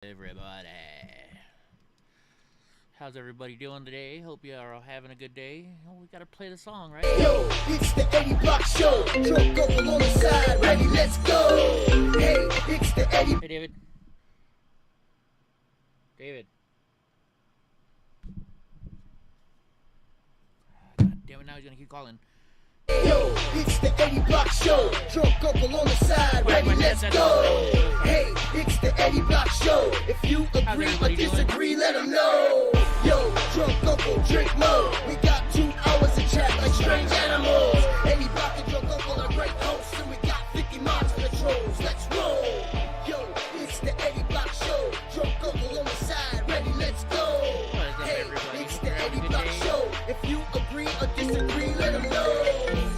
Everybody, how's everybody doing today? Hope you are all having a good day. Oh, we gotta play the song, right? Yo, it's the Eddie Block Show. Drunk uncle on the side, ready, let's go. Hey, it's the Eddie. Hey, David. David. God damn it! Now he's gonna keep calling. Yo, it's the Eddie Block Show. Drunk uncle on the side, ready, let's go. Hey, it's the Eddie Block Show. If you agree or disagree, let them know. Yo, drunk uncle, drink low. We got 2 hours of chat like strange animals. Eddie Block and drunk uncle are great hosts, and we got 50 mods for the trolls. Let's roll. Yo, it's the Eddie Block Show. Drunk uncle on the side, ready, let's go. Hey, it's the Eddie Block Show. If you agree or disagree, let them know.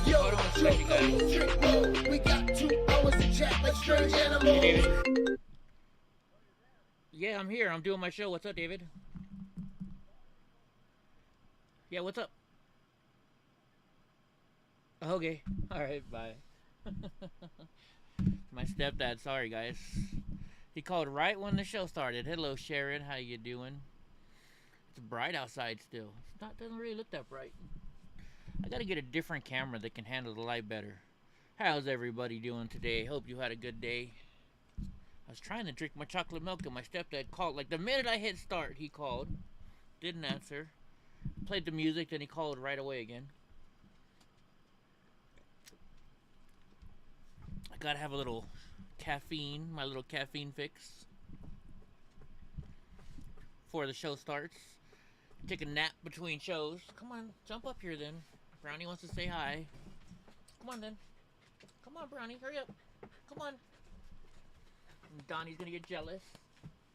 Yo, drunk uncle, drink low. We got 2 hours of chat like strange animals. Hey, David. Yeah, I'm here. I'm doing my show. What's up, David? Yeah, what's up? Okay. Alright, bye. My stepdad, sorry guys. He called right when the show started. Hello Sharon, how you doing? It's bright outside still. Doesn't really look that bright. I gotta get a different camera that can handle the light better. How's everybody doing today? Hope you had a good day. I was trying to drink my chocolate milk and my stepdad called. Like the minute I hit start, he called. Didn't answer. Played the music, then he called right away again. I gotta have a little caffeine, my little caffeine fix before the show starts. Take a nap between shows. Come on, jump up here then. Brownie wants to say hi. Come on then. Come on, Brownie, hurry up. Come on. And Donnie's gonna get jealous.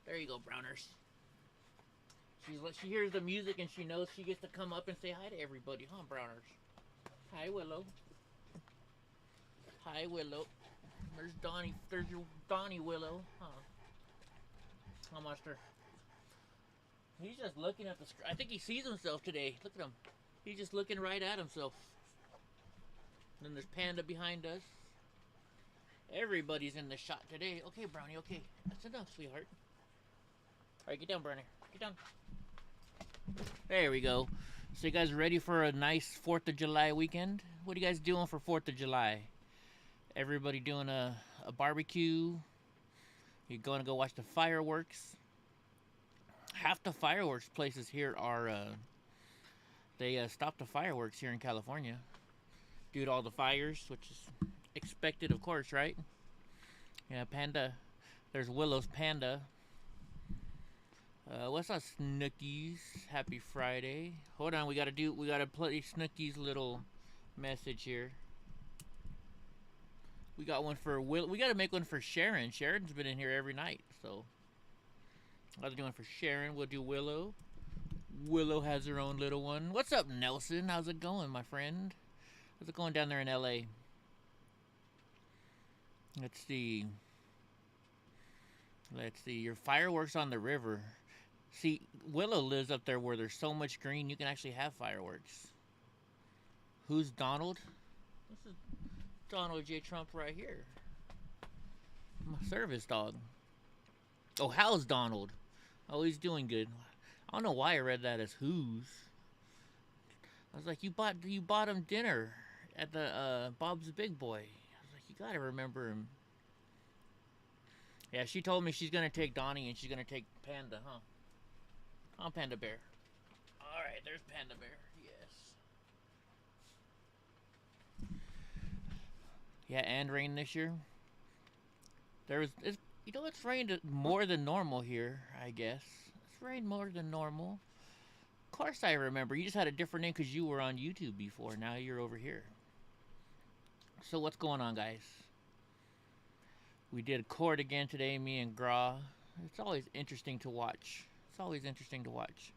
There you go, Browners. She hears the music and she knows she gets to come up and say hi to everybody, huh, Browners? Hi, Willow. Hi, Willow. There's Donnie. There's your Donnie, Willow. Huh. How much her? He's just looking at the screen. I think he sees himself today. Look at him. He's just looking right at himself. And then there's Panda behind us. Everybody's in the shot today. Okay, Brownie, okay. That's enough, sweetheart. Alright, get down, Brownie. Get down. There we go. So you guys ready for a nice 4th of July weekend? What are you guys doing for 4th of July? Everybody doing a barbecue? You're going to go watch the fireworks? Half the fireworks places here are, they stopped the fireworks here in California due to all the fires, which is expected, of course, right? Yeah, Panda. There's Willow's Panda. What's up, Snookies? Happy Friday. Hold on, we gotta play Snookies' little message here. We got one for Will. We gotta make one for Sharon. Sharon's been in here every night, so I'll do one for Sharon. We'll do Willow. Willow has her own little one. What's up, Nelson? How's it going, my friend? How's it going down there in LA? Let's see. Let's see. Your fireworks on the river. See, Willow lives up there where there's so much green you can actually have fireworks. Who's Donald? This is Donald J. Trump right here. My service dog. Oh, how's Donald? Oh, he's doing good. I don't know why I read that as who's. I was like, you bought him dinner at the Bob's Big Boy. I was like, you gotta remember him. Yeah, she told me she's gonna take Donnie and she's gonna take Panda, huh? Oh, Panda Bear. Alright, there's Panda Bear. Yes. Yeah, and rain this year. It's rained more than normal here, I guess. It's rained more than normal. Of course I remember. You just had a different name because you were on YouTube before. Now you're over here. So what's going on, guys? We did court again today, me and Gra. It's always interesting to watch. It's always interesting to watch.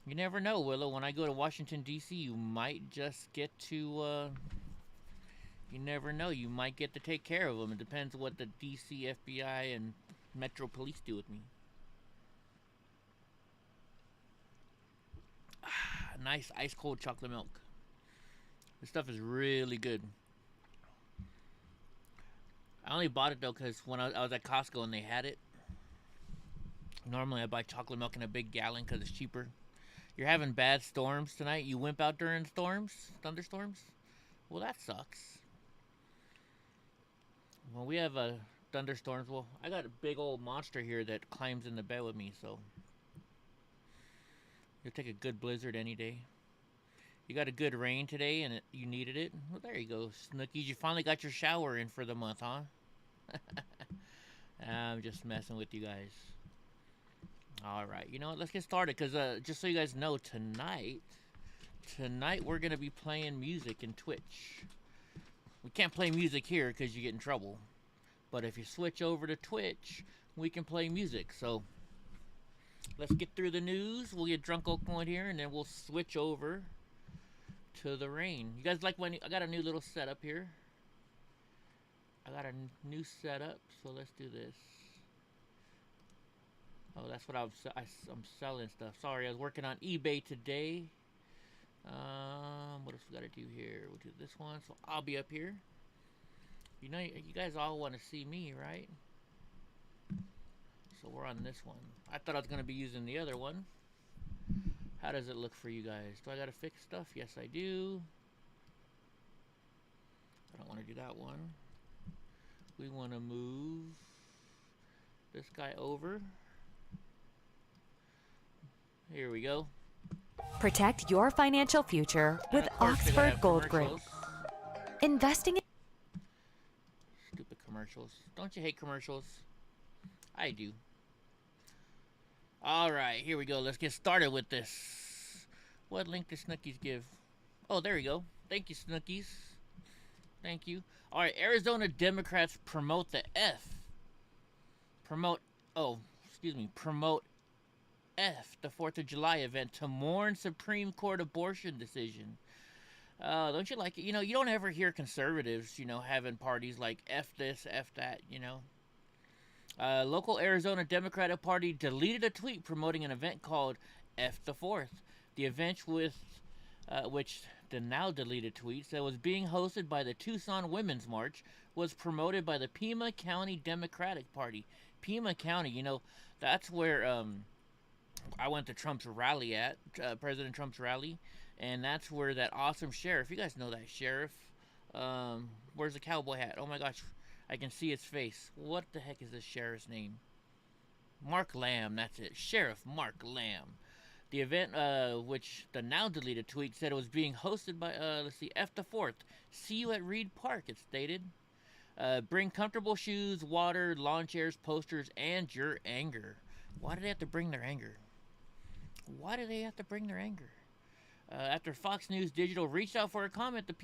You never know, Willow. When I go to Washington, D.C., you might just get to, you never know. You might get to take care of them. It depends what the D.C. FBI and Metro Police do with me. Nice ice-cold chocolate milk. This stuff is really good. I only bought it though because when I was at Costco and they had it. Normally I buy chocolate milk in a big gallon because it's cheaper. You're having bad storms tonight? You wimp out during storms? Thunderstorms? Well, that sucks. Well, we have thunderstorms. Well, I got a big old monster here that climbs in the bed with me, so you'll take a good blizzard any day. You got a good rain today, and you needed it. Well, there you go, Snookies. You finally got your shower in for the month, huh? I'm just messing with you guys. All right, you know what? Let's get started, because just so you guys know, tonight we're going to be playing music in Twitch. We can't play music here because you get in trouble. But if you switch over to Twitch, we can play music. So let's get through the news. We'll get Drunk Oak Point here, and then we'll switch over to the rain. You guys like when I got a new little setup here? I got a new setup, so let's do this. Oh, that's what I'm selling stuff. Sorry, I was working on eBay today. What else we gotta do here? We'll do this one, so I'll be up here. You know, you guys all want to see me, right? So we're on this one. I thought I was gonna be using the other one. How does it look for you guys? Do I gotta fix stuff? Yes, I do. I don't want to do that one. We want to move this guy over. Here we go. Protect your financial future with Oxford Gold Group. Investing in Stupid commercials. Don't you hate commercials? I do. All right, here we go. Let's get started with this. What link does Snookies give? Oh, there we go. Thank you, Snookies. Thank you. All right, Arizona Democrats promote the Promote the 4th of July event to mourn Supreme Court abortion decision. Don't you like it? You know, you don't ever hear conservatives, you know, having parties like F this, F that, you know. Local Arizona Democratic Party deleted a tweet promoting an event called F the 4th. The event which the now deleted tweet that was being hosted by the Tucson Women's March was promoted by the Pima County Democratic Party. Pima County, you know, that's where I went to Trump's rally at, President Trump's rally, and that's where that awesome sheriff, you guys know that sheriff, where's the cowboy hat? Oh my gosh, I can see his face. What the heck is this sheriff's name? Mark Lamb, that's it. Sheriff Mark Lamb. The event, which the now deleted tweet said it was being hosted by, F the 4th. See you at Reed Park, it stated. Bring comfortable shoes, water, lawn chairs, posters, and your anger. Why do they have to bring their anger? Why do they have to bring their anger? After Fox News Digital reached out for a comment, the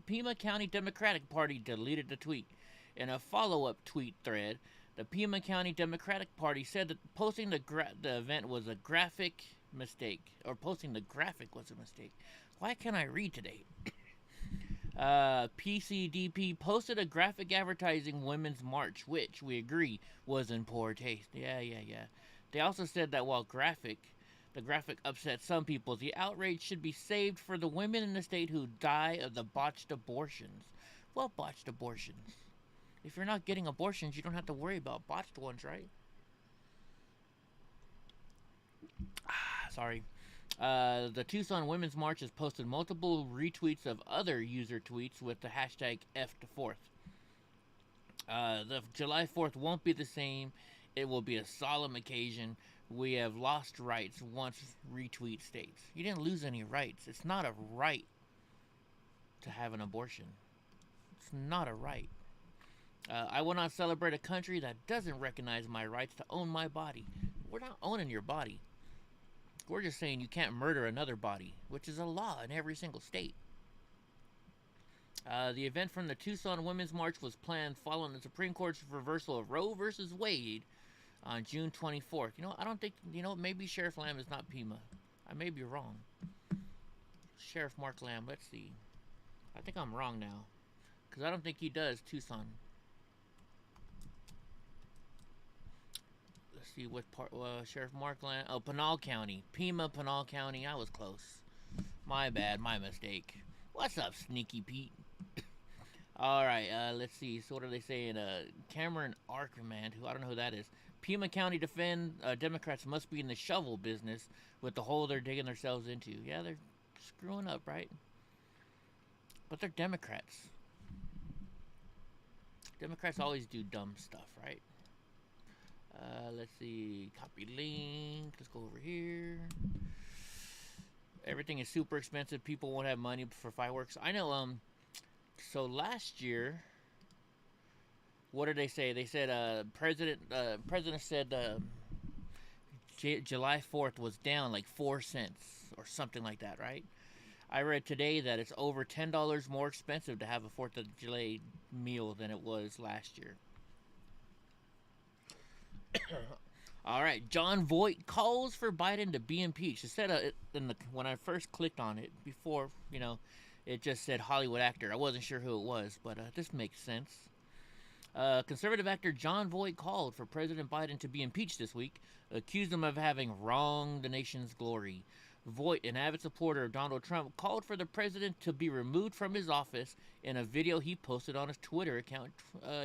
Pima County Democratic Party deleted the tweet. In a follow-up tweet thread, the Pima County Democratic Party said that posting the event was a graphic mistake. Or posting the graphic was a mistake. Why can't I read today? PCDP posted a graphic advertising Women's March, which, we agree, was in poor taste. Yeah. They also said that while the graphic upset some people, the outrage should be saved for the women in the state who die of the botched abortions. What botched abortions? If you're not getting abortions, you don't have to worry about botched ones, right? Sorry. The Tucson Women's March has posted multiple retweets of other user tweets with the hashtag F4th. The July 4th won't be the same. It will be a solemn occasion. We have lost rights, once retweet states. You didn't lose any rights. It's not a right to have an abortion. It's not a right. I will not celebrate a country that doesn't recognize my rights to own my body. We're not owning your body. We're just saying you can't murder another body, which is a law in every single state. The event from the Tucson Women's March was planned following the Supreme Court's reversal of Roe versus Wade on June 24th. You know, I don't think, maybe Sheriff Lamb is not Pima. I may be wrong. Sheriff Mark Lamb, let's see. I think I'm wrong now, because I don't think he does Tucson. Let's see what part, Sheriff Mark Lamb, oh, Pinal County. Pima, Pinal County, I was close. My bad, my mistake. What's up, Sneaky Pete? Alright, let's see. So what are they saying? Cameron Arkman, who I don't know who that is. Pima County defend Democrats must be in the shovel business with the hole they're digging themselves into. Yeah, they're screwing up, right? But they're Democrats. Democrats always do dumb stuff, right? Let's see. Copy link. Let's go over here. Everything is super expensive. People won't have money for fireworks. I know. So last year, what did they say? They said president said July 4th was down like 4 cents or something like that, right? I read today that it's over $10 more expensive to have a 4th of July meal than it was last year. All right, John Voight calls for Biden to be impeached. It said when I first clicked on it before, it just said Hollywood actor. I wasn't sure who it was, but this makes sense. Conservative actor John Voight called for President Biden to be impeached this week, accused him of having wronged the nation's glory. Voight, an avid supporter of Donald Trump, called for the president to be removed from his office in a video he posted on his Twitter account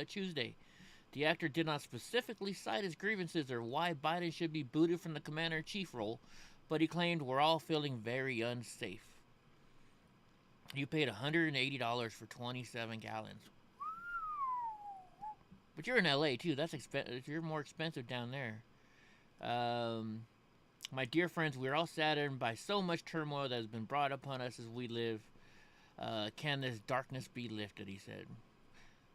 Tuesday. The actor did not specifically cite his grievances or why Biden should be booted from the commander-in-chief role, but he claimed we're all feeling very unsafe. You paid $180 for 27 gallons. But you're in LA too. That's expensive. You're more expensive down there. My dear friends, we're all saddened by so much turmoil that has been brought upon us as we live. Can this darkness be lifted? He said.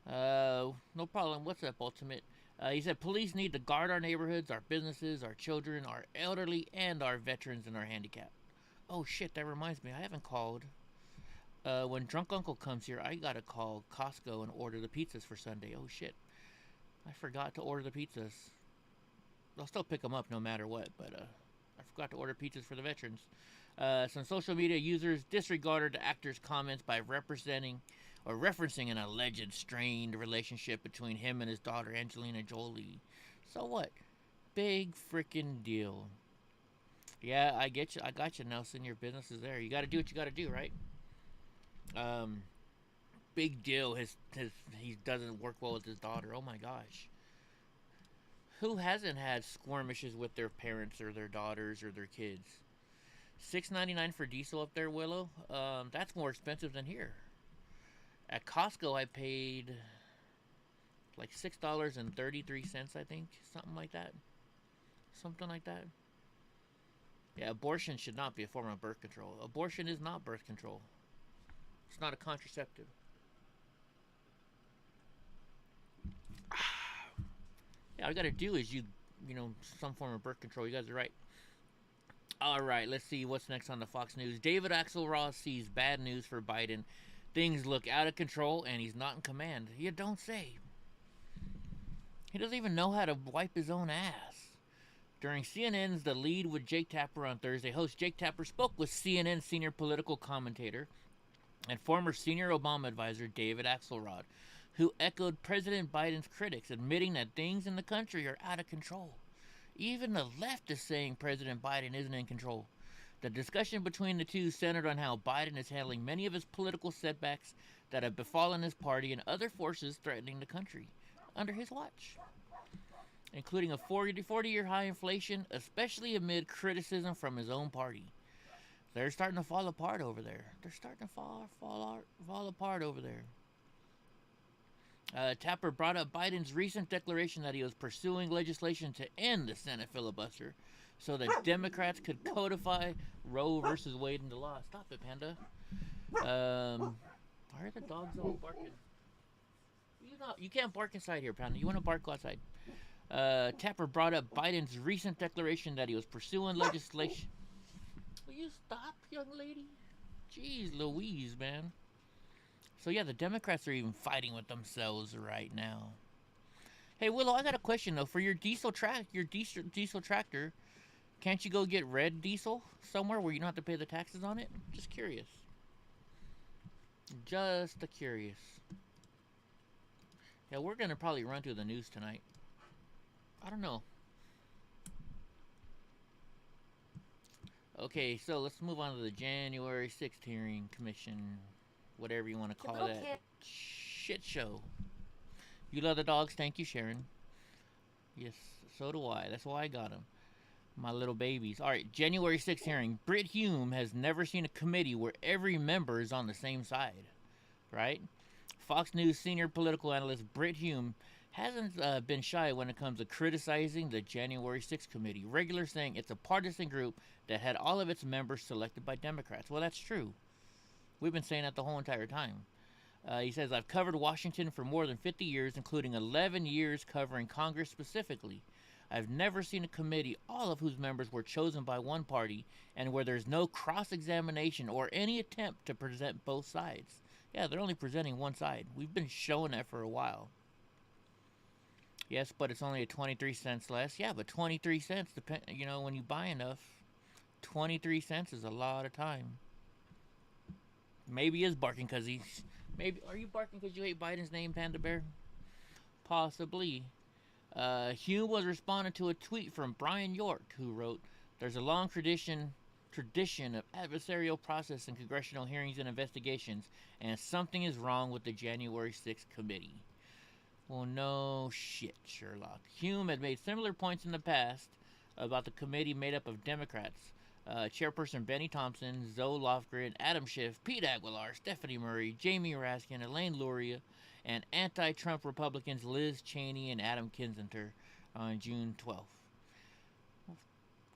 No problem. What's up, Ultimate? He said, police need to guard our neighborhoods, our businesses, our children, our elderly, and our veterans and our handicapped. Oh, shit, that reminds me. I haven't called. When Drunk Uncle comes here, I gotta call Costco and order the pizzas for Sunday. Oh, shit. I forgot to order the pizzas. I'll still pick them up no matter what, but I forgot to order pizzas for the veterans. Some social media users disregarded the actor's comments by representing or referencing an alleged strained relationship between him and his daughter Angelina Jolie. So what? Big freaking deal. Yeah, I get you. I got you, Nelson. Your business is there. You got to do what you got to do, right? Big deal. He doesn't work well with his daughter. Oh my gosh. Who hasn't had skirmishes with their parents or their daughters or their kids? $6.99 for diesel up there, Willow. That's more expensive than here. At Costco, I paid like $6.33, I think. Something like that. Something like that. Yeah, abortion should not be a form of birth control. Abortion is not birth control. It's not a contraceptive. Yeah, all you gotta do is some form of birth control. You guys are right. Alright, let's see what's next on the Fox News. David Axelrod sees bad news for Biden. Things look out of control and he's not in command. You don't say. He doesn't even know how to wipe his own ass. During CNN's The Lead with Jake Tapper on Thursday, host Jake Tapper spoke with CNN senior political commentator and former senior Obama advisor David Axelrod, who echoed President Biden's critics, admitting that things in the country are out of control. Even the left is saying President Biden isn't in control. The discussion between the two centered on how Biden is handling many of his political setbacks that have befallen his party and other forces threatening the country under his watch, including a 40-year high inflation, especially amid criticism from his own party. They're starting to fall apart over there. They're starting to fall apart over there. Tapper brought up Biden's recent declaration that he was pursuing legislation to end the Senate filibuster so that Democrats could codify Roe versus Wade into law. Stop it, Panda. Why are the dogs all barking? You can't bark inside here, Panda. You want to bark outside. Tapper brought up Biden's recent declaration that he was pursuing legislation. Will you stop, young lady? Jeez Louise, man. So yeah, the Democrats are even fighting with themselves right now. Hey Willow, I got a question though. For your diesel tractor, can't you go get red diesel somewhere where you don't have to pay the taxes on it? Just curious. Just curious. Yeah, we're gonna probably run through the news tonight. I don't know. Okay, so let's move on to the January 6th hearing commission. Whatever you want to call that shit show. You love the dogs. Thank you, Sharon. Yes, so do I. That's why I got them. My little babies. All right, January 6th hearing. Britt Hume has never seen a committee where every member is on the same side, right? Fox News senior political analyst Britt Hume hasn't been shy when it comes to criticizing the January 6th committee, regular saying it's a partisan group that had all of its members selected by Democrats. Well, that's true. We've been saying that the whole entire time. He says, I've covered Washington for more than 50 years, including 11 years covering Congress specifically. I've never seen a committee, all of whose members were chosen by one party, and where there's no cross examination or any attempt to present both sides. Yeah, they're only presenting one side. We've been showing that for a while. Yes, but it's only at 23 cents less. Yeah, but 23 cents, when you buy enough, 23 cents is a lot of time. Maybe he is barking because he's. Maybe. Are you barking because you hate Biden's name, Panda Bear? Possibly. Hume was responding to a tweet from Brian York, who wrote, there's a long tradition of adversarial process in congressional hearings and investigations, and something is wrong with the January 6th committee. Well, no shit, Sherlock. Hume had made similar points in the past about the committee made up of Democrats. Chairperson Benny Thompson, Zoe Lofgren, Adam Schiff, Pete Aguilar, Stephanie Murray, Jamie Raskin, Elaine Luria, and anti-Trump Republicans Liz Cheney and Adam Kinzinger on June 12th.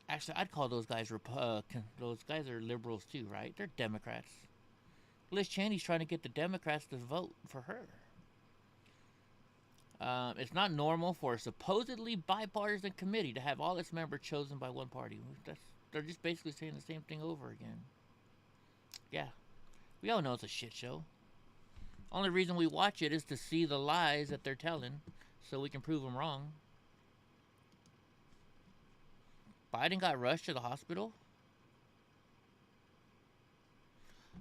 Actually, I'd call those guys those guys are liberals too, right? They're Democrats. Liz Cheney's trying to get the Democrats to vote for her. It's not normal for a supposedly bipartisan committee to have all its members chosen by one party. They're just basically saying the same thing over again. Yeah, we all know it's a shit show. Only reason we watch it is to see the lies that they're telling, so we can prove them wrong. Biden got rushed to the hospital?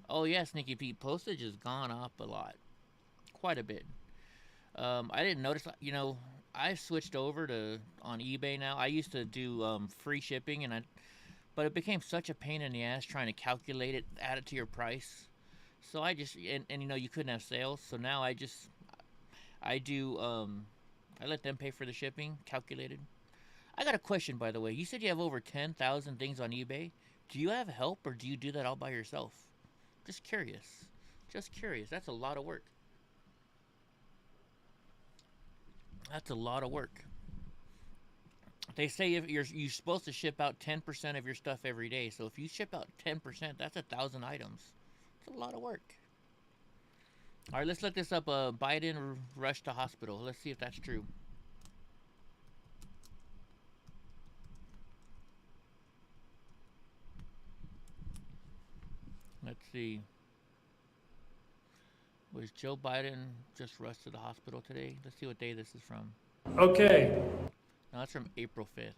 Oh yeah, Sneaky Pete, postage has gone up a lot. Quite a bit. I didn't notice, I switched over to on eBay now. I used to do free shipping, but it became such a pain in the ass trying to calculate it, add it to your price. So I just, and you couldn't have sales. So now I let them pay for the shipping, calculated. I got a question, by the way. You said you have over 10,000 things on eBay. Do you have help, or do you do that all by yourself? Just curious. That's a lot of work. That's a lot of work. They say if you're supposed to ship out 10% of your stuff every day. So if you ship out 10%, that's 1,000 items. It's a lot of work. All right, let's look this up. Biden rushed to hospital. Let's see if that's true. Let's see. Was Joe Biden just rushed to the hospital today? Let's see what day this is from. Okay. No, that's from April 5th.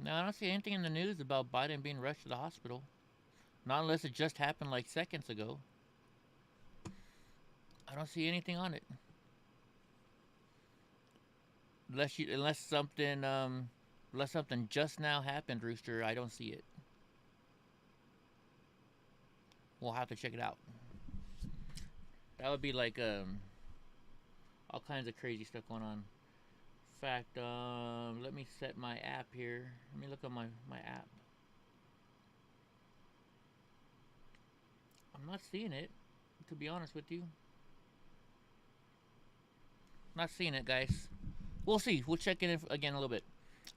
No, I don't see anything in the news about Biden being rushed to the hospital. Not unless it just happened like seconds ago. I don't see anything on it. Unless something just now happened, Rooster, I don't see it. We'll have to check it out. That would be like all kinds of crazy stuff going on. In fact, let me set my app here. Let me look at my app. I'm not seeing it, to be honest with you. Not seeing it, guys. We'll see. We'll check in again in a little bit.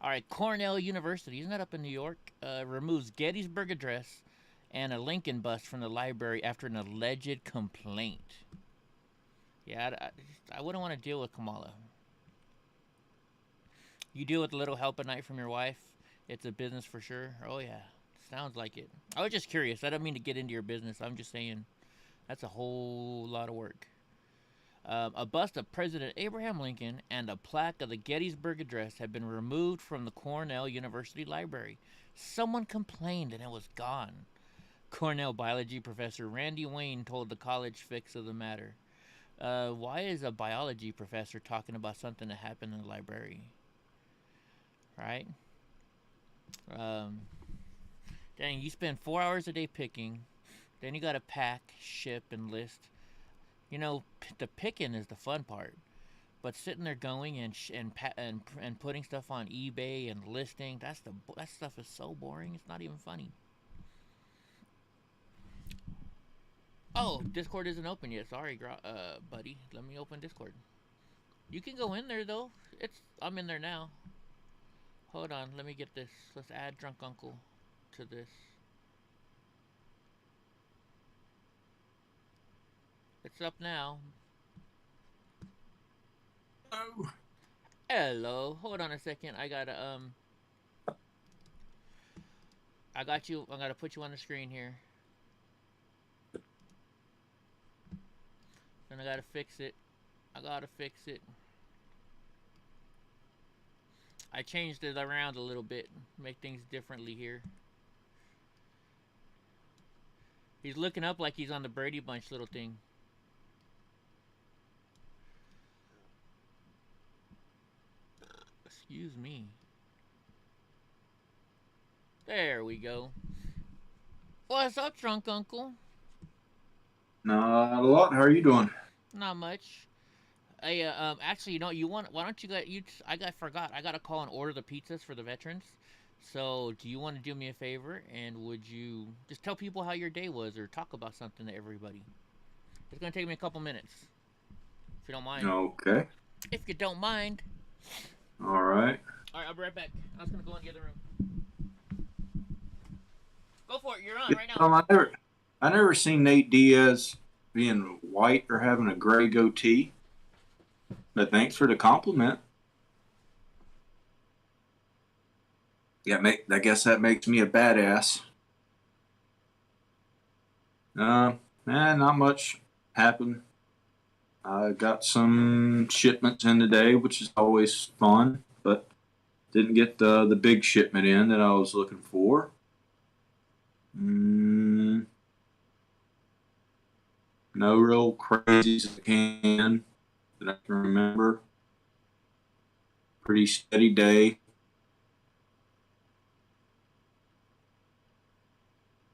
All right, Cornell University, isn't that up in New York? Removes Gettysburg Address and a Lincoln bust from the library after an alleged complaint. Yeah, I wouldn't want to deal with Kamala. You deal with a little help at night from your wife, it's a business for sure. Oh yeah, sounds like it. I was just curious. I don't mean to get into your business. I'm just saying that's a whole lot of work. A bust of President Abraham Lincoln and a plaque of the Gettysburg Address have been removed from the Cornell University Library. Someone complained and it was gone. Cornell biology professor Randy Wayne told the College Fix of the matter. Why is a biology professor talking about something that happened in the library? Right? Dang, you spend 4 hours a day picking, then you gotta pack, ship, and list. You know, the picking is the fun part. But sitting there going and putting stuff on eBay and listing, that stuff is so boring. It's not even funny. Oh, Discord isn't open yet. Sorry, buddy. Let me open Discord. You can go in there though. I'm in there now. Hold on, let me get this. Let's add Drunk Uncle to this. It's up now. Oh. Hello. Hold on a second. I got you. I gotta put you on the screen here. Then I gotta fix it. I changed it around a little bit. Make things differently here. He's looking up like he's on the Brady Bunch little thing. Excuse me. There we go. What's up, Drunk Uncle? Not a lot. How are you doing? Not much. Hey, actually, why don't you forgot. I gotta call and order the pizzas for the veterans. So, do you want to do me a favor? And would you just tell people how your day was or talk about something to everybody? It's gonna take me a couple minutes. If you don't mind. Okay. If you don't mind. All right. Alright, I'll be right back. I was gonna go in the other room. Go for it, you're on right now. I never seen Nate Diaz being white or having a gray goatee. But thanks for the compliment. Yeah, I guess that makes me a badass. Not much happened. I got some shipments in today, which is always fun, but didn't get the big shipment in that I was looking for. No real crazies at hand that I can remember. Pretty steady day.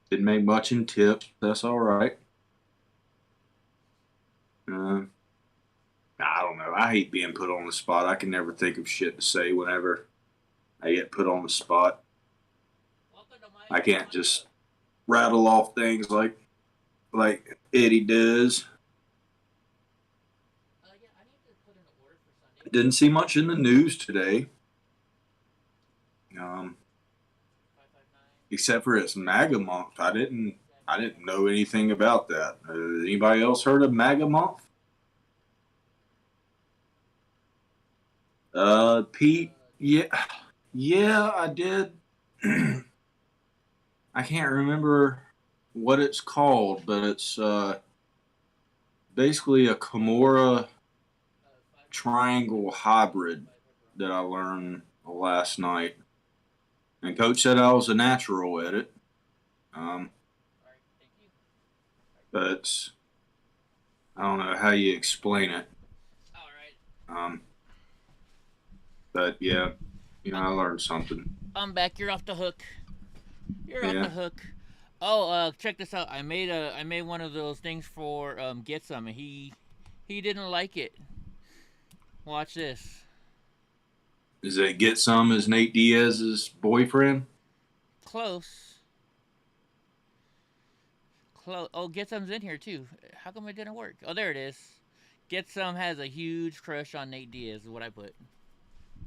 Didn't make much in tips. That's all right. I don't know. I hate being put on the spot. I can never think of shit to say whenever I get put on the spot. I can't just rattle off things like Eddie does. Didn't see much in the news today. Except for it's MAGA month. I didn't know anything about that. Anybody else heard of MAGA month? Pete, yeah, I did. I can't remember what it's called, but it's basically a Kimura triangle hybrid that I learned last night. And Coach said I was a natural at it. But I don't know how you explain it. But yeah, I learned something. I'm back. You're off the hook. Off the hook. Oh, check this out. I made one of those things for Get Some, and he didn't like it. Watch this. Is it Get Some as Nate Diaz's boyfriend? Close. Oh, Get Some's in here too. How come it didn't work? Oh, there it is. Get Some has a huge crush on Nate Diaz, is what I put.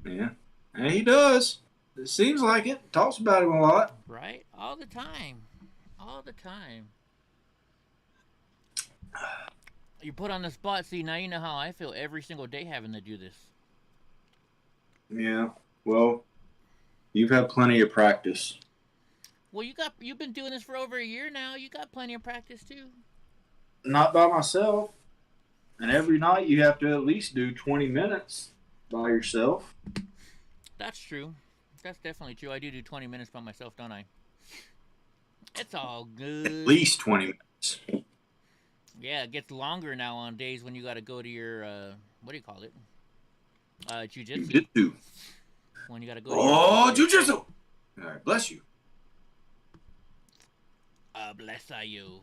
Yeah. And he does. It seems like it. Talks about him a lot. Right? All the time. You're put on the spot. See, now you know how I feel every single day having to do this. Yeah. Well, you've had plenty of practice. Well, you've been doing this for over a year now. You got plenty of practice too. Not by myself. And every night you have to at least do 20 minutes by yourself. That's true. That's definitely true. I do 20 minutes by myself, don't I? It's all good. At least 20 minutes. Yeah, it gets longer now on days when you got to go to your, what do you call it? Jiu-jitsu. When you got to go to jiu-jitsu! All right, bless you. Bless you.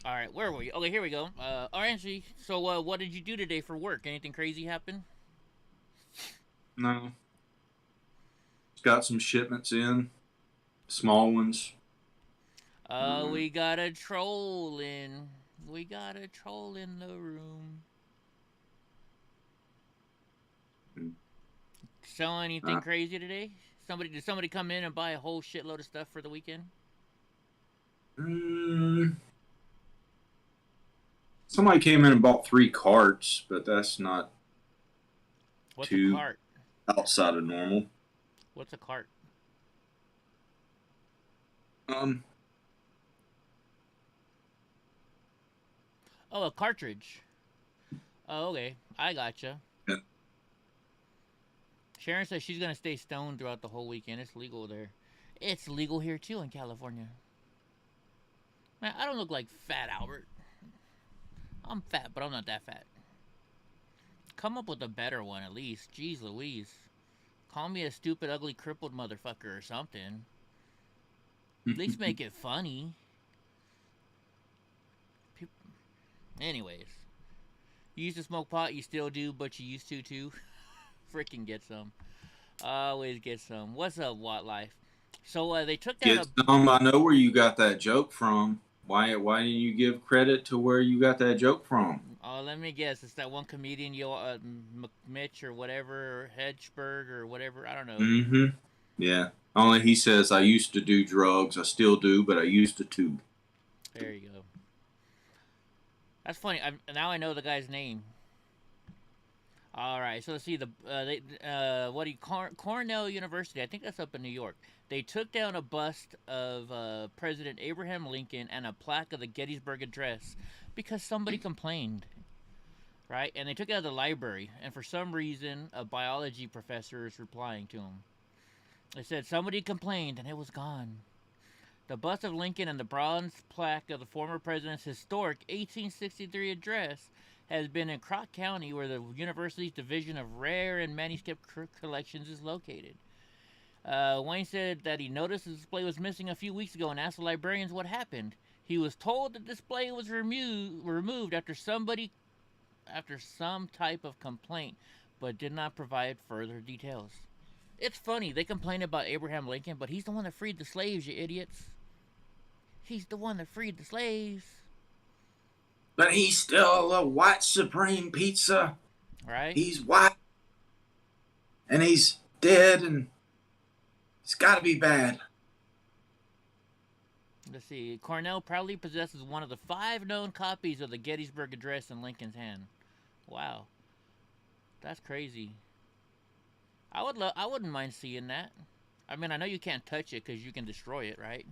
All right, where were you? Okay, here we go. RNG. So, what did you do today for work? Anything crazy happen? No. Just got some shipments in, small ones. We got a troll in. We got a troll in the room. Sell anything crazy today? Did somebody come in and buy a whole shitload of stuff for the weekend? Somebody came in and bought 3 carts, but that's not What's a too cart? outside of normal. What's a cart? Oh, a cartridge. Oh, okay. I gotcha. Yeah. Sharon says she's gonna stay stoned throughout the whole weekend. It's legal there. It's legal here too in California. Man, I don't look like Fat Albert. I'm fat, but I'm not that fat. Come up with a better one at least. Jeez Louise. Call me a stupid, ugly, crippled motherfucker or something. At least make it funny. Anyways. You used to smoke pot, you still do, but you used to too. Freaking get some. Always get some. What's up, Watt Life? So they took down Get some. I know where you got that joke from. Why didn't you give credit to where you got that joke from? Oh, let me guess. It's that one comedian, Mitch or whatever, or Hedgeberg or whatever. I don't know. Mm-hmm. Yeah. Only he says, I used to do drugs. I still do, but I used to too. There you go. That's funny. Now I know the guy's name. All right, so let's see Cornell University. I think that's up in New York. They took down a bust of President Abraham Lincoln and a plaque of the Gettysburg Address because somebody complained, right? And they took it out of the library, and for some reason, a biology professor is replying to him. They said somebody complained, and it was gone. The bust of Lincoln and the bronze plaque of the former president's historic 1863 address has been in Croc County, where the university's Division of Rare and Manuscript Collections is located. Wayne said that he noticed the display was missing a few weeks ago and asked the librarians what happened. He was told the display was removed after some type of complaint, but did not provide further details. It's funny, they complain about Abraham Lincoln, but he's the one that freed the slaves, you idiots. He's the one that freed the slaves. But he's still a white supreme pizza. Right? He's white. And he's dead, and it's gotta be bad. Let's see. Cornell proudly possesses one of the 5 known copies of the Gettysburg Address in Lincoln's hand. Wow. That's crazy. I wouldn't mind seeing that. I mean, I know you can't touch it because you can destroy it, right?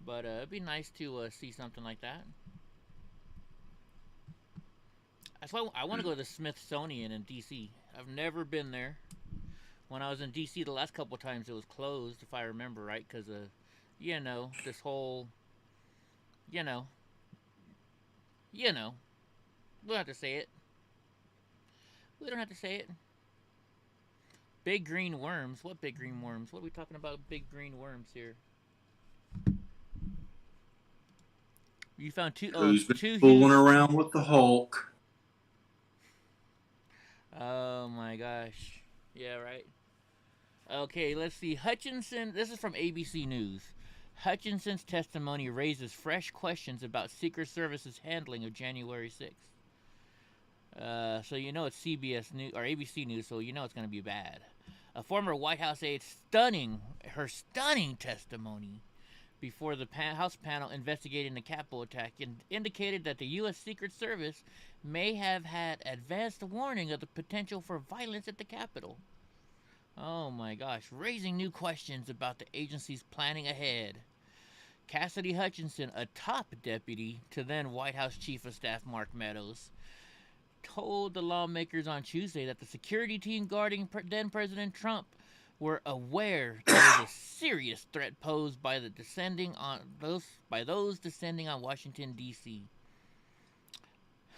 But it'd be nice to see something like that. That's why I want to go to the Smithsonian in D.C. I've never been there. When I was in D.C. the last couple times, it was closed, if I remember right, because of, this whole, we don't have to say it. We don't have to say it. Big green worms. What big green worms? What are we talking about? Big green worms here. You found two. Who's been fooling around with the Hulk? Oh my gosh. Yeah, right. Okay, let's see. Hutchinson. This is from ABC News. Hutchinson's testimony raises fresh questions about Secret Service's handling of January 6th. So you know it's CBS News or ABC News, so you know it's going to be bad. A former White House aide stunning testimony before the House panel investigating the Capitol attack indicated that the U.S. Secret Service may have had advanced warning of the potential for violence at the Capitol. Oh my gosh, raising new questions about the agency's planning ahead. Cassidy Hutchinson, a top deputy to then White House Chief of Staff Mark Meadows, told the lawmakers on Tuesday that the security team guarding then President Trump were aware there was a serious threat posed by those descending on Washington D.C.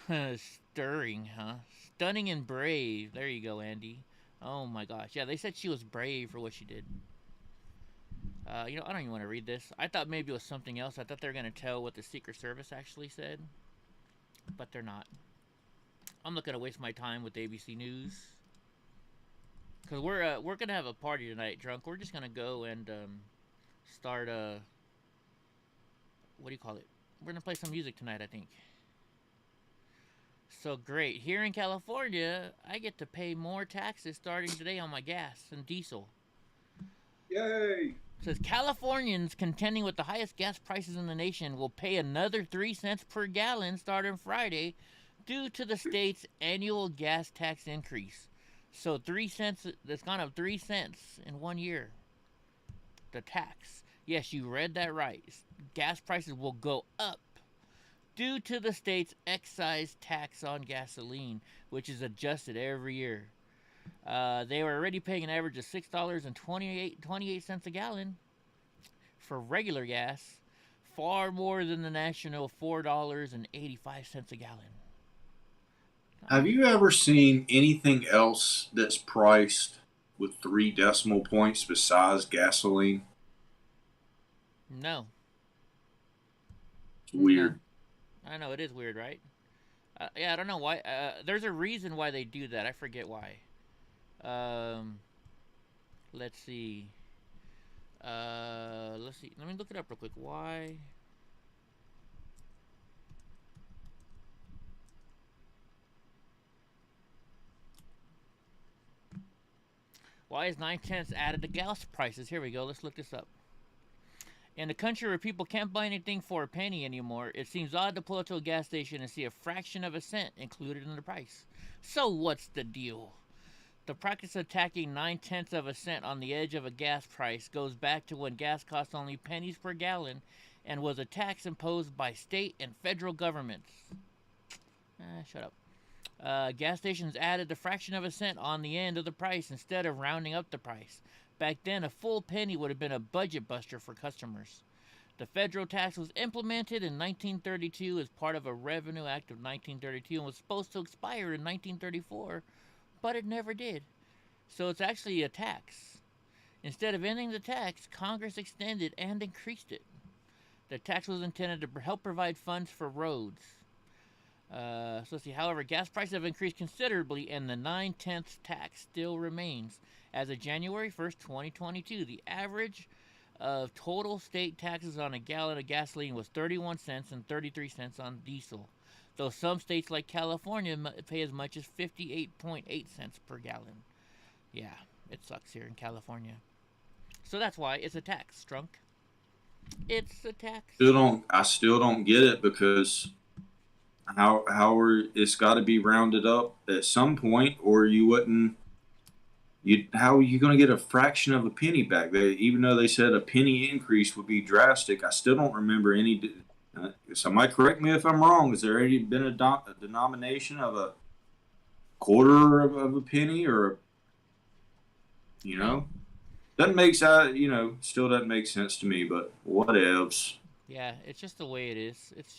Stirring, huh? Stunning and brave. There you go, Andy. Oh my gosh. Yeah, they said she was brave for what she did. I don't even want to read this. I thought maybe it was something else. I thought they were going to tell what the Secret Service actually said, but they're not. I'm not going to waste my time with ABC News, because we're going to have a party tonight, drunk. We're just going to go and start what do you call it? We're going to play some music tonight, I think. So great. Here in California, I get to pay more taxes starting today on my gas and diesel. Yay! It says Californians contending with the highest gas prices in the nation will pay another 3 cents per gallon starting Friday due to the state's annual gas tax increase. So 3 cents, that's gone up 3 cents in 1 year. The tax. Yes, you read that right. Gas prices will go up due to the state's excise tax on gasoline, which is adjusted every year. They were already paying an average of $6.28 a gallon for regular gas, far more than the national $4.85 a gallon. Have you ever seen anything else that's priced with 3 decimal points besides gasoline? No. It's weird. No. I know, it is weird, right? Yeah, I don't know why. There's a reason why they do that. I forget why. Let's see. Let's see. Let me look it up real quick. Why? Why is 9 cents added to gas prices? Here we go. Let's look this up. In a country where people can't buy anything for a penny anymore, it seems odd to pull up to a gas station and see a fraction of a cent included in the price. So what's the deal? The practice of tacking 9/10 of a cent on the edge of a gas price goes back to when gas cost only pennies per gallon and was a tax imposed by state and federal governments. Shut up. Gas stations added the fraction of a cent on the end of the price instead of rounding up the price. Back then, a full penny would have been a budget buster for customers. The federal tax was implemented in 1932 as part of a Revenue Act of 1932 and was supposed to expire in 1934, but it never did. So it's actually a tax. Instead of ending the tax, Congress extended and increased it. The tax was intended to help provide funds for roads. So let's see. However, gas prices have increased considerably, and the 9/10 tax still remains. As of January 1st, 2022, the average of total state taxes on a gallon of gasoline was 31 cents and 33 cents on diesel, though some states like California pay as much as 58.8 cents per gallon. Yeah, it sucks here in California. So that's why it's a tax, Drunk. It's a tax. I still don't get it, because it's got to be rounded up at some point, or you wouldn't. How are you going to get a fraction of a penny back? Even though they said a penny increase would be drastic, I still don't remember any. Somebody correct me if I'm wrong. Has there already been a denomination of a quarter of a penny, or doesn't make still doesn't make sense to me. But whatevs. Yeah, it's just the way it is. That's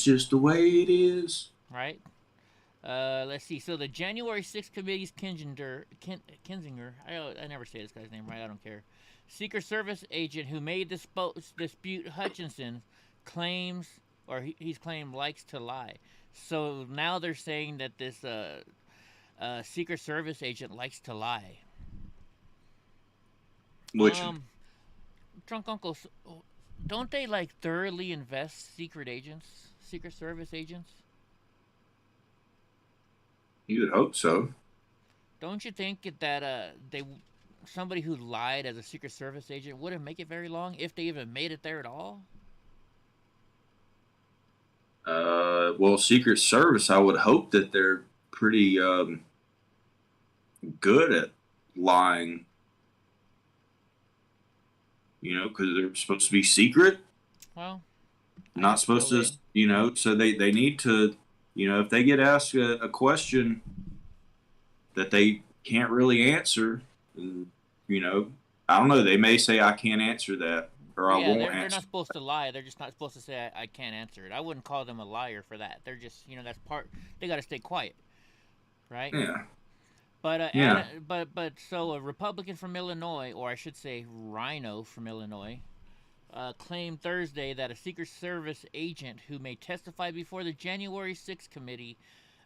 just the way it is. Right. Let's see. So the January 6th committee's Kinzinger, I never say this guy's name right. I don't care. Secret Service agent who made dispute Hutchinson claims, or he's claimed, likes to lie. So now they're saying that this Secret Service agent likes to lie. Which Drunk Uncle, don't they thoroughly invest Secret Service agents? You would hope so. Don't you think that somebody who lied as a Secret Service agent wouldn't make it very long, if they even made it there at all? Well, Secret Service, I would hope that they're pretty good at lying. Because they're supposed to be secret. Well, not supposed to, so they need to. If they get asked a question that they can't really answer, then, I don't know. They may say, I can't answer that, or I won't answer. They're not supposed to lie. They're just not supposed to say, I can't answer it. I wouldn't call them a liar for that. They're just, that's part, they got to stay quiet. Right? Yeah. Yeah. So a Republican from Illinois, or I should say Rhino from Illinois, claimed Thursday that a Secret Service agent who may testify before the January 6th committee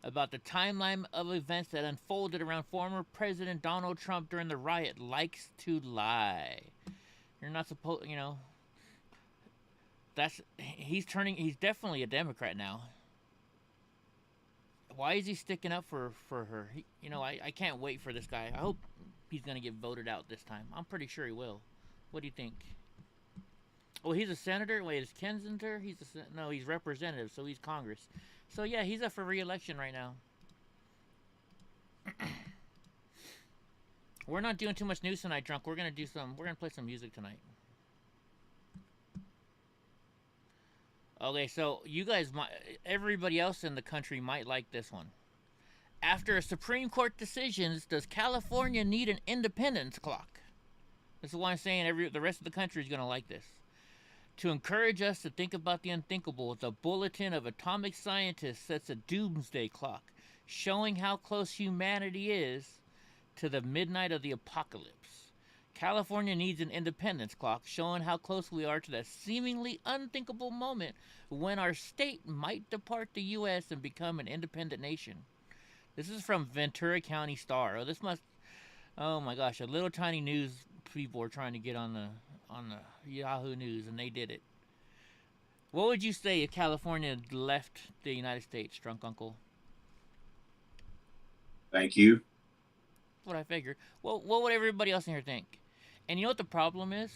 about the timeline of events that unfolded around former President Donald Trump during the riot likes to lie. You're not supposed, he's definitely a Democrat now. Why is he sticking up for her? I can't wait for this guy. I hope he's going to get voted out this time. I'm pretty sure he will. What do you think? Oh, he's a senator? Wait, is Kensington? No, he's representative, so he's Congress. So, yeah, he's up for re-election right now. We're not doing too much news tonight, Drunk. We're going to play some music tonight. Okay, so everybody else in the country might like this one. After a Supreme Court decision, does California need an independence clock? This is why I'm saying the rest of the country is going to like this. To encourage us to think about the unthinkable, the Bulletin of Atomic Scientists sets a doomsday clock, showing how close humanity is to the midnight of the apocalypse. California needs an independence clock, showing how close we are to that seemingly unthinkable moment when our state might depart the U.S. and become an independent nation. This is from Ventura County Star. Oh my gosh, a little tiny news people are trying to get on the Yahoo News, and they did it. What would you say if California left the United States, Drunk Uncle? Thank you. That's what I figured. Well, what would everybody else in here think? And you know what the problem is?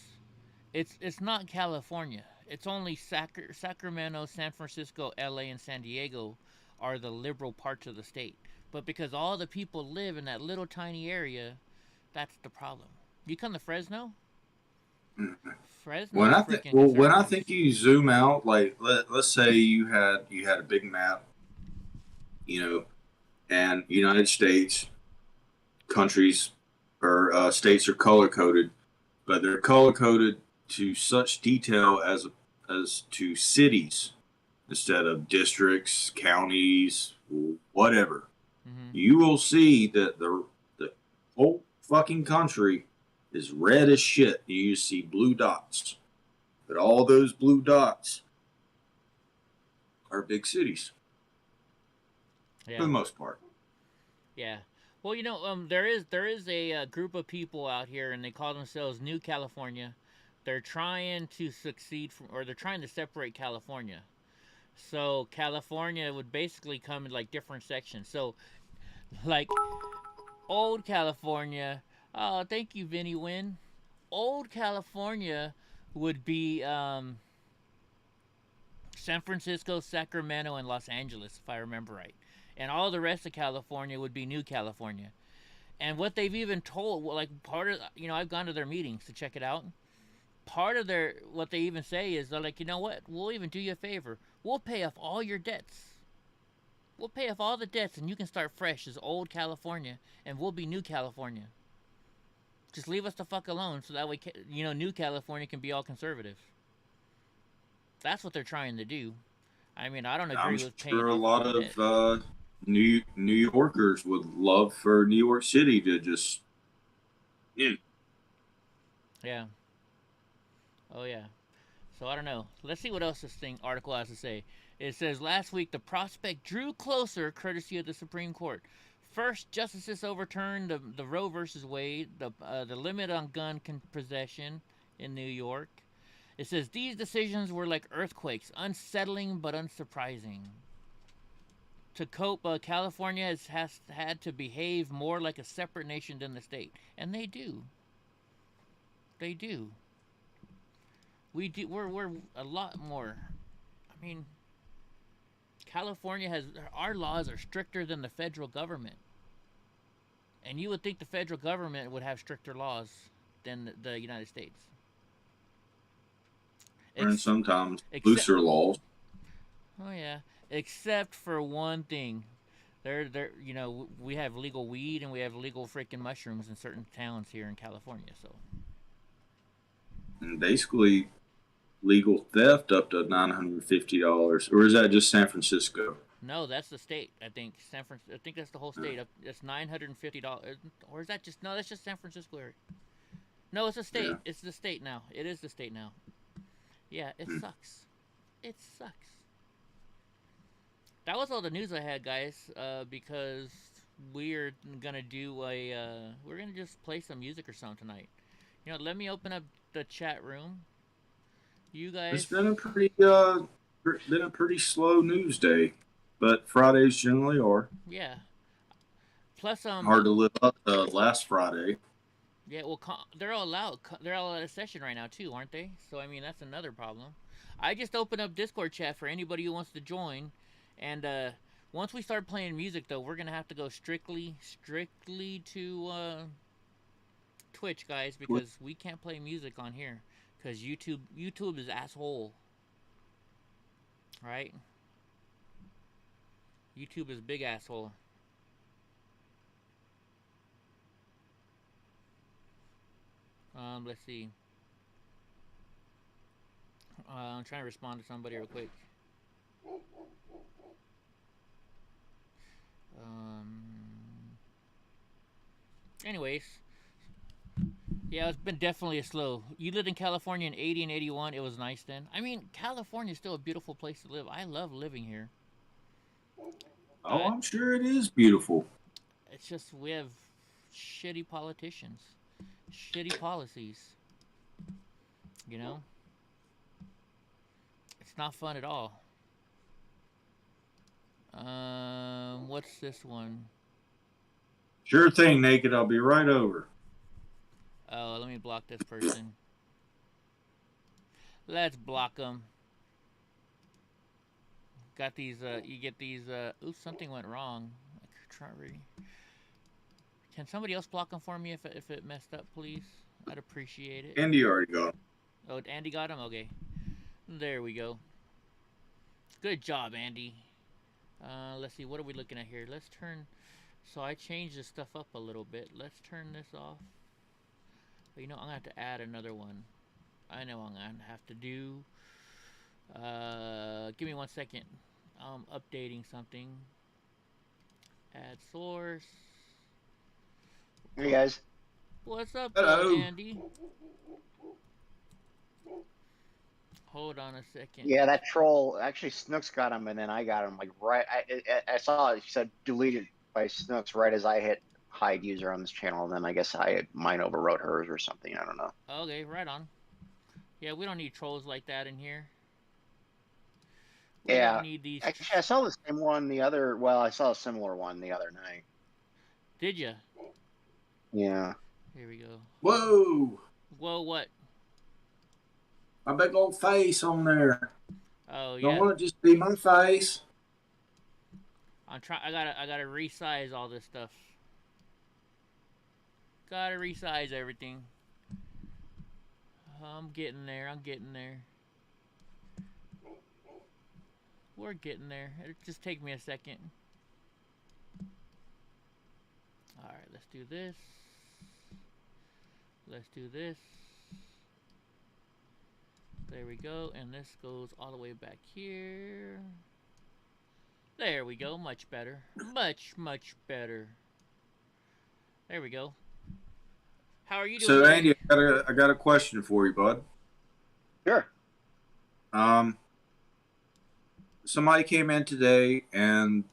It's not California. It's only Sacramento, San Francisco, L.A., and San Diego are the liberal parts of the state. But because all the people live in that little tiny area, that's the problem. You come to Fresno? When I think you zoom out, like let's say you had a big map, and United States countries or states are color coded, but they're color coded to such detail as to cities instead of districts, counties, whatever. Mm-hmm. You will see that the whole fucking country is red as shit. You see blue dots. But all those blue dots are big cities. Yeah. For the most part. Yeah. Well, there is a group of people out here, and they call themselves New California. They're trying to they're trying to separate California. So California would basically come in like different sections. So, like, old California. Oh, thank you, Vinny Wynn. Old California would be San Francisco, Sacramento, and Los Angeles, if I remember right. And all the rest of California would be New California. And what they've even told, like, part of, I've gone to their meetings to check it out. Part of what they even say is, they're like, you know what? We'll even do you a favor. We'll pay off all your debts. We'll pay off all the debts, and you can start fresh as old California, and we'll be New California. Just leave us the fuck alone, so that way, New California can be all conservative. That's what they're trying to do. I mean, I don't agree with paying off. I'm sure a lot of New Yorkers would love for New York City to just, Yeah. Oh yeah. So I don't know. Let's see what else this article has to say. It says last week the prospect drew closer, courtesy of the Supreme Court. First, justices overturned the Roe versus Wade, the limit on gun possession in New York. It says these decisions were like earthquakes, unsettling but unsurprising. To cope, California has had to behave more like a separate nation than the state, and they do. They do. We're a lot more. I mean, California our laws are stricter than the federal government. And you would think the federal government would have stricter laws than the United States. And sometimes looser laws. Oh yeah, except for one thing. We have legal weed and we have legal freaking mushrooms in certain towns here in California, so. And basically legal theft up to $950, or is that just San Francisco? No, that's the state. I think San Francisco. I think that's the whole state. It's $950, or is that just no? That's just San Francisco area. No, it's a Yeah. state. It's the state now. It is the state now. Yeah, it sucks. It sucks. That was all the news I had, guys. Because we're gonna do a. We're gonna just play some music or something tonight. You know, let me open up the chat room. You guys. It's been a pretty slow news day, but Fridays generally are. Yeah. Plus, Hard to live up to last Friday. Yeah, well, they're all out. They're all out of session right now too, aren't they? So I mean, that's another problem. I just opened up Discord chat for anybody who wants to join, and once we start playing music, though, we're gonna have to go strictly to Twitch, guys, because we can't play music on here because YouTube is asshole, right? YouTube is big asshole. Let's see. I'm trying to respond to somebody real quick. Anyways. Yeah, it's been definitely a slow. You lived in California in 80 and 81. It was nice then. I mean, California is still a beautiful place to live. I love living here. Oh, I'm sure it is beautiful. It's just we have shitty politicians. Shitty policies. You know? It's not fun at all. What's this one? Sure thing, Naked. I'll be right over. Oh, let me block this person. Let's block them. Got these, you get these, oops, something went wrong. Can somebody else block them for me if it messed up, please? I'd appreciate it. Andy already got him. Oh, Andy got him? Okay. There we go. Good job, Andy. Let's see, what are we looking at here? Let's turn, so I changed this stuff up a little bit. Let's turn this off. But you know, I'm gonna have to add another one. I know I'm gonna have to do. Give me 1 second. I'm updating something. Add source. Hey guys. What's up, Andy? Hold on a second. Yeah, that troll. Actually, Snooks got him, and then I got him. Like right, I saw it said deleted by Snooks right as I hit hide user on this channel, and then I guess mine overwrote hers or something. I don't know. Okay, right on. Yeah, we don't need trolls like that in here. We don't need these. Actually, I saw the same one the other. Well, I saw a similar one the other night. Did you? Yeah. Here we go. Whoa! Whoa! What? My big old face on there. Oh yeah. Don't want to just be my face. I'm trying. I gotta resize all this stuff. Gotta resize everything. I'm getting there. I'm getting there. We're getting there. It'll just take me a second. Alright, let's do this. Let's do this. There we go. And this goes all the way back here. There we go. Much better. Much better. There we go. How are you doing? So, Andy, I got a question for you, bud. Sure. Somebody came in today and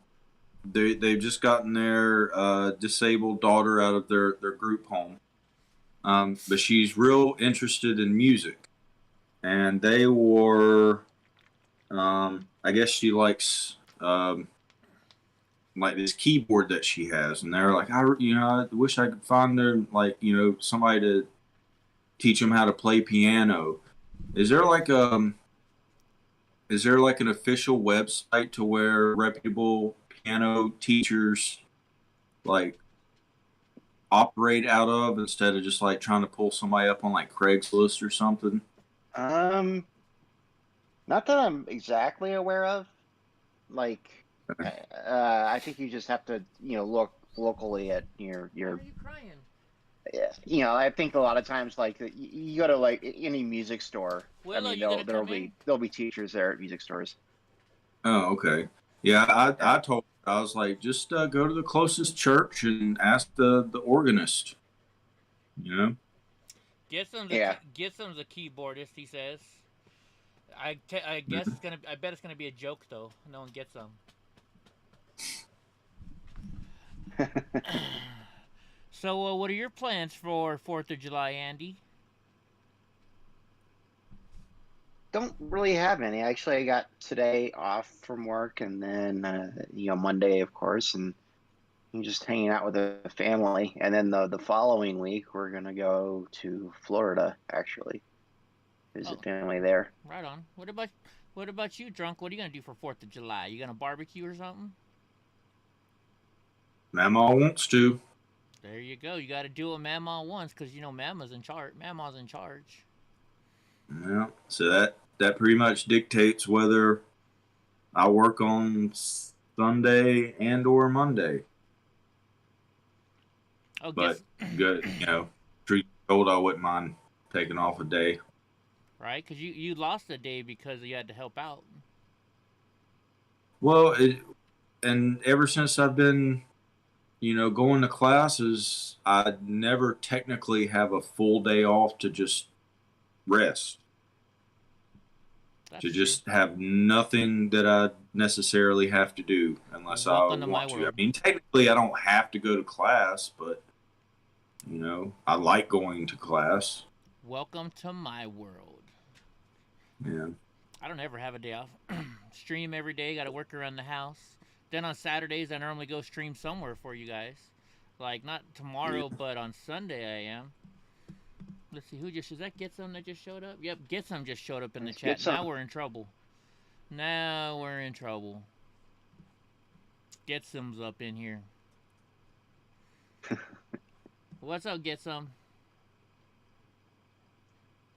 they've just gotten their disabled daughter out of their group home. But she's real interested in music. And they were, I guess she likes like this keyboard that she has. And they're like, I wish I could find them, like, somebody to teach them how to play piano. Is there like an official website to where reputable piano teachers like operate out of instead of just like trying to pull somebody up on like Craigslist or something? Not that I'm exactly aware of. Like, I think you just have to, look locally at your. Why are you crying? I think a lot of times, like, you go to like any music store. Well, I mean, there'll be teachers there at music stores. Oh, okay. Yeah, I told her, I was like, just go to the closest church and ask the organist. You know. Yeah. Gibson's a keyboardist. He says. I guess it's gonna. I bet it's gonna be a joke though. No one gets them. So, what are your plans for 4th of July, Andy? Don't really have any. Actually, I got today off from work, and then Monday, of course, and I'm just hanging out with the family. And then the following week, we're gonna go to Florida, actually, visit Oh, family there. right on. What about you, drunk? What are you gonna do for 4th of July? You gonna barbecue or something? Mama wants to. There you go. You got to do what Mama wants, because Mama's in charge. Mama's in charge. Yeah. So that pretty much dictates whether I work on Sunday and or Monday. Oh, But good, truth be told, I wouldn't mind taking off a day. Right? Because you lost a day because you had to help out. Well, and ever since I've been, going to classes, I never technically have a full day off to just rest. That's to true. just have nothing that I necessarily have to do unless Welcome I to my want to. I world. mean, technically, I don't have to go to class, but I like going to class. Welcome to my world. Yeah. I don't ever have a day off. Stream every day. Got to work around the house. Then on Saturdays, I normally go stream somewhere for you guys. Like, not tomorrow, but on Sunday I am. Let's see, is that Getsum that just showed up? Yep, Getsum just showed up in the chat. Now we're in trouble. Getsum's up in here. What's up, Getsum?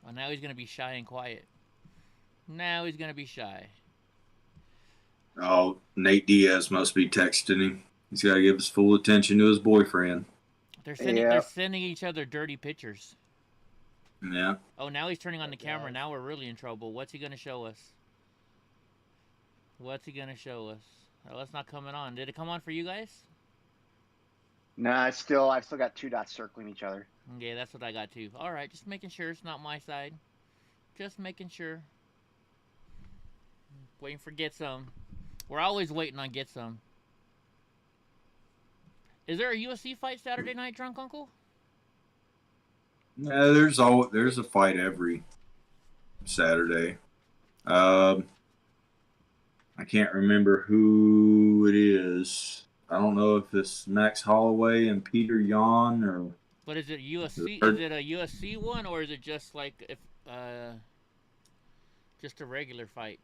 Oh, now he's going to be shy and quiet. Now he's going to be shy. Oh, Nate Diaz must be texting him. He's got to give his full attention to his boyfriend. They're sending each other dirty pictures. Yeah. Oh, now he's turning on the camera. Now we're really in trouble. What's he going to show us? Oh, it's not coming on. Did it come on for you guys? No, I've still got two dots circling each other. Okay, that's what I got too. All right, just making sure it's not my side. Just making sure. Waiting for Getsum. We're always waiting on Getsum. Is there a UFC fight Saturday night, Drunk Uncle? Yeah, there's a fight every Saturday. I can't remember who it is. I don't know if it's Max Holloway and Peter Yan or. But is it UFC? Is it a UFC one, or is it just like just a regular fight?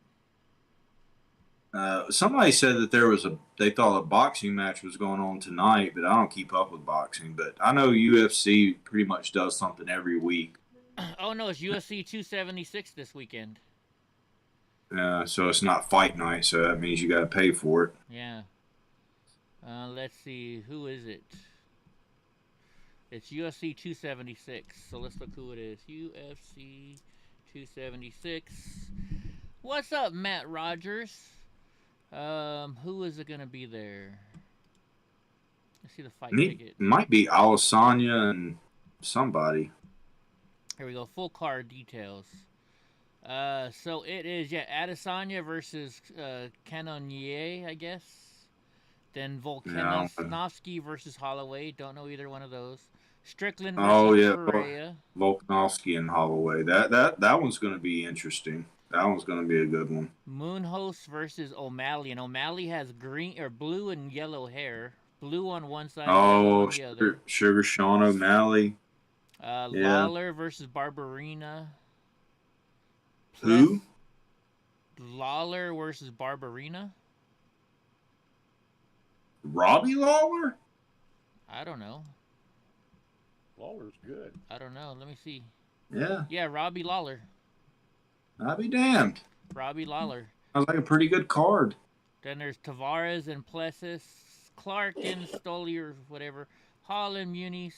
Somebody said that they thought a boxing match was going on tonight, but I don't keep up with boxing. But I know UFC pretty much does something every week. Oh no, it's UFC 276 this weekend. So it's not fight night, so that means you got to pay for it. Yeah. Let's see, who is it? It's UFC 276. So let's look who it is. UFC 276. What's up, Matt Rogers? Who is it gonna be there? Let's see the fight ticket. Might be Alessandra and somebody. Here we go. Full card details. So it is Adesanya versus Cannonier, I guess. Then Volkanovski versus Holloway. Don't know either one of those. Strickland versus Pereira. Volkanovski and Holloway. That one's going to be interesting. That one's going to be a good one. Moonhost versus O'Malley, and O'Malley has green or blue and yellow hair. Blue on one side. Oh, on the other. Sugar Sean O'Malley. Lawler versus Barberina. Who? Lawler versus Barberina. Robbie Lawler? I don't know. Lawler's good. I don't know. Let me see. Yeah. Yeah, Robbie Lawler. I'll be damned. Robbie Lawler. Sounds like a pretty good card. Then there's Tavares and Plessis, Clark and Stolier, whatever. Hall and Muniz.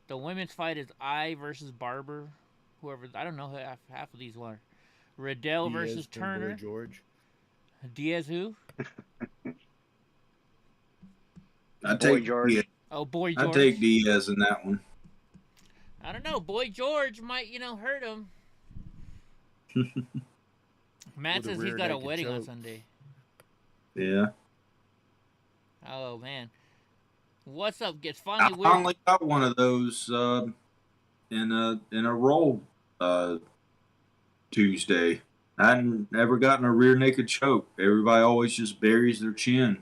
The women's fight is I versus Barber. Whoever, I don't know half of these are. Riddell versus Turner. George. Diaz who? I Boy take George. Diaz. Oh, Boy I George. take Diaz in that one. I don't know. Boy George might, hurt him. Matt With a says he's rear got a naked wedding on choke. Sunday. Yeah. Oh man, what's up? It's I finally weird. finally got one of those in a roll Tuesday. I hadn't ever gotten a rear naked choke. Everybody always just buries their chin.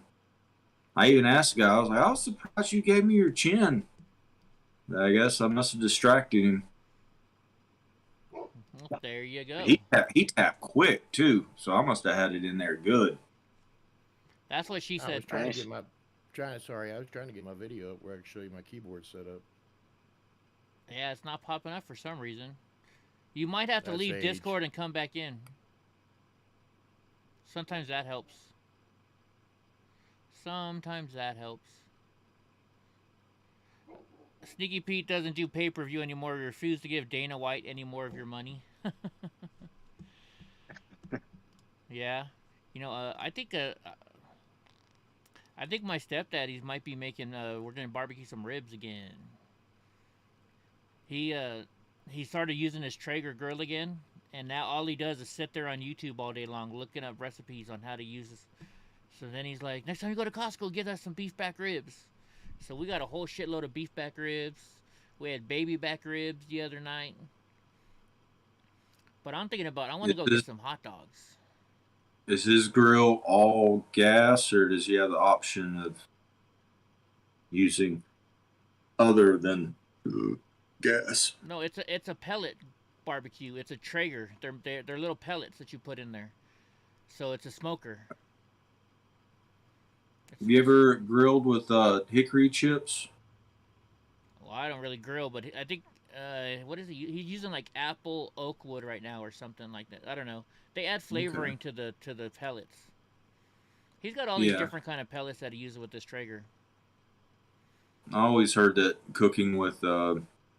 I even asked the guy, I was like, I was surprised you gave me your chin. I guess I must have distracted him. Well, there you go. He tapped quick too, so I must have had it in there good. That's what she I said. was trying Nice. to get my I was trying to get my video up where I could show you my keyboard setup. Yeah, it's not popping up for some reason. You might have to That's leave age. Discord and come back in. Sometimes that helps. Sometimes that helps. Sneaky Pete doesn't do pay-per-view anymore. He refused to give Dana White any more of your money. Yeah. I think my stepdaddies might be making we're gonna barbecue some ribs again. He started using his Traeger grill again, and now all he does is sit there on YouTube all day long looking up recipes on how to use this. So then he's like, next time you go to Costco, get us some beef back ribs. So we got a whole shitload of beef back ribs. We had baby back ribs the other night. But I'm thinking about I want to go get some hot dogs. Is his grill all gas, or does he have the option of using other than gas? No, it's a pellet barbecue. It's a Traeger. They're little pellets that you put in there. So it's a smoker. Have you ever grilled with hickory chips? Well, I don't really grill, but I think what is he? He's using like apple oak wood right now or something like that. I don't know. They add flavoring to the pellets. He's got all these different kind of pellets that he uses with this Traeger. I always heard that cooking with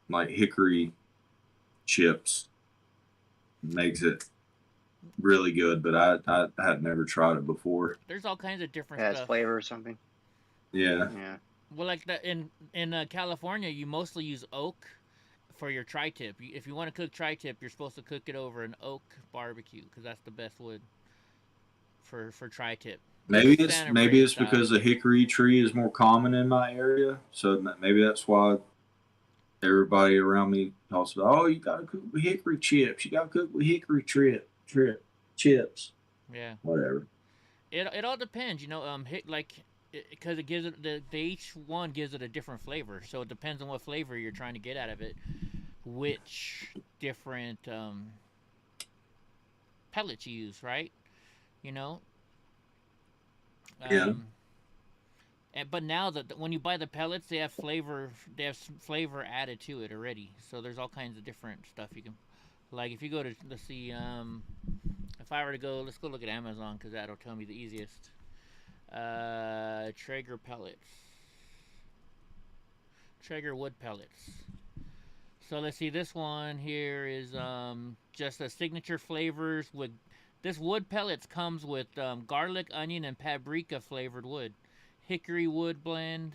like hickory chips makes it really good, but I had never tried it before. There's all kinds of different Has stuff. flavor or something. Yeah. Yeah. Well, like that in California, you mostly use oak for your tri-tip. If you want to cook tri-tip, you're supposed to cook it over an oak barbecue because that's the best wood for tri-tip. Maybe it's because the hickory tree is more common in my area, so maybe that's why everybody around me talks about, oh, you gotta cook with hickory chips. You gotta cook with hickory chips. Yeah. Whatever. It all depends, because it gives it each one gives it a different flavor. So it depends on what flavor you're trying to get out of it, which different pellets you use, right? Yeah. But now that when you buy the pellets, they have flavor. They have flavor added to it already. So there's all kinds of different stuff you can. Like if you go to let's see, if I were to go, let's go look at Amazon because that'll tell me the easiest. Traeger pellets. Traeger wood pellets. So let's see. This one here is just a signature flavors with. This wood pellets comes with garlic, onion, and paprika flavored wood. Hickory wood blend.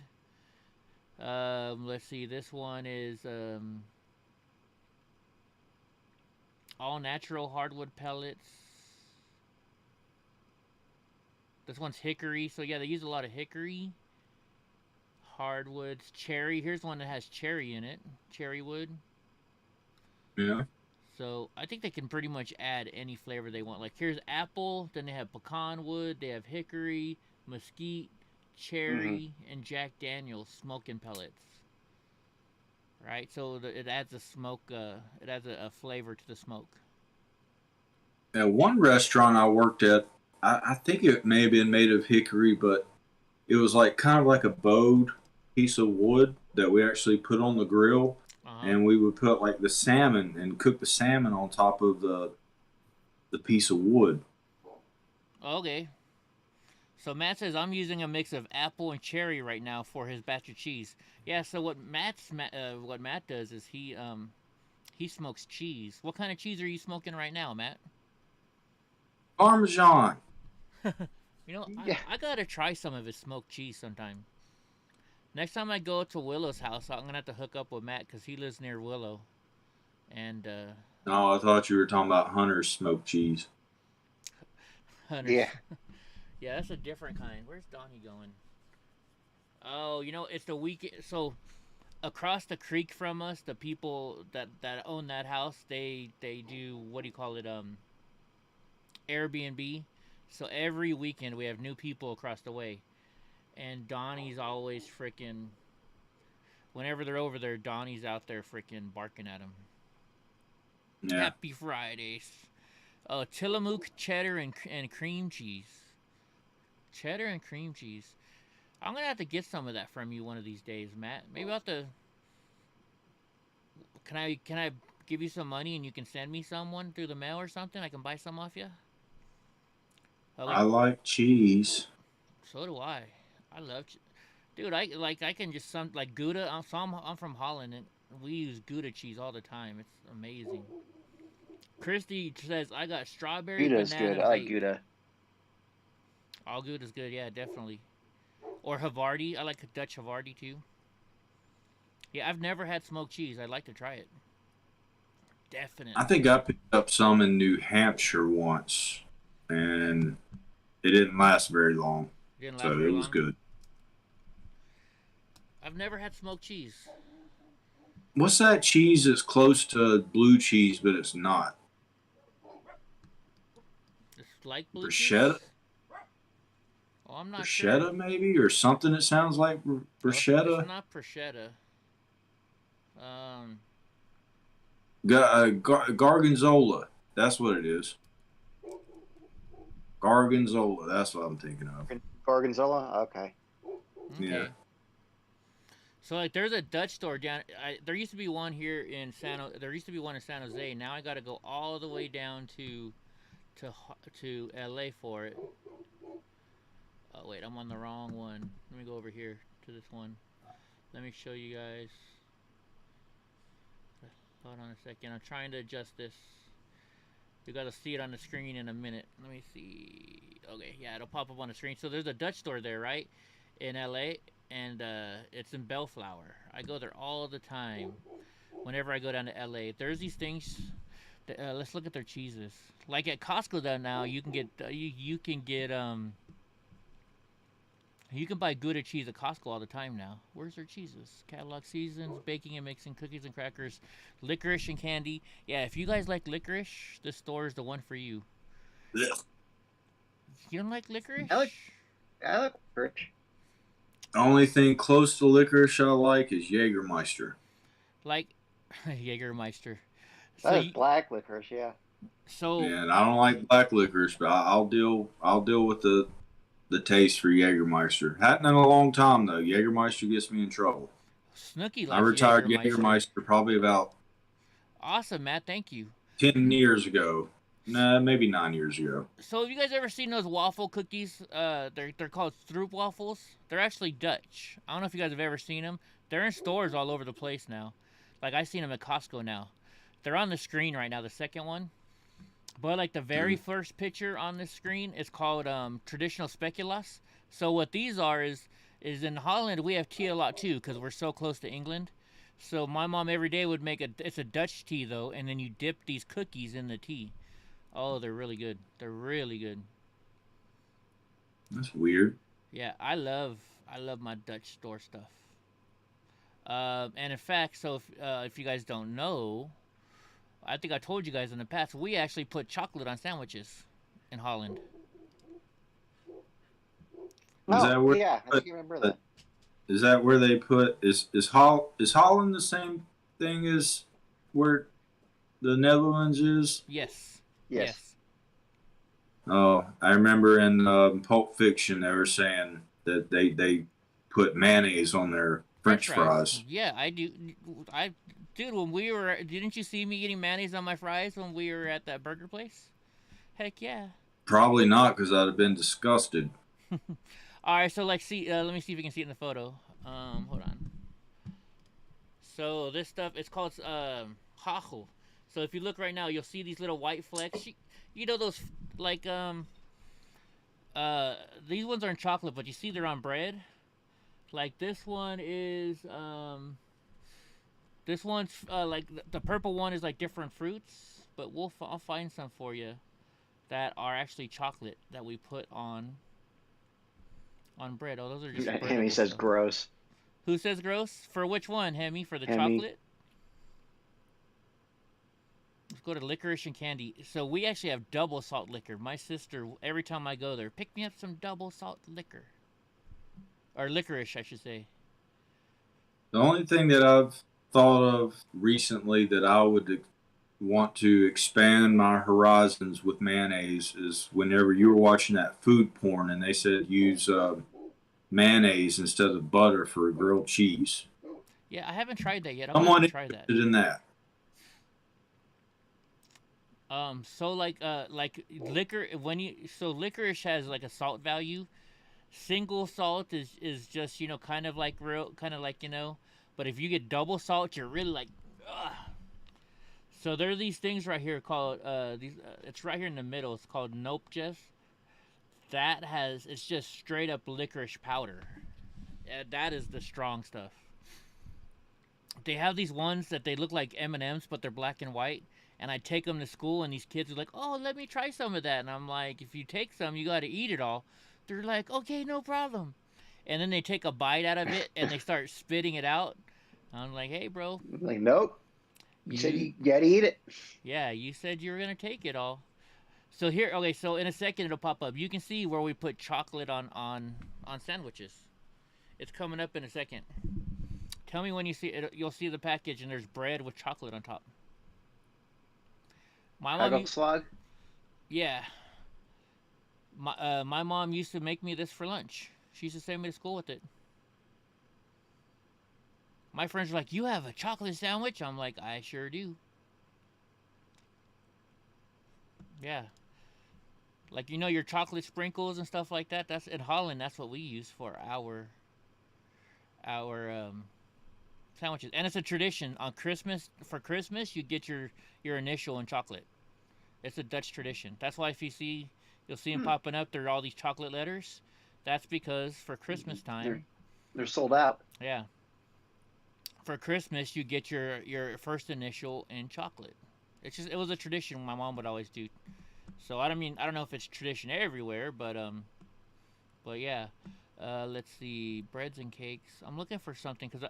Let's see. This one is all natural hardwood pellets. This one's hickory. So yeah, they use a lot of hickory. Hardwoods. Cherry. Here's one that has cherry in it. Cherry wood. Yeah. So I think they can pretty much add any flavor they want. Like here's apple, then they have pecan wood, they have hickory, mesquite, cherry, and Jack Daniel's smoking pellets. Right, so it adds a smoke. It adds a flavor to the smoke. At one restaurant I worked at, I think it may have been made of hickory, but it was like kind of like a bowed piece of wood that we actually put on the grill. And we would put like the salmon and cook the salmon on top of the piece of wood. Okay. So Matt says I'm using a mix of apple and cherry right now for his batch of cheese. Yeah. So what Matt does is he smokes cheese. What kind of cheese are you smoking right now, Matt? Parmesan. You know, Yeah. I gotta try some of his smoked cheese sometime. Next time I go to Willow's house, I'm gonna have to hook up with Matt because he lives near Willow. And No, I thought you were talking about Hunter's smoked cheese. Hunter's. Yeah. Yeah, that's a different kind. Where's Donnie going? Oh, you know, it's the weekend. So across the creek from us, the people that own that house, they do, what do you call it? Airbnb. So every weekend we have new people across the way, and Donnie's always freaking. Whenever they're over there, Donnie's out there freaking barking at them. Yeah. Happy Fridays. Oh, Tillamook cheddar and cream cheese. Cheddar and cream cheese. I'm gonna have to get some of that from you one of these days, Matt. Maybe I'll have to. Can I give you some money and you can send me someone through the mail or something? I can buy some off you. I like cheese. So do I. I love, dude. I can just like Gouda. I'm from Holland and we use Gouda cheese all the time. It's amazing. Christy says I got strawberry Gouda's banana good. I like vape. Gouda. All Gouda's good, yeah, definitely. Or Havarti. I like Dutch Havarti too. Yeah, I've never had smoked cheese. I'd like to try it. Definitely. I think I picked up some in New Hampshire once, and it didn't last very long. So it was good. I've never had smoked cheese. What's that cheese that's close to blue cheese, but it's not? It's like blue Bruschetta? cheese? Oh, I'm not Bruschetta, sure. maybe? Or something that sounds like bruschetta? It's not bruschetta. Gargonzola. That's what it is. Gargonzola. That's what I'm thinking of. Gorgonzola? Okay. Yeah. So like, there's a Dutch store down. There used to be one here in There used to be one in San Jose. Now I got to go all the way down to LA for it. Oh wait, I'm on the wrong one. Let me go over here to this one. Let me show you guys. Hold on a second. I'm trying to adjust this. You got to see it on the screen in a minute. Let me see. Okay, yeah, it'll pop up on the screen. So there's a Dutch store there, right, in LA, and it's in Bellflower. I go there all the time. Whenever I go down to LA, there's these things. Let's look at their cheeses. Like at Costco, though, now you can get you can buy Gouda cheese at Costco all the time now. Where's their cheeses? Catalog seasons, baking and mixing, cookies and crackers, licorice and candy. Yeah, if you guys like licorice, this store is the one for you. Ugh. You don't like licorice? I like licorice. The only thing close to licorice I like is Jägermeister. Like Jägermeister. That is black licorice, yeah. So And I don't like black licorice, but I'll deal with the taste for Jägermeister. Hadn't in a long time though. Jägermeister gets me in trouble. Snooki likes I retired Jägermeister. Jägermeister probably about Awesome, Matt. Thank you. 10 years ago. Nah, maybe 9 years ago. So have you guys ever seen those waffle cookies? They're called Stroop waffles. They're actually Dutch. I don't know if you guys have ever seen them. They're in stores all over the place now. Like I've seen them at Costco now. They're on the screen right now, the second one. But like the very first picture on this screen is called traditional speculoos. So what these are is in Holland we have tea a lot too because we're so close to England. So my mom every day would make it's a Dutch tea though, and then you dip these cookies in the tea. Oh, they're really good. They're really good. That's weird. Yeah, I love my Dutch store stuff. And in fact, so if you guys don't know, I think I told you guys in the past, we actually put chocolate on sandwiches in Holland. Yeah, I think you remember that. Is that where they put is Holland the same thing as where the Netherlands is? Yes. Oh, I remember in Pulp Fiction they were saying that they put mayonnaise on their French fries. Yeah, I do. Dude, didn't you see me eating mayonnaise on my fries when we were at that burger place? Heck yeah. Probably not, because I'd have been disgusted. All right, so let me see if you can see it in the photo. Hold on. So this stuff, it's called hachel. So if you look right now, you'll see these little white flecks. You know those like These ones aren't chocolate, but you see they're on bread. Like this one is this one's like the purple one is like different fruits, but I'll find some for you that are actually chocolate that we put on bread. Oh, those are just Hemi breadable says stuff. gross. Who says gross? For which one, Hemi? For the Hemi. chocolate? Let's go to licorice and candy. So we actually have double salt liquor. My sister, every time I go there, pick me up some double salt liquor. Or licorice, I should say. The only thing that I've thought of recently that I would want to expand my horizons with mayonnaise is whenever you were watching that food porn and they said use mayonnaise instead of butter for grilled cheese. Yeah, I haven't tried that yet. I Someone want to try that. interested in that. So like liquor so licorice has like a salt value. Single salt is just kind of like but if you get double salt, you're really like, ugh. So there are these things right here called it's right here in the middle. It's called Nope Just. It's just straight up licorice powder. That is the strong stuff. They have these ones that they look like M&Ms, but they're black and white. And I take them to school, and these kids are like, "Oh, let me try some of that." And I'm like, "If you take some, you got to eat it all." They're like, "Okay, no problem." And then they take a bite out of it, and they start spitting it out. I'm like, "Hey, bro." I'm like, nope. You said you gotta eat it. Yeah, you said you were gonna take it all. So here, okay. So in a second, it'll pop up. You can see where we put chocolate on sandwiches. It's coming up in a second. Tell me when you see it. You'll see the package, and there's bread with chocolate on top. My mom, slug? yeah. My mom used to make me this for lunch. She used to send me to school with it. My friends are like, "You have a chocolate sandwich?" I'm like, "I sure do." Yeah. Like your chocolate sprinkles and stuff like that. That's in Holland. That's what we use for our sandwiches, and it's a tradition on Christmas. For Christmas, you get your initial in chocolate. It's a Dutch tradition. That's why if you'll see them popping up. There are all these chocolate letters. That's because for Christmas time, they're sold out. Yeah. For Christmas, you get your first initial in chocolate. It was a tradition my mom would always do. So I don't know if it's tradition everywhere, but yeah. Let's see, breads and cakes. I'm looking for something because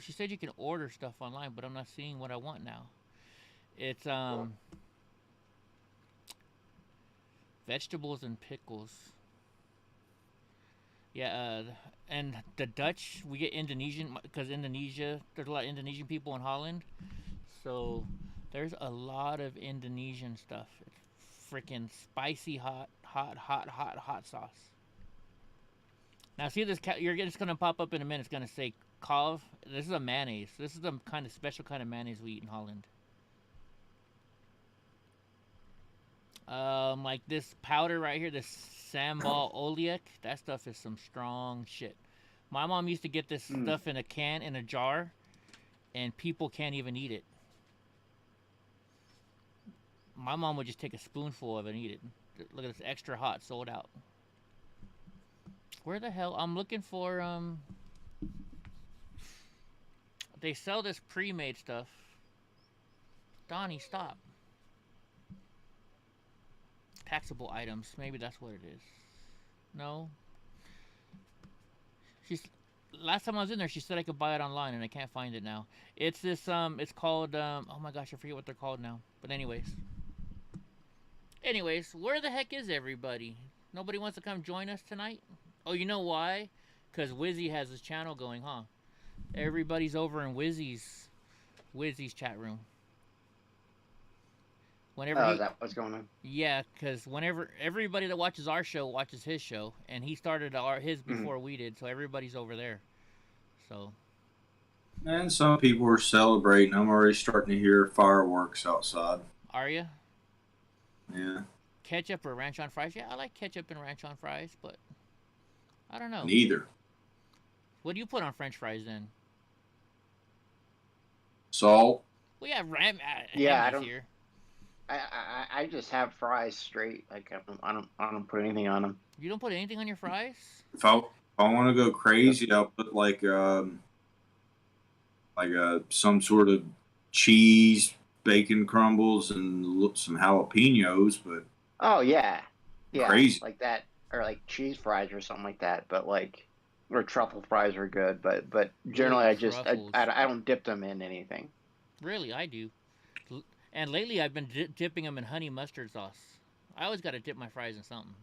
she said you can order stuff online, but I'm not seeing what I want now. It's vegetables and pickles. Yeah, and the Dutch, we get Indonesian because Indonesia. There's a lot of Indonesian people in Holland, so there's a lot of Indonesian stuff. It's freaking spicy, hot sauce. Now see this, it's gonna pop up in a minute. It's gonna say Kov. This is a mayonnaise. This is the kind of special kind of mayonnaise we eat in Holland. Like this powder right here, this sambal oelek. That stuff is some strong shit. My mom used to get this stuff in a can, in a jar, and people can't even eat it. My mom would just take a spoonful of it and eat it. Look at this, extra hot, sold out. Where the hell? I'm looking for, they sell this pre-made stuff. Donnie, stop. Taxable items. Maybe that's what it is. No. Last time I was in there, she said I could buy it online, and I can't find it now. It's this, it's called, oh my gosh, I forget what they're called now. But anyways, where the heck is everybody? Nobody wants to come join us tonight? Oh, you know why? Because Wizzy has his channel going, huh? Everybody's over in Wizzy's chat room. Is that what's going on? Yeah, because whenever everybody that watches our show watches his show, and he started his before we did, so everybody's over there. So. And some people are celebrating. I'm already starting to hear fireworks outside. Are you? Yeah. Ketchup or ranch on fries? Yeah, I like ketchup and ranch on fries, but I don't know. Neither. What do you put on French fries then? Salt. Well, yeah, yeah, I don't. Here. I just have fries straight. Like I don't put anything on them. You don't put anything on your fries? If I want to go crazy, I'll put like some sort of cheese, bacon crumbles, and some jalapenos. But Oh yeah, yeah, crazy. like that, or like cheese fries or something like that. But like, or truffle fries are good. But generally, Ooh, I just truffles. I don't dip them in anything. Really, I do. And lately, I've been dipping them in honey mustard sauce. I always got to dip my fries in something.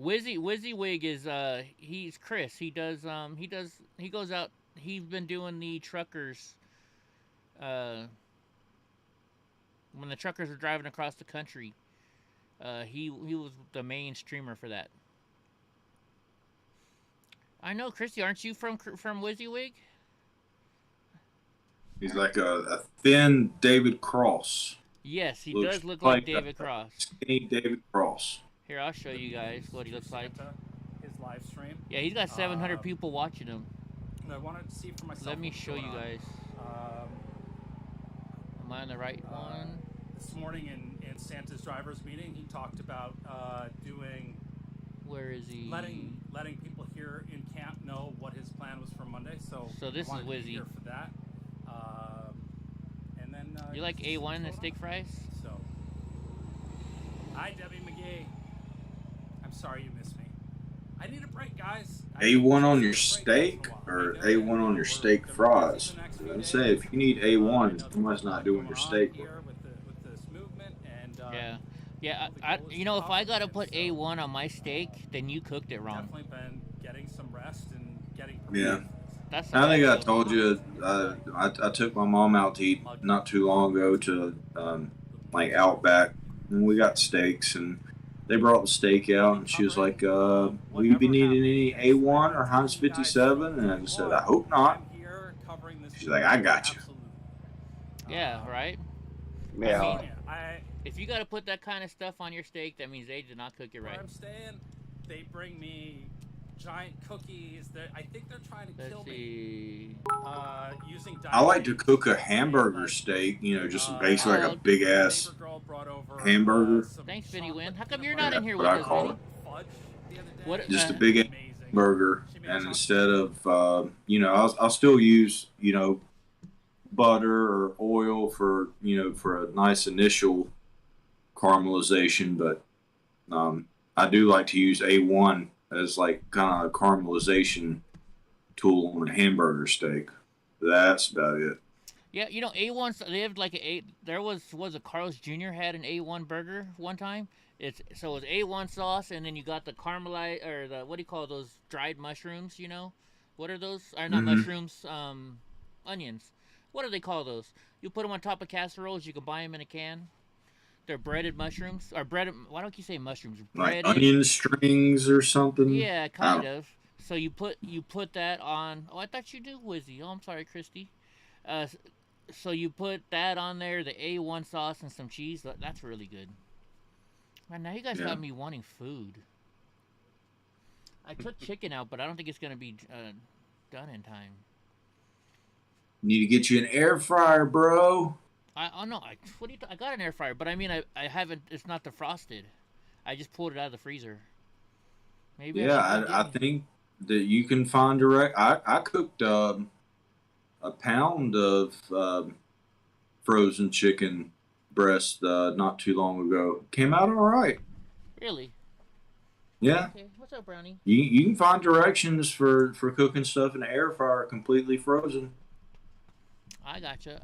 WYZZWYG is he's Chris. He goes out. He's been doing the truckers. When the truckers are driving across the country, he was the main streamer for that. I know, Christy. Aren't you from WYZZWYG? He's like a thin David Cross. Yes, he does look like David Cross. Skinny David Cross. Here, I'll show you guys what he looks like. His live stream. Yeah, he's got 700 people watching him. And I wanted to see for myself. Let me show you guys. Am I on the right one? This morning in Santa's drivers meeting, he talked about doing. Where is he? Letting people here in camp know what his plan was for Monday. So this is WYZZY. Here for that. And then. You like A1 and steak fries? So. Hi, Debbie McGee. I'm sorry you missed me. I need a break, guys. A1 on your steak or A1 on your steak fries? I say if you need A1, you must not doing your steak. Yeah. If I gotta put A1 on my steak, then you cooked it wrong. Definitely been getting some rest and getting. Yeah. I think I told you I took my mom out to eat not too long ago to like Outback, and we got steaks, and they brought the steak out, and she was like, "Will you be needing any A1 or Heinz 57?" And I said, "I hope not." She's like, "I got you." Yeah, right. Yeah. I mean, if you got to put that kind of stuff on your steak, that means they did not cook it right. Where I'm staying, they bring me giant cookies. I think they're trying to kill me. Using. I like to cook a hamburger steak. Just basically like a big ass hamburger. Thanks, Vinny Wynn. How come you're not in here with us, Vinny? Just a big burger, and instead of I'll still use butter or oil for a nice initial caramelization, but I do like to use A1 as like kind of a caramelization tool on a hamburger steak. That's about it. Yeah, A1. They have like there was a Carl's Jr. had an A1 burger one time. It was A1 sauce, and then you got the caramelized or the what do you call those dried mushrooms? What are those? Or not mushrooms? Onions. What do they call those? You put them on top of casseroles. You can buy them in a can. They're breaded mushrooms or breaded. Why don't you say mushrooms? Breaded. Like onion strings or something. Yeah, kind of. So you put that on. Oh, I thought you knew WYZZY. Oh, I'm sorry, Christy. So you put that on there, the A1 sauce and some cheese. That's really good. Man, now you guys got me wanting food. I took chicken out, but I don't think it's gonna be done in time. Need to get you an air fryer, bro. I got an air fryer, but I mean, I haven't. It's not defrosted. I just pulled it out of the freezer. Maybe. Yeah, I think that you can find direct. I cooked a pound of frozen chicken breast not too long ago. Came out all right. Really? Yeah. Okay. What's up, Brownie? You can find directions for cooking stuff in the air fryer completely frozen. I gotcha.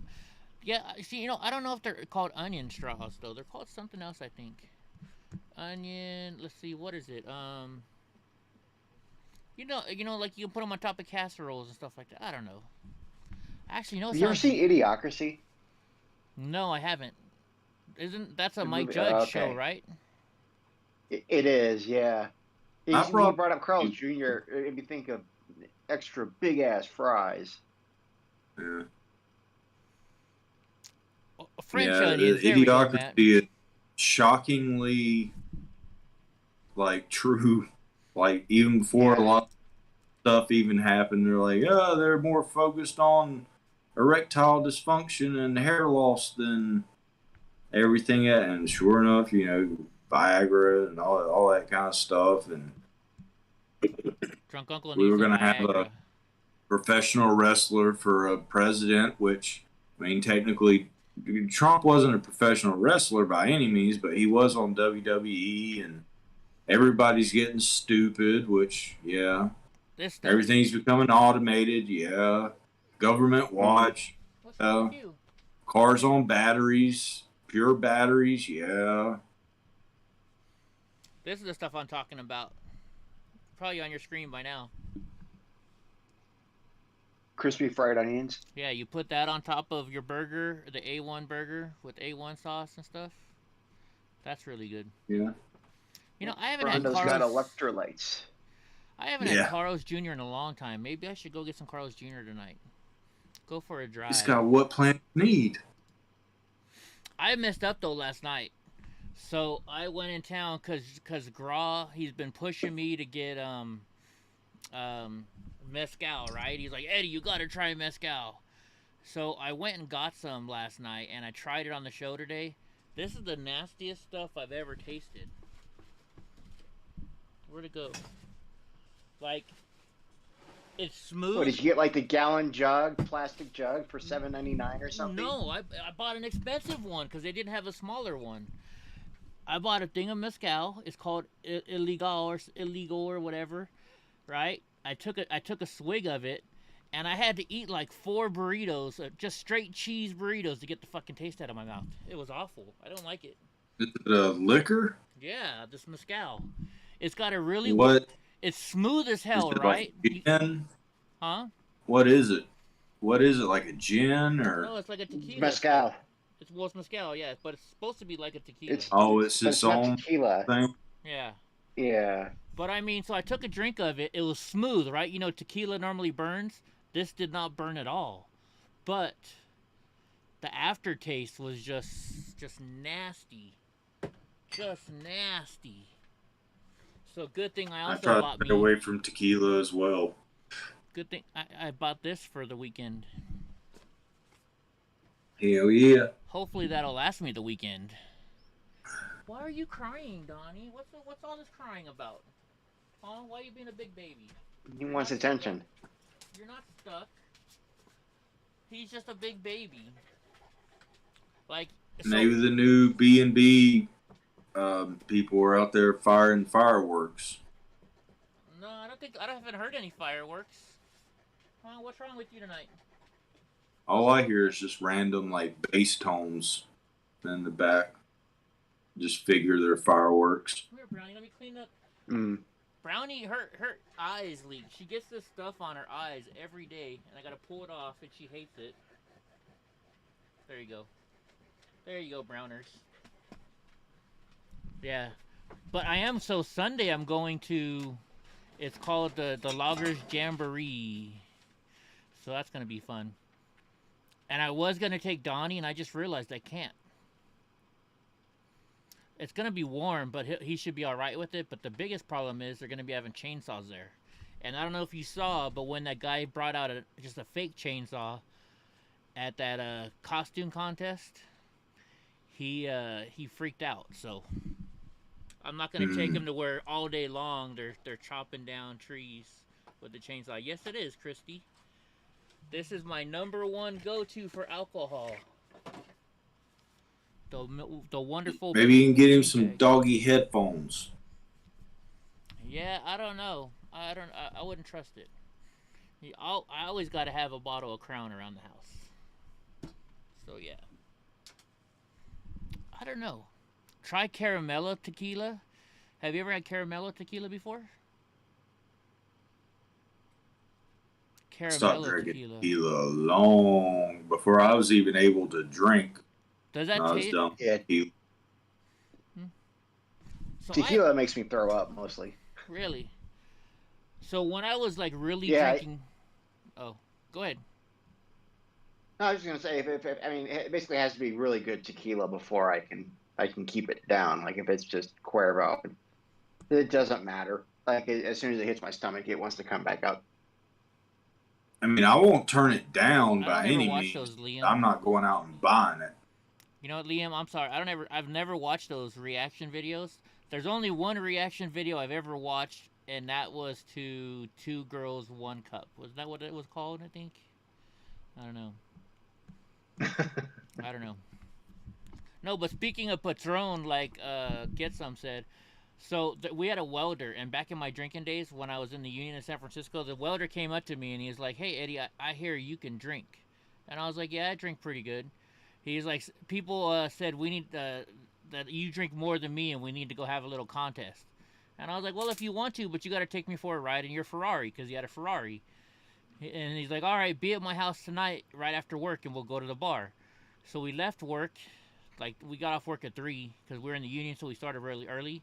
Yeah, see, I don't know if they're called onion straws though. They're called something else, I think. Onion. Let's see, what is it? Like you can put them on top of casseroles and stuff like that. I don't know. Actually, Have you ever seen Idiocracy? No, I haven't. That's a Mike Judge show, right? It is, yeah. He brought up Carl's Jr. If you think of extra big ass fries. Yeah. French onions. The Idiocracy is shockingly like true. Like even before a lot of stuff even happened, they're like, they're more focused on erectile dysfunction and hair loss than everything at, and sure enough, you know, Viagra and all that kind of stuff, and Drunk uncle we needs were some gonna have Viagra. a professional wrestler for a president, which, I mean, technically, Trump wasn't a professional wrestler by any means, but he was on WWE, and everybody's getting stupid, which, yeah. This stuff. Everything's becoming automated, yeah. Government watch. What's wrong with you? Cars on batteries, pure batteries, yeah. This is the stuff I'm talking about. Probably on your screen by now. Crispy fried onions. Yeah, you put that on top of your burger, the A1 burger with A1 sauce and stuff. That's really good. Yeah. You know, I haven't Brenda's had Carlos. got electrolytes. I haven't had Carlos Jr. in a long time. Maybe I should go get some Carlos Jr. tonight. Go for a drive. He's got what plant need. I messed up though last night. So I went in town cause Gra, he's been pushing me to get mezcal, right? He's like, Eddie, you gotta try mezcal. So I went and got some last night and I tried it on the show today. This is the nastiest stuff I've ever tasted. Where'd it go? Like, it's smooth. What, did you get like the gallon jug, plastic jug for $7.99 or something? No, I bought an expensive one because they didn't have a smaller one. I bought a thing of mezcal. It's called illegal or whatever, right? I took a swig of it, and I had to eat like 4 burritos, just straight cheese burritos, to get the fucking taste out of my mouth. It was awful. I don't like it. Is it a liquor? Yeah, this mezcal. It's got a really what? It's smooth as hell, Is it right? Like gin? Huh? What is it? What is it, like a gin or? No, it's like a tequila. Mezcal. It's mezcal, yeah, but it's supposed to be like a tequila. It's its own tequila thing. Yeah. Yeah. But I mean, so I took a drink of it. It was smooth, right? You know, tequila normally burns. This did not burn at all. But the aftertaste was just nasty. Just nasty. So good thing I also bought to stay away from tequila as well. Good thing I bought this for the weekend. Hell yeah. Hopefully that'll last me the weekend. Why are you crying, Donnie? What's all this crying about? Huh? Why are you being a big baby? He wants attention. You're not stuck. He's just a big baby. Like, maybe the new B&B people are out there firing fireworks. No, I haven't heard any fireworks. Huh? What's wrong with you tonight? All I hear is just random like bass tones in the back. Just figure they're fireworks. Come here, Brownie. Let me clean up. Brownie, her eyes leak. She gets this stuff on her eyes every day, and I gotta pull it off, and she hates it. There you go. There you go, Browners. Yeah. But I am, so Sunday I'm going to, it's called the Loggers Jamboree. So that's gonna be fun. And I was gonna take Donnie, and I just realized I can't. It's gonna be warm, but he should be all right with it. But the biggest problem is they're gonna be having chainsaws there, and I don't know if you saw, but when that guy brought out just a fake chainsaw at that costume contest, he freaked out. So I'm not gonna take him to where all day long they're chopping down trees with the chainsaw. Yes, it is, Christy. This is my #1 go-to for alcohol. The wonderful. Maybe you can get him some doggy headphones. Yeah, I don't know. I wouldn't trust it. I always got to have a bottle of Crown around the house. So yeah. I don't know. Try Caramello tequila. Have you ever had Caramello tequila before? Stopped drinking tequila long before I was even able to drink. Does that taste? Yeah. So tequila makes me throw up mostly. Really? So when I was like really drinking, oh, go ahead. No, I was just gonna say, I mean, it basically has to be really good tequila before I can keep it down. Like if it's just Cuervo, it doesn't matter. Like as soon as it hits my stomach, it wants to come back up. I mean, I won't turn it down by any means. I'm not going out and buying it. You know what, Liam? I'm sorry. I've never watched those reaction videos. There's only one reaction video I've ever watched, and that was to Two Girls, One Cup. Was that what it was called, I think? I don't know. I don't know. No, but speaking of Patron, like Get Some said, so we had a welder, and back in my drinking days when I was in the union in San Francisco, the welder came up to me and he was like, "Hey, Eddie, I hear you can drink." And I was like, "Yeah, I drink pretty good." He's like, "People said we need that you drink more than me and we need to go have a little contest." And I was like, "Well, if you want to, but you got to take me for a ride in your Ferrari," because he had a Ferrari. And he's like, "All right, be at my house tonight right after work and we'll go to the bar." So we left work, like we got off work at 3 because we were in the union, so we started really early.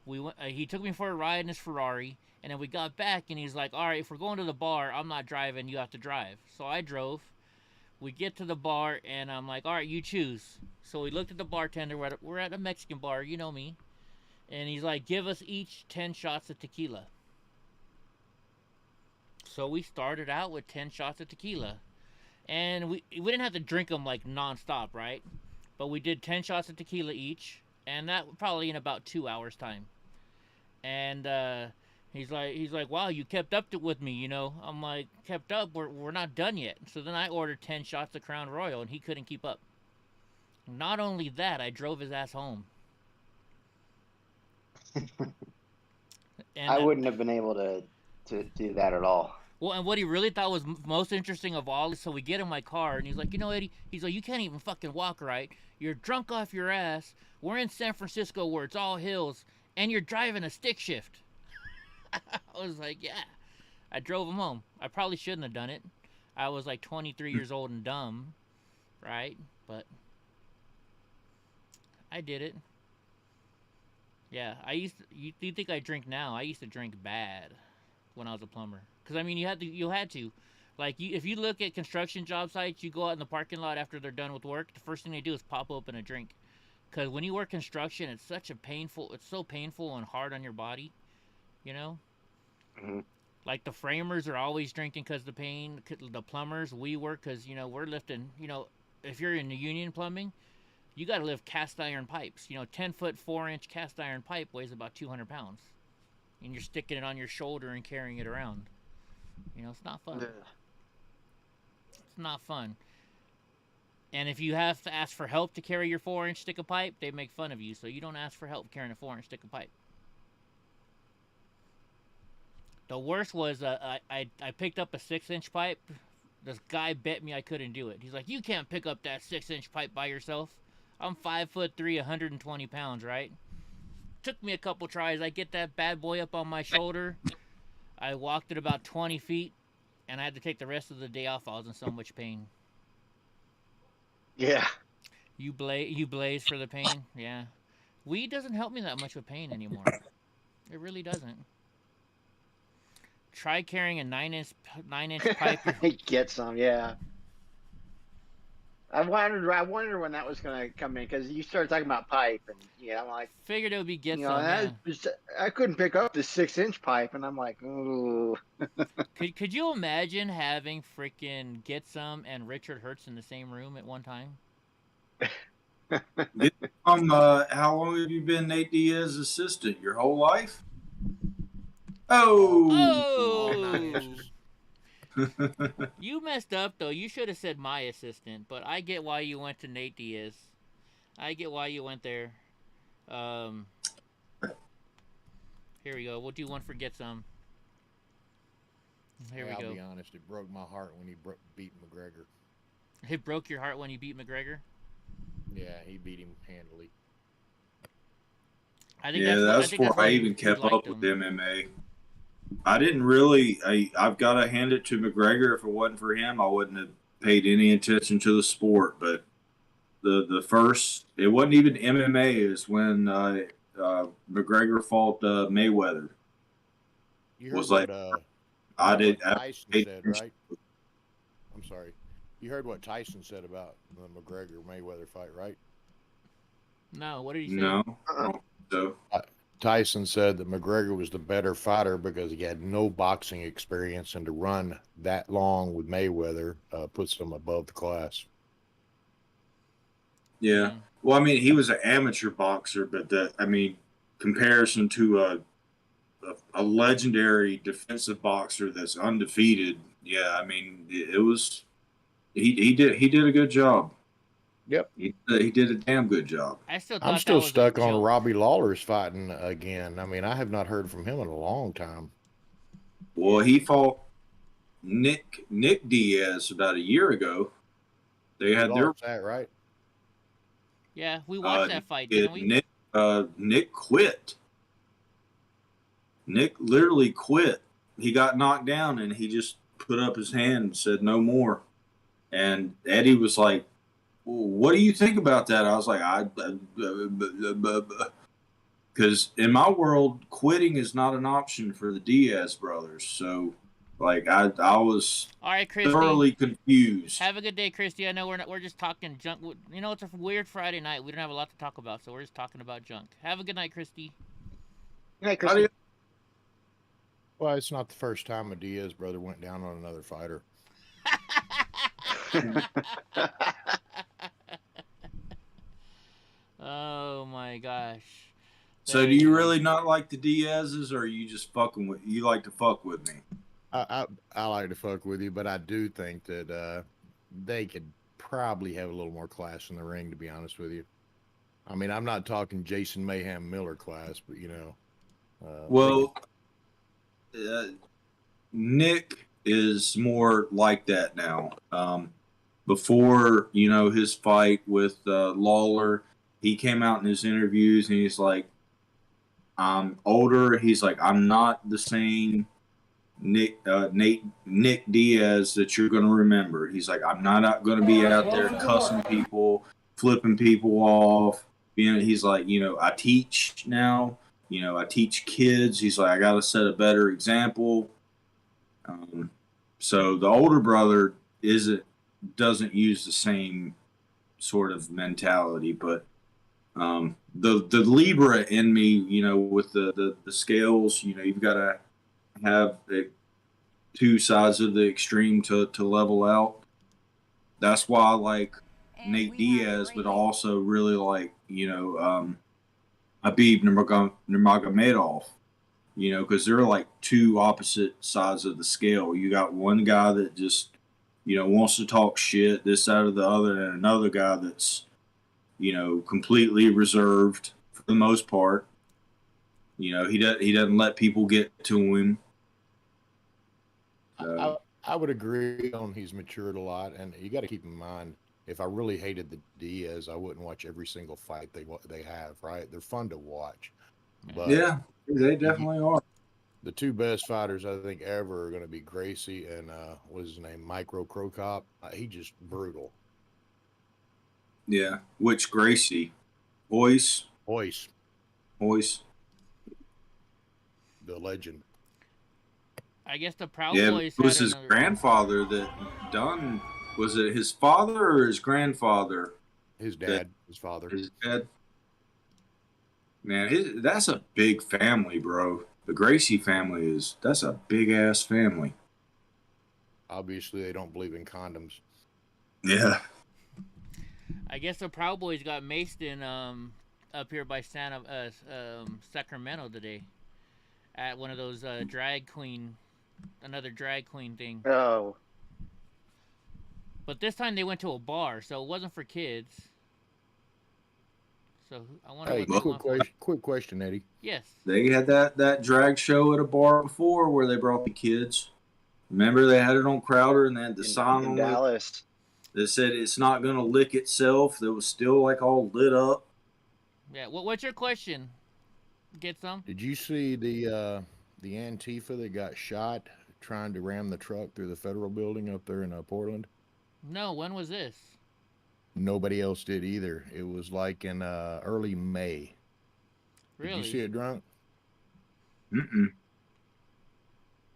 We went. He took me for a ride in his Ferrari, and then we got back, and he's like, "All right, if we're going to the bar, I'm not driving. You have to drive." So I drove. We get to the bar, and I'm like, "All right, you choose." So we looked at the bartender. We're at a Mexican bar, you know me, and he's like, "Give us each 10 shots of tequila." So we started out with 10 shots of tequila, and we didn't have to drink them like nonstop, right? But we did 10 shots of tequila each, and that probably in about 2 hours time. And he's like, "Wow, you kept up with me, you know." I'm like, "Kept up? We're not done yet." So then I ordered 10 shots of Crown Royal, and he couldn't keep up. Not only that, I drove his ass home. And I wouldn't have been able to do that at all. Well, and what he really thought was most interesting of all is, so we get in my car, and he's like, "You know, Eddie," he's like, "you can't even fucking walk right. You're drunk off your ass. We're in San Francisco where it's all hills, and you're driving a stick shift." I was like, "Yeah." I drove him home. I probably shouldn't have done it. I was like 23 years old and dumb, right? But I did it. Yeah, you think I drink now? I used to drink bad when I was a plumber. Because, I mean, you had to. Like, if you look at construction job sites, you go out in the parking lot after they're done with work, the first thing they do is pop open a drink. Because when you work construction, it's so painful and hard on your body, you know? Mm-hmm. Like, the framers are always drinking because of the pain. The plumbers, we work because, you know, we're lifting, you know, if you're in the union plumbing, you got to lift cast iron pipes. You know, 10-foot, 4-inch cast iron pipe weighs about 200 pounds. And you're sticking it on your shoulder and carrying it around. You know, it's not fun. It's not fun. And if you have to ask for help to carry your 4-inch stick of pipe, they make fun of you. So you don't ask for help carrying a 4-inch stick of pipe. The worst was I picked up a 6-inch pipe. This guy bet me I couldn't do it. He's like, "You can't pick up that 6-inch pipe by yourself." I'm 5'3", 120 pounds, right? Took me a couple tries. I get that bad boy up on my shoulder. I walked it about 20 feet, and I had to take the rest of the day off. I was in so much pain. Yeah. You blaze for the pain? Yeah. Weed doesn't help me that much with pain anymore. It really doesn't. Try carrying a 9-inch pipe. Get some, yeah. I wondered when that was going to come in, because you started talking about pipe, and I'm like, figured it would be Get you Some. know, Yeah. I couldn't pick up the 6-inch pipe, and I'm like, ooh. Could you imagine having freaking Get Some and Richard Hertz in the same room at one time? How long have you been Nate Diaz's assistant? Your whole life? Oh! You messed up, though. You should have said my assistant, but I get why you went to Nate Diaz. I get why you went there. Here we go. We'll do one for Get Some. Here we go. I'll be honest, it broke my heart when he beat McGregor. It broke your heart when you beat McGregor? Yeah, he beat him handily. That's where I even kept up with MMA. I didn't really. I've got to hand it to McGregor. If it wasn't for him, I wouldn't have paid any attention to the sport. But the first, it wasn't even MMA. Is when McGregor fought Mayweather. You heard was what, like I did. Tyson said, right? I'm sorry. You heard what Tyson said about the McGregor Mayweather fight, right? No. What did he say? No. So. Tyson said that McGregor was the better fighter because he had no boxing experience, and to run that long with Mayweather puts him above the class. Yeah. Well, I mean, he was an amateur boxer, but comparison to a legendary defensive boxer that's undefeated. Yeah, I mean, it was he did a good job. Yep. He did a damn good job. I'm still stuck on Robbie Lawler's fighting again. I mean, I have not heard from him in a long time. Well, he fought Nick Diaz about a year ago. They had their that right. Yeah, we watched that fight, didn't we? Nick quit. Nick literally quit. He got knocked down and he just put up his hand and said no more. And Eddie was like, well, what do you think about that? I was like, because in my world, quitting is not an option for the Diaz brothers. So, like, I was all right, Christy, thoroughly confused. Have a good day, Christy. I know we're just talking junk. You know, it's a weird Friday night. We don't have a lot to talk about, so we're just talking about junk. Have a good night, Christy. Good night, Christy. Well, it's not the first time a Diaz brother went down on another fighter. Oh my gosh. So do you really not like the Diaz's, or are you just fucking with? You like to fuck with me? I like to fuck with you, but I do think that they could probably have a little more class in the ring, to be honest with you. I mean, I'm not talking Jason Mayhem Miller class, but you know. Nick is more like that now. Before, you know, his fight with Lawler, he came out in his interviews and he's like, I'm older. He's like, I'm not the same Nick Diaz that you're going to remember. He's like, I'm not going to be out there cussing people, flipping people off. You know, he's like, you know, I teach now. You know, I teach kids. He's like, I got to set a better example. So the older brother doesn't use the same sort of mentality, but the Libra in me, you know, with the scales, you know, you've got to have two sides of the extreme to level out. That's why I like Nate Diaz, but also really like, you know, Habib Nurmagomedov, you know, because they're like two opposite sides of the scale. You got one guy that just, you know, wants to talk shit this side or the other, and another guy that's, you know, completely reserved for the most part. You know, he doesn't let people get to him. I would agree on he's matured a lot, and you got to keep in mind, if I really hated the Diaz, I wouldn't watch every single fight they have, right? They're fun to watch. But yeah, they definitely are. The two best fighters I think ever are going to be Gracie and what's his name, Micro Crocop. He just brutal. Yeah, which Gracie? Boyce. The legend. I guess the Proud Boys. Boys. It was his grandfather that done. Was it his father or his grandfather? His dad. His father. His dad. Man, that's a big family, bro. The Gracie family that's a big ass family. Obviously, they don't believe in condoms. Yeah. I guess the Proud Boys got maced in up here by Sacramento today, at one of those another drag queen thing. Oh. But this time they went to a bar, so it wasn't for kids. So I wonder. Hey, quick question, Eddie. Yes. They had that drag show at a bar before where they brought the kids. Remember, they had it on Crowder, and they had the sign on Dallas. That said it's not going to lick itself. That was still like all lit up. Yeah. What's your question? Get some. Did you see the Antifa that got shot trying to ram the truck through the federal building up there in Portland? No. When was this? Nobody else did either. It was like in early May. Really? Did you see it, Drunk? Mm-mm.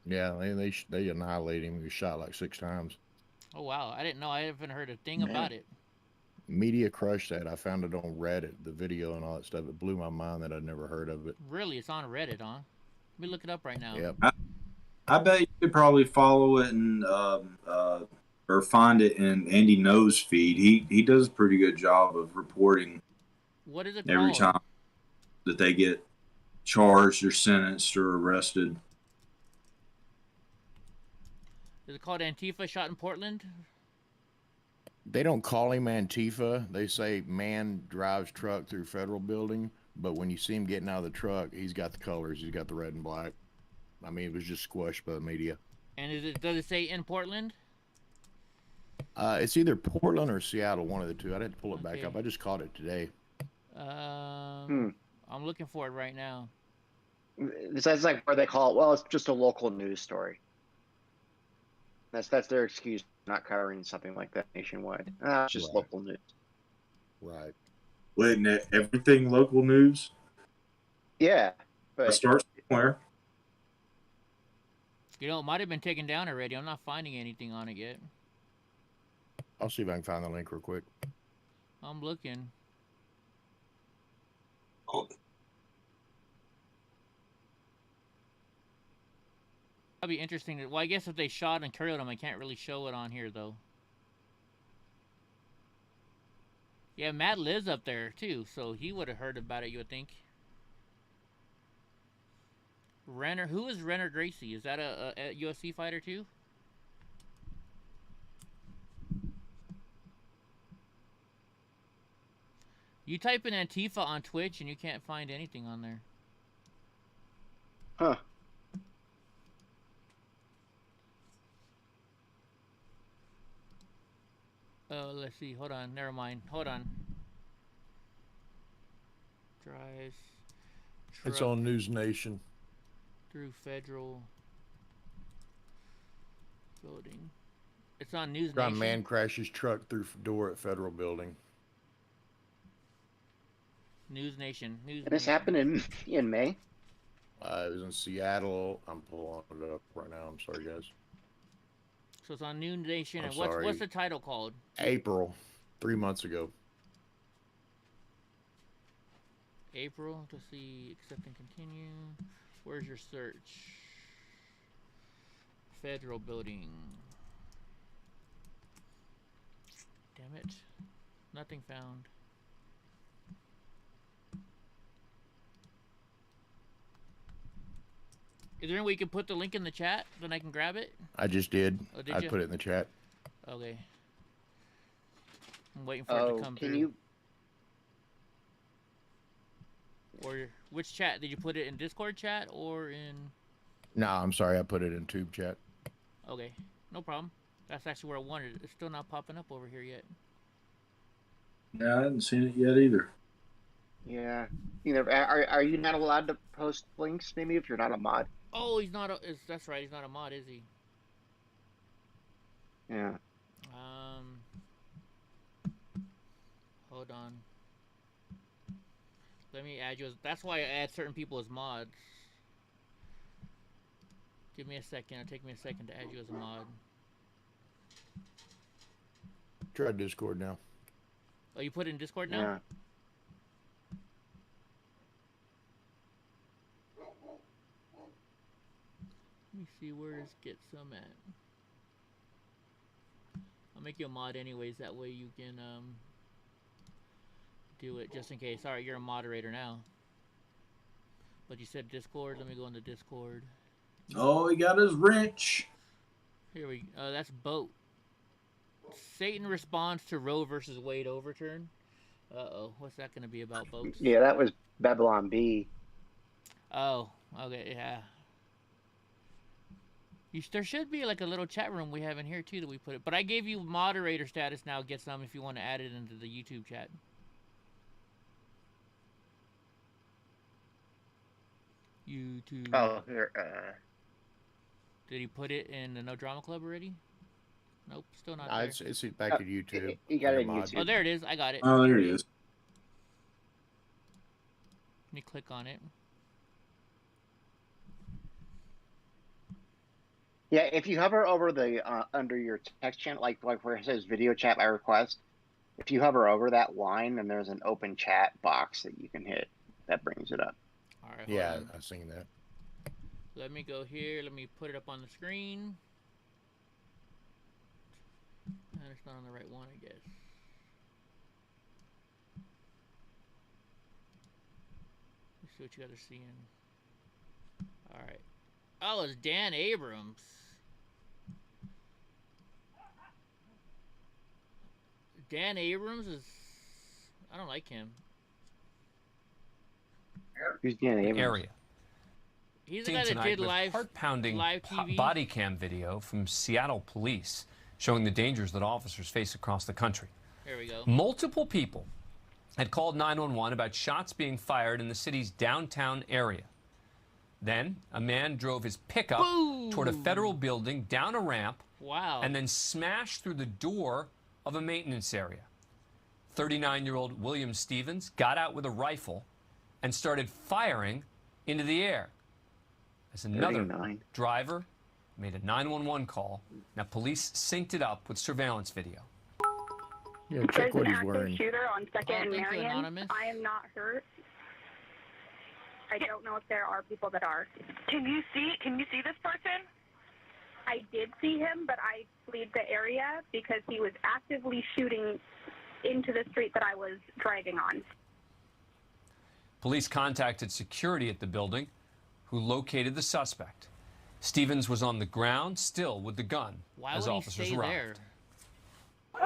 Yeah, they annihilated him. He was shot like 6 times. Oh, wow. I didn't know. I haven't heard a thing about it. Media crushed that. I found it on Reddit, the video and all that stuff. It blew my mind that I'd never heard of it. Really? It's on Reddit, huh? Let me look it up right now. Yep. I bet you could probably follow it and or find it in Andy No's feed. He does a pretty good job of reporting What is it every called? time that they get charged or sentenced or arrested. Is it called Antifa shot in Portland? They don't call him Antifa. They say man drives truck through federal building, but when you see him getting out of the truck, he's got the colors. He's got the red and black. I mean, it was just squashed by the media. And does it say in Portland? It's either Portland or Seattle, one of the two. I'd have to pull it back up. I just caught it today. I'm looking for it right now. That's like where they call it. Well, it's just a local news story. That's their excuse for not covering something like that nationwide. It's just local news. Right. Wasn't it everything local news? Yeah, but I start somewhere. You know, it might have been taken down already. I'm not finding anything on it yet. I'll see if I can find the link real quick. I'm looking. That'd be interesting. Well, I guess if they shot and killed him, I can't really show it on here, though. Yeah, Matt lives up there, too, so he would have heard about it, you would think. Renner. Who is Renner Gracie? Is that a UFC fighter, too? You type in Antifa on Twitch, and you can't find anything on there. Huh. Oh, let's see. Hold on. Never mind. Hold on. Drives. It's on News Nation. Through federal building. It's on News Nation. Man crashes truck through door at federal building. News Nation. News. And this happened in May. It was in Seattle. I'm pulling it up right now. I'm sorry, guys. So it's on News Nation. And what's the title called? April, 3 months ago. April. To see, accept and continue. Where's your search? Federal building. Damn it. Nothing found. Is there any way you can put the link in the chat? Then I can grab it? I just did. Oh, did I you? put it in the chat. Okay. I'm waiting for it to come through. You... Or which chat? Did you put it in Discord chat or in... No, I'm sorry. I put it in Tube chat. Okay. No problem. That's actually where I wanted it. It's still not popping up over here yet. Yeah, I haven't seen it yet either. Yeah. You know, are you not allowed to post links, maybe, if you're not a mod? Oh, he's not a... That's right. He's not a mod, is he? Yeah. Hold on. Let me add you as... That's why I add certain people as mods. Give me a second. It'll take me a second to add you as a mod. Try Discord now. Oh, you put it in Discord now? Yeah. Let me see where this gets some at. I'll make you a mod anyways. That way you can do it just in case. Alright, you're a moderator now. But you said Discord. Let me go into Discord. Oh, he got his wrench. Here we go. That's Boat. Satan responds to Roe versus Wade overturn. Uh-oh. What's that going to be about, folks? Yeah, that was Babylon B. Oh, okay, yeah. There should be like a little chat room we have in here too that we put it. But I gave you moderator status now. Get some if you want to add it into the YouTube chat. YouTube. Oh, here. Did he put it in the No Drama Club already? Nope, still not there. It's back at YouTube. You got it in YouTube. Oh, there it is. I got it. Oh, there he is. Let me click on it. Yeah, if you hover over the under your text channel, like where it says video chat by request, if you hover over that line, then there's an open chat box that you can hit. That brings it up. All right. Yeah, I've seen that. Let me go here. Let me put it up on the screen. That's not on the right one, I guess. Let's see what you guys are seeing. All right. Oh, it's Dan Abrams. Dan Abrams is... I don't like him. Who's Dan Abrams? Area. He's the guy that did live TV. Body cam video from Seattle police showing the dangers that officers face across the country. There we go. Multiple people had called 911 about shots being fired in the city's downtown area. Then a man drove his pickup toward a federal building, down a ramp, and then smashed through the door of a maintenance area. 39-year-old William Stevens got out with a rifle and started firing into the air. As another driver made a 911 call. Now police synced it up with surveillance video. Yeah, check what he's wearing. Shooter on 2nd and Marion. I am not hurt. I don't know if there are people that are. Can you see this person? I did see him, but I fled the area because he was actively shooting into the street that I was driving on. Police contacted security at the building, who located the suspect. Stevens was on the ground, still with the gun, as officers arrived. Hey,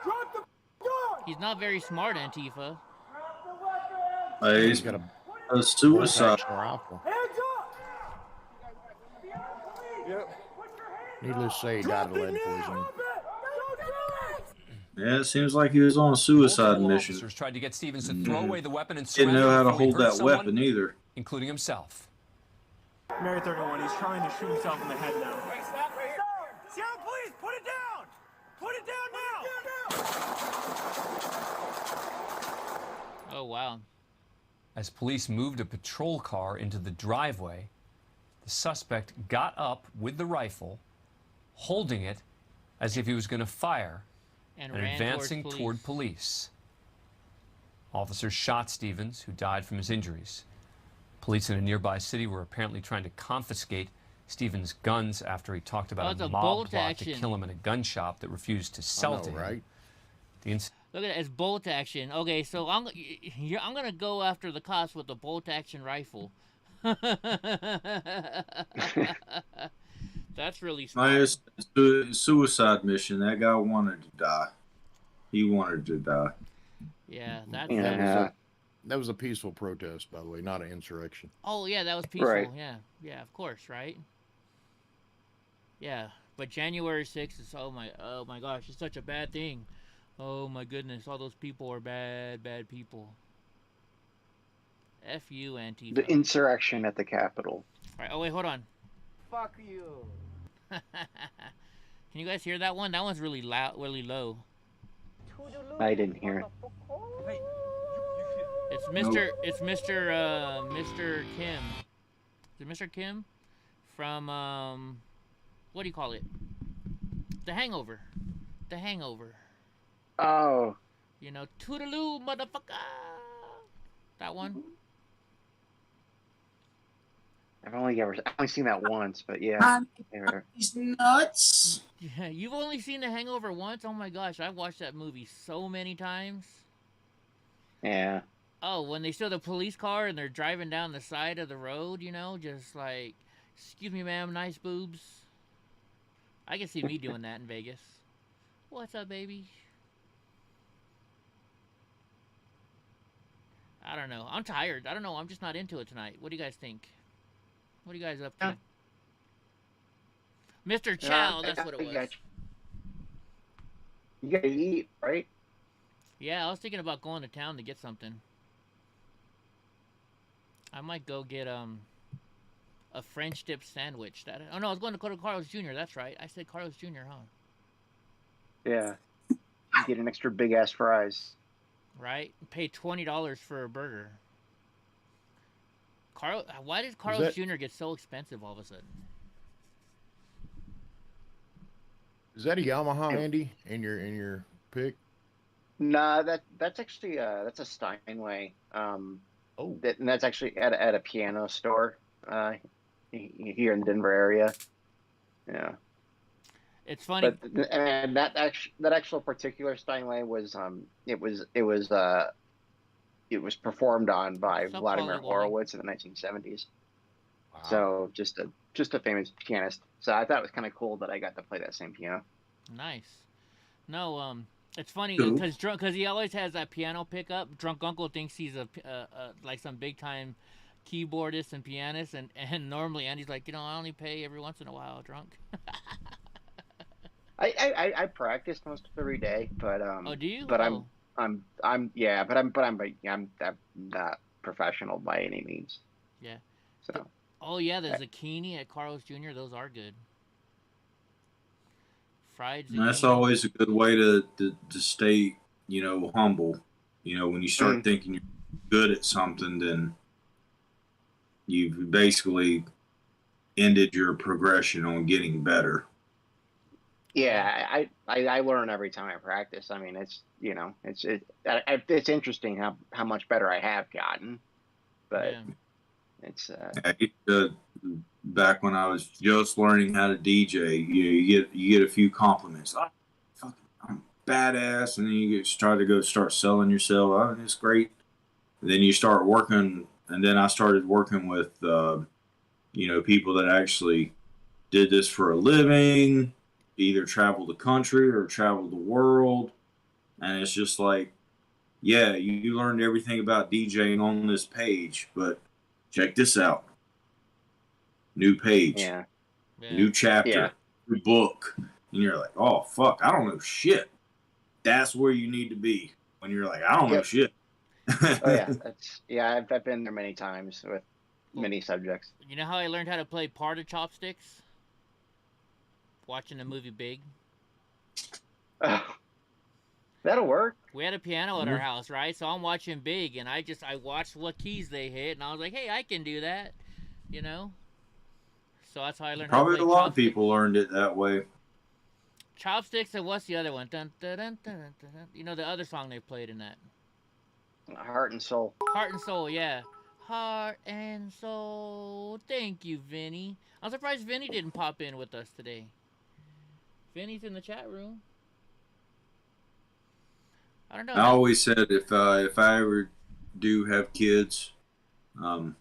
drop the gun! He's not very smart, Antifa. He's got a suicide rifle. Yep. Needless to say, he died of lead poisoning. Yeah, it seems like he was on a suicide mission. Officers tried to get Stevens to throw away the weapon and didn't know how to hold that weapon either, including himself. Mary 31, he's trying to shoot himself in the head now. Seattle police, put it down! Put it down now! Oh, wow. As police moved a patrol car into the driveway, the suspect got up with the rifle, holding it as if he was going to fire, and advancing toward police. Officers shot Stevens, who died from his injuries. Police in a nearby city were apparently trying to confiscate Stevens' guns after he talked about a mob plot to kill him in a gun shop that refused to sell to him. Right? Look at it as bolt action. Okay, so I'm gonna go after the cops with a bolt action rifle. That's really smart. Suicide mission. That guy wanted to die. He wanted to die. Yeah, that was a peaceful protest, by the way, not an insurrection. Oh yeah, that was peaceful. Right. Yeah, of course, right? Yeah, but January 6th is oh my gosh, it's such a bad thing. Oh my goodness, all those people are bad people. F you, Antifa. The insurrection at the Capitol. All right. Oh wait, hold on. Fuck you. Can you guys hear that one? That one's really loud, really low. I didn't hear it. It's Mr. Kim. Is it Mr. Kim from what do you call it? The Hangover. The Hangover. Oh. You know, toodaloo, motherfucker. That one. I've only seen that once, but yeah. He's nuts. Yeah, you've only seen The Hangover once? Oh my gosh, I've watched that movie so many times. Yeah. Oh, when they steal the police car and they're driving down the side of the road, you know, just like, excuse me, ma'am, nice boobs. I can see me doing that in Vegas. What's up, baby? I don't know. I'm tired. I don't know. I'm just not into it tonight. What do you guys think? What are you guys up to? Mr. Chow, that's what it was. You gotta eat, right? Yeah, I was thinking about going to town to get something. I might go get a French dip sandwich. Oh no, I was going to go to Carl's Jr. That's right. I said Carl's Jr., huh? Yeah. You get an extra big ass fries. Right? Pay $20 for a burger. Why did Carl's Jr. get so expensive all of a sudden? Is that a Yamaha, Andy, in your pick? Nah, that's actually that's a Steinway. And that's actually at a piano store here in the Denver area. Yeah. It's funny. But and that actual particular Steinway was it was performed on by Vladimir Horowitz in the 1970s. Wow. So just a famous pianist. So I thought it was kind of cool that I got to play that same piano. Nice. No, it's funny because he always has that piano pickup. Drunk Uncle thinks he's a like some big time keyboardist and pianist, and normally Andy's like, you know, I only pay every once in a while, drunk. I practice most every day, but oh, do you? But I'm not professional by any means. Yeah. So. Oh yeah, the zucchini at Carl's Jr. Those are good. Fried zucchini. That's always a good way to stay, you know, humble. You know, when you start thinking you're good at something, then you've basically ended your progression on getting better. Yeah, I learn every time I practice. I mean, it's, you know, it's interesting how much better I have gotten, but it's back when I was just learning how to DJ, you get a few compliments. Oh, fucking, I'm badass, and then you start selling yourself. Oh, it's great. And then you start working, and then I started working with you know, people that actually did this for a living. Either travel the country or travel the world, and it's just like, yeah, you learned everything about DJing on this page, but check this out. New page, new chapter, new book, and you're like, oh fuck, I don't know shit. That's where you need to be when you're like, I don't know shit. Oh yeah, I've been there many times with many subjects. You know how I learned how to play part of chopsticks? Watching the movie Big. That'll work. We had a piano at our house, right? So I'm watching Big, and I watched what keys they hit, and I was like, hey, I can do that, you know? So that's how I learned Probably how to play a lot of people learned it that way. Chopsticks, and what's the other one? Dun, dun, dun, dun, dun, dun. You know the other song they played in that? Heart and Soul. Heart and Soul, yeah. Heart and Soul. Thank you, Vinny. I'm surprised Vinny didn't pop in with us today. Vinny's in the chat room. I don't know. I always said if I ever do have kids, I'm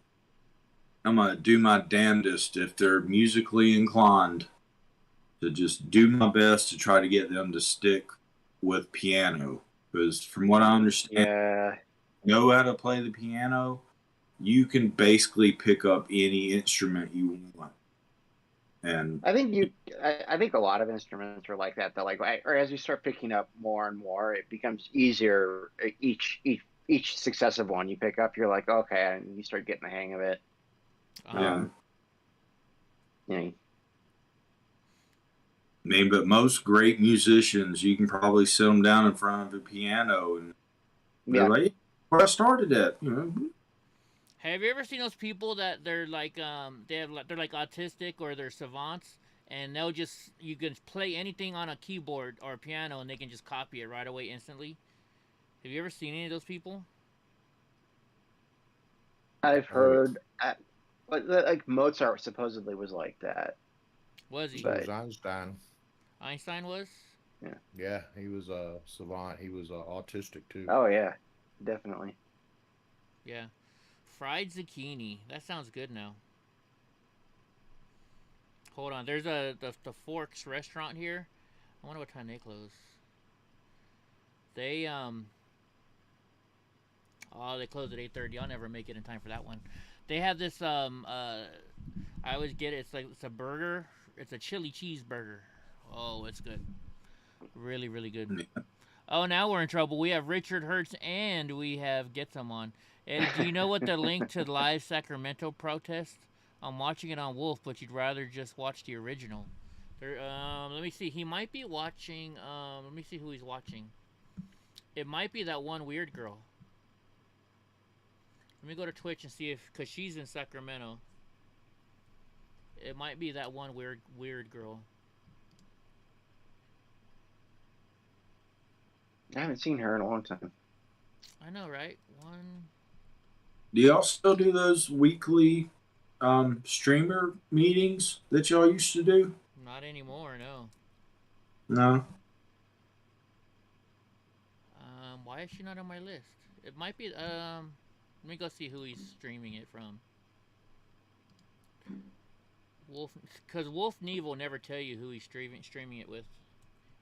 gonna do my damnedest if they're musically inclined to just do my best to try to get them to stick with piano. Because from what I understand, know how to play the piano, you can basically pick up any instrument you want. And I think a lot of instruments are like that. Though, or as you start picking up more and more, it becomes easier. Each successive one you pick up, you're like, okay, and you start getting the hang of it. I mean, but most great musicians, you can probably sit them down in front of a piano, and they're like, where I started at, you know. Have you ever seen those people that they're like they're like autistic or they're savants, and you can play anything on a keyboard or a piano and they can just copy it right away instantly? Have you ever seen any of those people? I've heard, like Mozart supposedly was like that. Was he? So was Einstein. Einstein was? Yeah. Yeah, he was a savant. He was autistic too. Oh yeah, definitely. Yeah. Fried zucchini. That sounds good now. Hold on. There's the Forks restaurant here. I wonder what time they close. They they close at 8:30. I'll never make it in time for that one. They have this I always get it. It's a burger. It's a chili cheeseburger. Oh, it's good. Really, really good. Oh, now we're in trouble. We have Richard Hertz and we have Get Some on. Eddie, do you know what the link to the live Sacramento protest? I'm watching it on Wolf, but you'd rather just watch the original. Let me see. He might be watching. Let me see who he's watching. It might be that one weird girl. Let me go to Twitch and see because she's in Sacramento. It might be that one weird girl. I haven't seen her in a long time. I know, right? One. Do y'all still do those weekly streamer meetings that y'all used to do? Not anymore, no. No. Why is she not on my list? It might be. Let me go see who he's streaming it from. Wolf, because Wolf Neve will never tell you who he's streaming it with.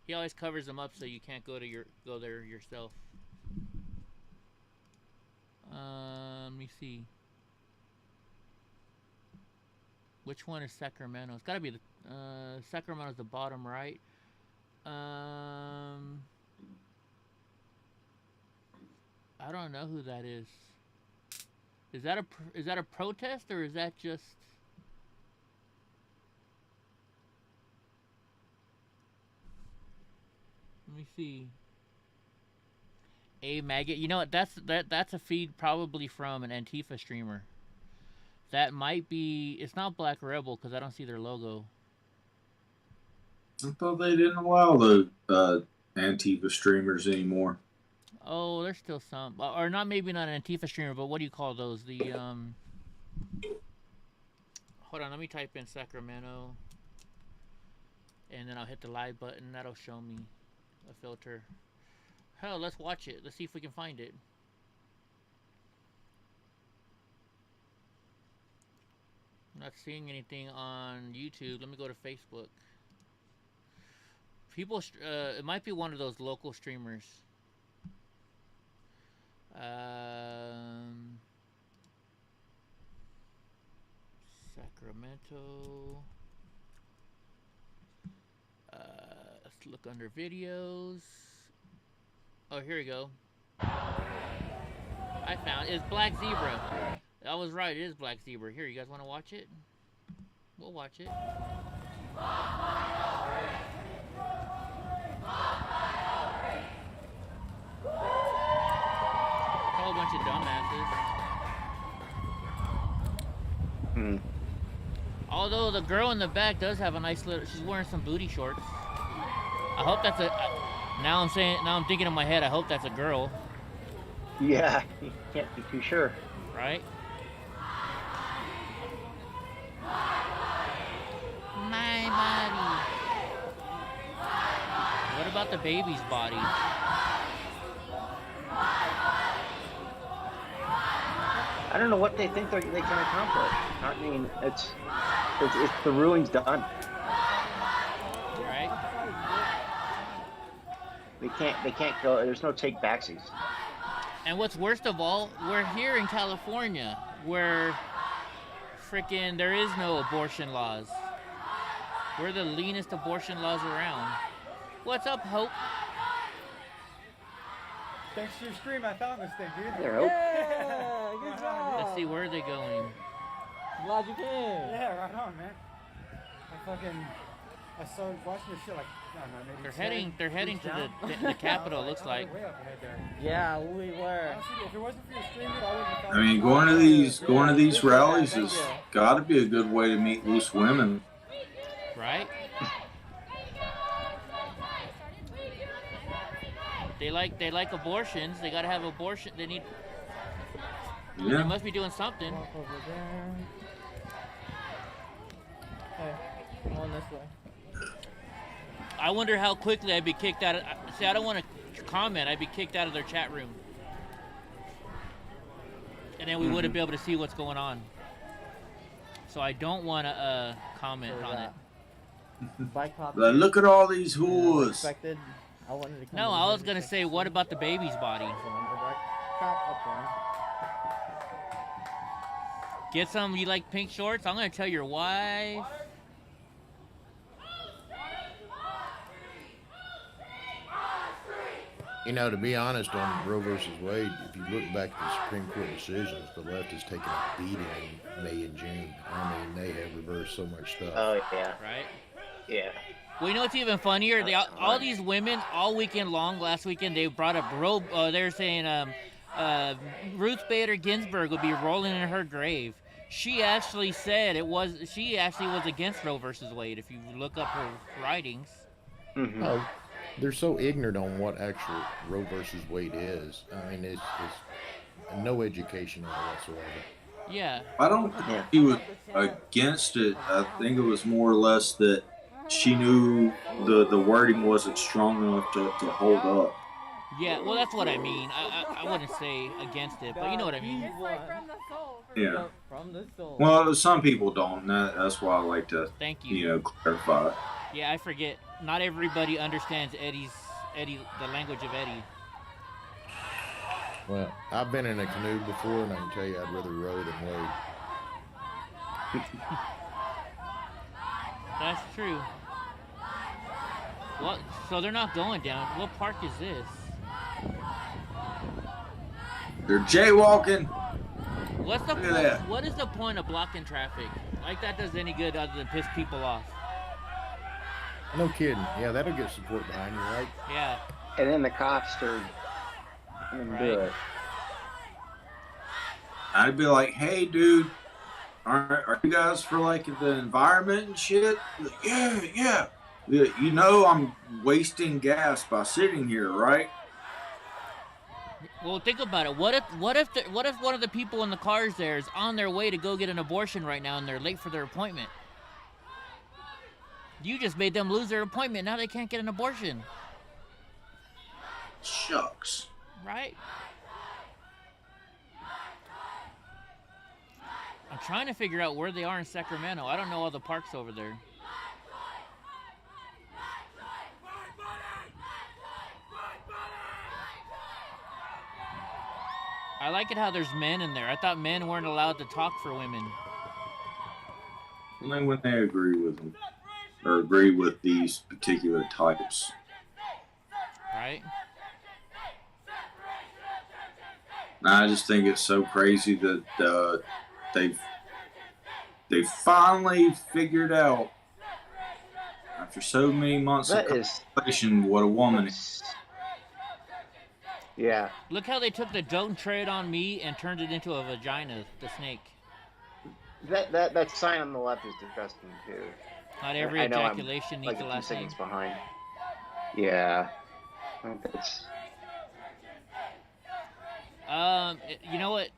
He always covers them up so you can't go there yourself. Let me see. Which one is Sacramento? It's gotta be the Sacramento's the bottom right. I don't know who that is. Is that a protest or is that just? Let me see. A maggot. You know what? That's a feed probably from an Antifa streamer. That might be. It's not Black Rebel because I don't see their logo. I thought they didn't allow the Antifa streamers anymore. Oh, there's still some, or not. Maybe not an Antifa streamer, but what do you call those? The Hold on, let me type in Sacramento, and then I'll hit the live button. That'll show me a filter. Hell, let's watch it. Let's see if we can find it. I'm not seeing anything on YouTube. Let me go to Facebook. People, it might be one of those local streamers. Sacramento. Let's look under videos. Oh, here we go. I found it. It's Black Zebra. I was right. It is Black Zebra. Here, you guys want to watch it? We'll watch it. A whole bunch of dumbasses. Although the girl in the back does have a nice little. She's wearing some booty shorts. I hope that's a. Now I'm thinking in my head. I hope that's a girl. Yeah, you can't be too sure. Right? My body. What about the baby's body? I don't know what they think they can accomplish. I mean, it's the ruling's done. Right? They can't go. There's no take backsies. And what's worst of all, we're here in California, where freaking there is no abortion laws. We're the leanest abortion laws around. What's up, Hope? Thanks to your stream, I found this thing, dude. There, Hope. Yeah, good job. Let's see, where are they going? Glad you came. Yeah, right on, man. I started watching this shit like, I don't know, maybe They're heading to the Capitol, looks like. Way up ahead there. Yeah, we were. Honestly, if it wasn't for your stream, I wouldn't have found I mean, going to these rallies has got to be a good way to meet loose women. Right? They like abortions. They gotta have abortion. They need. Yeah. They must be doing something. Walk over there. Hey, I'm on this way. I wonder how quickly I'd be kicked out of. See, I don't want to comment. I'd be kicked out of their chat room, and then we wouldn't be able to see what's going on. So I don't want to comment on it. Look at all these whores. No, I was gonna say, what about the baby's body? Get some. You like pink shorts? I'm gonna tell your wife. You know, to be honest, on Roe versus Wade, if you look back at the Supreme Court decisions, the left has taken a beating in May and June. I mean, they have reversed so much stuff. Oh, yeah. Right? Yeah. Well, you know what's even funnier? All these women, all weekend long, last weekend, they brought up they're saying Ruth Bader Ginsburg would be rolling in her grave. She actually said she actually was against Roe versus Wade, if you look up her writings. Mm-hmm. Oh, they're so ignorant on what actual Roe versus Wade is. I mean, it's no education on it whatsoever. Yeah. I don't think he was against it. I think it was more or less that she knew the wording wasn't strong enough to hold up. Yeah, well, that's what I mean. I wouldn't say against it, but you know what I mean. It's like from the soul. Yeah. From the soul. Well, some people don't. That's why I like to, Thank you. Clarify. Yeah, I forget. Not everybody understands Eddie, the language of Eddie. Well, I've been in a canoe before, and I can tell you I'd rather row than wade. That's true. What? So they're not going down. What park is this? They're jaywalking. What's the Look at point? that. What is the point of blocking traffic? Like that does any good other than piss people off. No kidding. Yeah, that'll get support behind you, right? Yeah. And then the cops are gonna do it. I'd be like, hey, dude, are you guys for like the environment and shit? Like, yeah. You know I'm wasting gas by sitting here, right? Well, think about it. What if one of the people in the cars there is on their way to go get an abortion right now and they're late for their appointment? You just made them lose their appointment. Now they can't get an abortion. Shucks. Right? I'm trying to figure out where they are in Sacramento. I don't know all the parks over there. I like it how there's men in there. I thought men weren't allowed to talk for women. Only when they agree with them. Or agree with these particular types. Right? I just think it's so crazy that they finally figured out, after so many months of conversation, what a woman is. Yeah. Look how they took the "don't tread on me" and turned it into a vagina, the snake. That sign on the left is disgusting too. Not every ejaculation needs like a last name. Behind. Yeah. It's... You know what?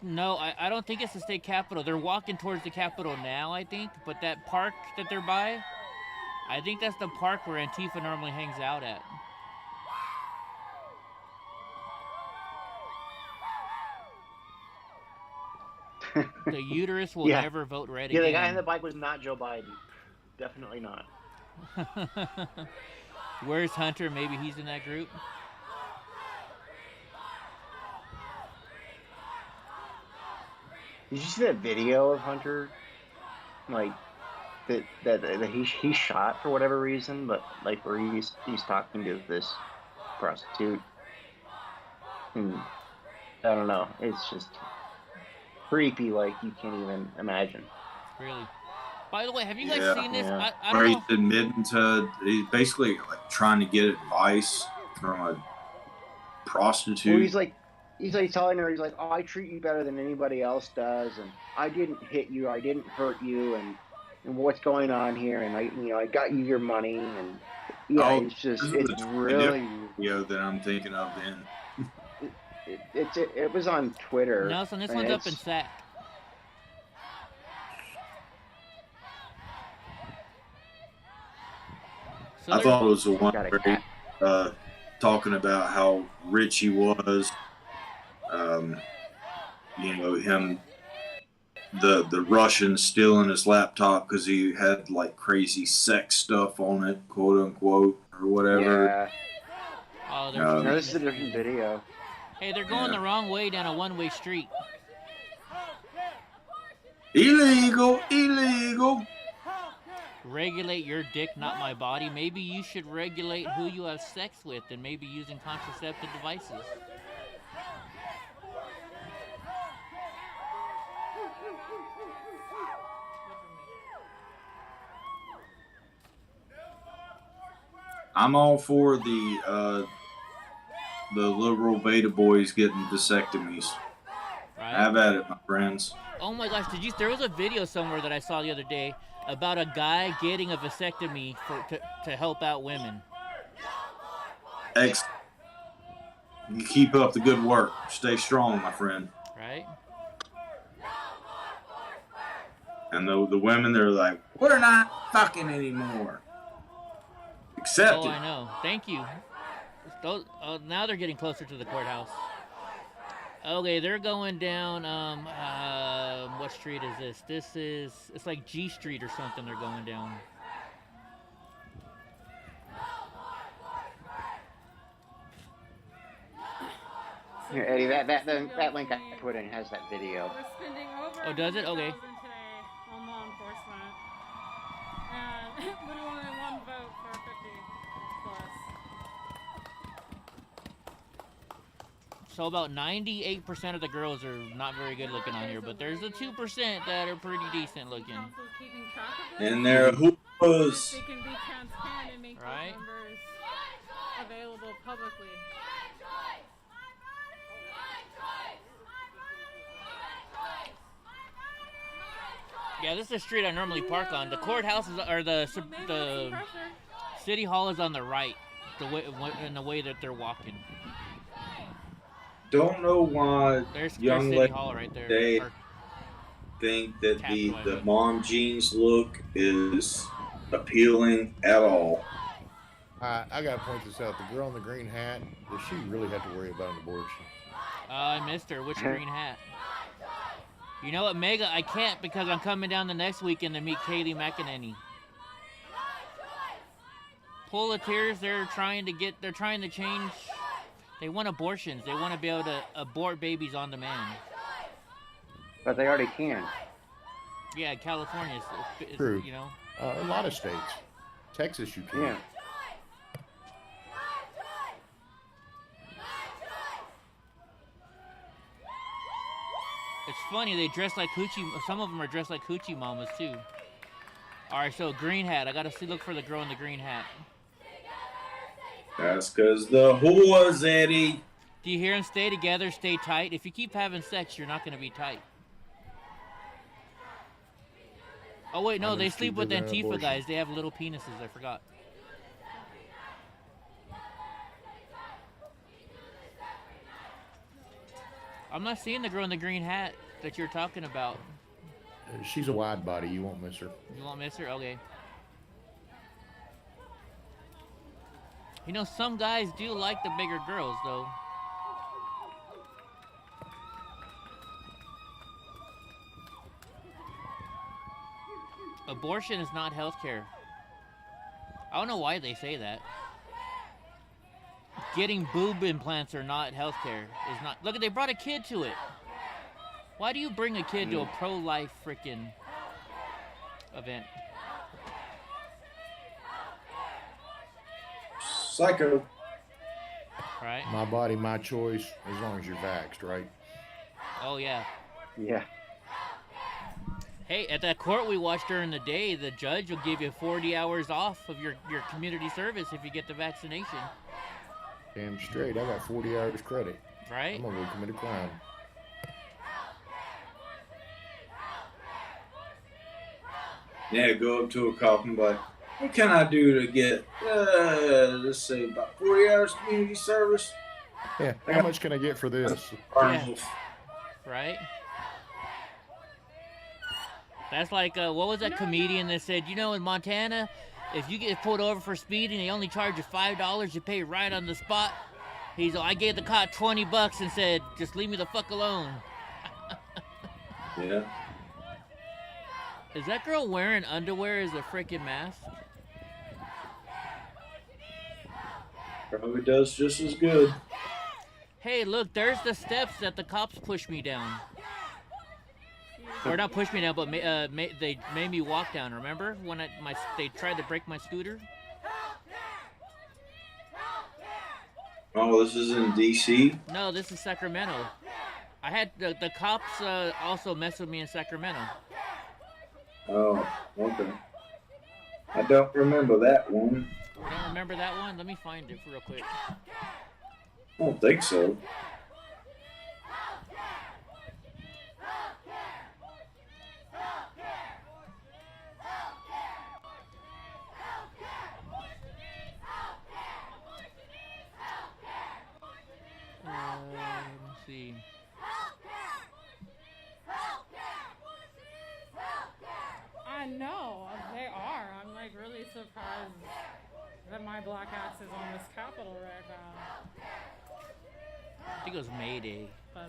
No, I don't think it's the state capitol. They're walking towards the capitol now, I think. But that park that they're by, I think that's the park where Antifa normally hangs out at. The uterus will never vote red again. Yeah, the guy on the bike was not Joe Biden. Definitely not. Where's Hunter? Maybe he's in that group. Did you see that video of Hunter? Like that he shot for whatever reason, but like where he's talking to this prostitute. And I don't know. It's just creepy, like you can't even imagine. Really? By the way, have you guys seen this? Yeah. I don't know. He's admitting to, he's basically like trying to get advice from a prostitute. Well, he's like telling her, he's like, oh, I treat you better than anybody else does, and I didn't hit you, I didn't hurt you, and what's going on here, and I got you your money, and it's really video that I'm thinking of then. It was on Twitter. Nelson, this one's up in Sac. So I thought it was the one where talking about how rich he was. Him, the Russian stealing his laptop because he had like crazy sex stuff on it, quote unquote, or whatever. Yeah. Oh, no, this is a different video. Hey, they're going the wrong way down a one-way street. Illegal, illegal. Regulate your dick, not my body. Maybe you should regulate who you have sex with and maybe using contraceptive devices. I'm all for the liberal beta boys getting vasectomies. Right. Have at it, my friends. Oh my gosh, there was a video somewhere that I saw the other day about a guy getting a vasectomy to help out women. Excellent. You keep up the good work. Stay strong, my friend. Right? And the women, they're like, we're not fucking anymore. Accept Oh, it. I know. Thank you. Those, now they're getting closer to the courthouse. Okay, they're going down, what street is this? It's like G Street or something they're going down. Here, Eddie, that link I put in has that video. We're spending over Oh, does it? Okay. $100,000 today on law enforcement. And we only one vote for 50 plus. So about 98% of the girls are not very good looking on here, but there's the 2% that are pretty decent looking. And they're whoos. They can be transparent and make right? those numbers available publicly. Yeah, this is the street I normally park on. The courthouse is, or the city hall is on the right, in the way that they're walking. Don't know why There's young City ladies Hall right there. they think that the mom jeans look is appealing at all. I gotta point this out. The girl in the green hat, does she really have to worry about an abortion? I missed her. Which green hat? You know what, Mega? I can't because I'm coming down the next weekend to meet Kaylee McEnany. Pull-a-tears, they're trying to change. They want abortions. They want to be able to abort babies on demand. But they already can. Yeah, California is True. You know. A lot of states. Texas, you can. Yeah. It's funny, they dress like hoochie. Some of them are dressed like hoochie mamas too. All right, so green hat. I gotta look for the girl in the green hat. That's because the whores, Eddie. Do you hear them? Stay together, stay tight. If you keep having sex, you're not gonna be tight. Oh wait, no, they sleep with Antifa guys. They have little penises. I forgot. I'm not seeing the girl in the green hat that you're talking about. She's a wide body. You won't miss her. You won't miss her? Okay. You know, some guys do like the bigger girls, though. Abortion is not healthcare. I don't know why they say that. Getting boob implants are not healthcare. Is not. Look, they brought a kid to it. Why do you bring a kid to a pro-life freaking event? Psycho. Right. My body, my choice. As long as you're vaxxed, right? Oh yeah. Yeah. Hey, at that court we watched during the day, the judge will give you 40 hours off of your community service if you get the vaccination. Damn straight. I got 40 hours credit. Right? I'm gonna go commit a crime. Yeah, go up to a cop and be like, what can I do to get, let's say, about 40 hours community service? Yeah, how much can I get for this? Yeah. Right? That's like, what was that comedian that said, you know, in Montana, if you get pulled over for speeding, they only charge you $5, you pay right on the spot. He's like, I gave the cop 20 bucks and said, just leave me the fuck alone. Yeah. Is that girl wearing underwear as a freaking mask? Probably does just as good. Hey, look, there's the steps that the cops pushed me down. Or not pushed me down, but they made me walk down. Remember when they tried to break my scooter? Oh, this is in D.C.? No, this is Sacramento. I had the cops also messed with me in Sacramento. Oh, okay. I don't remember that one. You don't remember that one? Let me find it real quick. I don't think so. Let's see. black axes on this Capitol right now. I think it was May Day. But,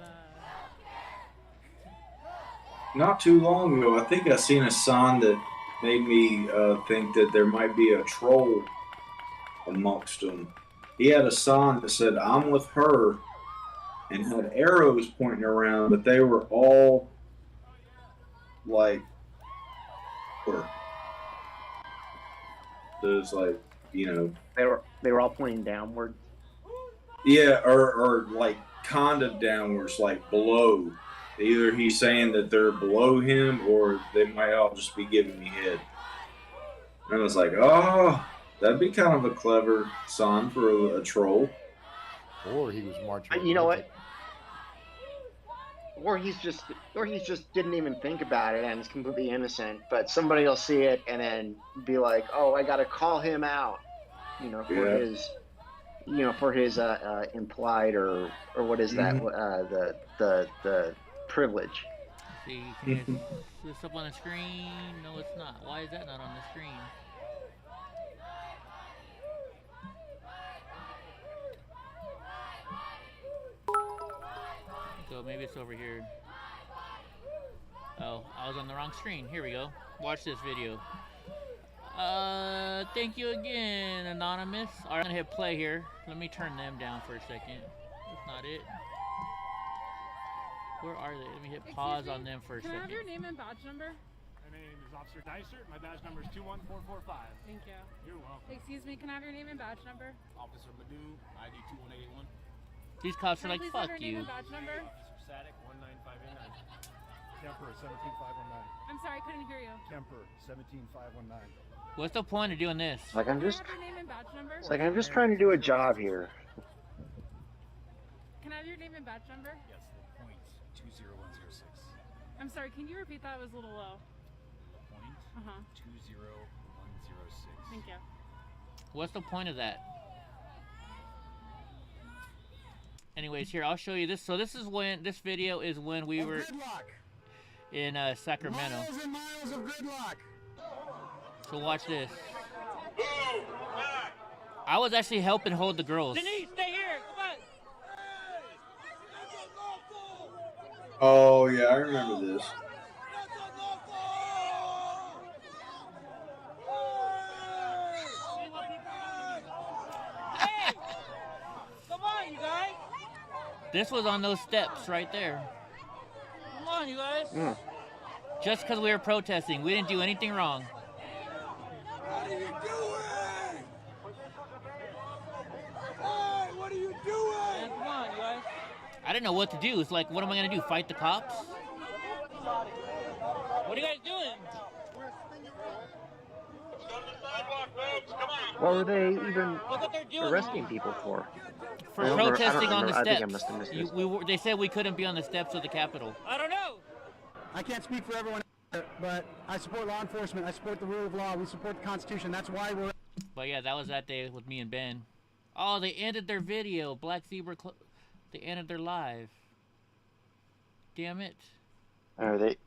Not too long ago, I think I seen a sign that made me think that there might be a troll amongst them. He had a sign that said, "I'm with her," and had arrows pointing around, but they were all like, there's like, you know, they were all pointing downward. yeah, or like kind of downwards, like below. Either he's saying that they're below him, or they might all just be giving me head. And I was like, oh, that'd be kind of a clever sign for a troll. Or he was marching. You know what? Or he's just didn't even think about it and is completely innocent. But somebody will see it and then be like, "Oh, I got to call him out," you know, for his, you know, for his implied or what is that? The privilege. See, can you this up on the screen? No, it's not. Why is that not on the screen? So maybe it's over here. Oh, I was on the wrong screen. Here we go. Watch this video. Thank you again, Anonymous. Alright, I'm gonna hit play here. Let me turn them down for a second. That's not it. Where are they? Let me hit pause on them for a second. Can I have your name and badge number? My name is Officer Dicer. My badge number is 21445. Thank you. You're welcome. Excuse me, can I have your name and badge number? Officer Madu, ID 21881. These cops are like, fuck Can I please have your name you. and badge number? Officer Sadik 19589. Kemper 17519. I'm sorry, I couldn't hear you. Kemper 17519. What's the point of doing this? Like I'm Can I just have your name and badge number? it's like I'm just trying to do a job here. Can I have your name and badge number? Yes, the point 20106. I'm sorry, can you repeat that? It was a little low. Point 20106. Thank you. What's the point of that? Anyways, here, I'll show you this. So this is when, this video is when we were in Sacramento. Miles and miles of gridlock. So watch this. I was actually helping hold the girls. Denise, stay here. Come on. Oh, yeah, I remember this. Hey! Come on, you guys. This was on those steps right there. Come on, you guys. Just because we were protesting. We didn't do anything wrong. What are you doing? Hey, what are you doing? Man, come on, you guys. I didn't know what to do. It's like, what am I going to do? Fight the cops? What are you guys doing? What were they even Look what they're doing. arresting people for? For I don't remember- protesting I don't on the remember. I think I steps. must have missed it. They said we couldn't be on the steps of the Capitol. I don't know. I can't speak for everyone, but I support law enforcement. I support the rule of law. We support the Constitution. That's why we're. But yeah, that was that day with me and Ben. Oh, they ended their video. Black Zebra, they ended their live. Damn it. Are they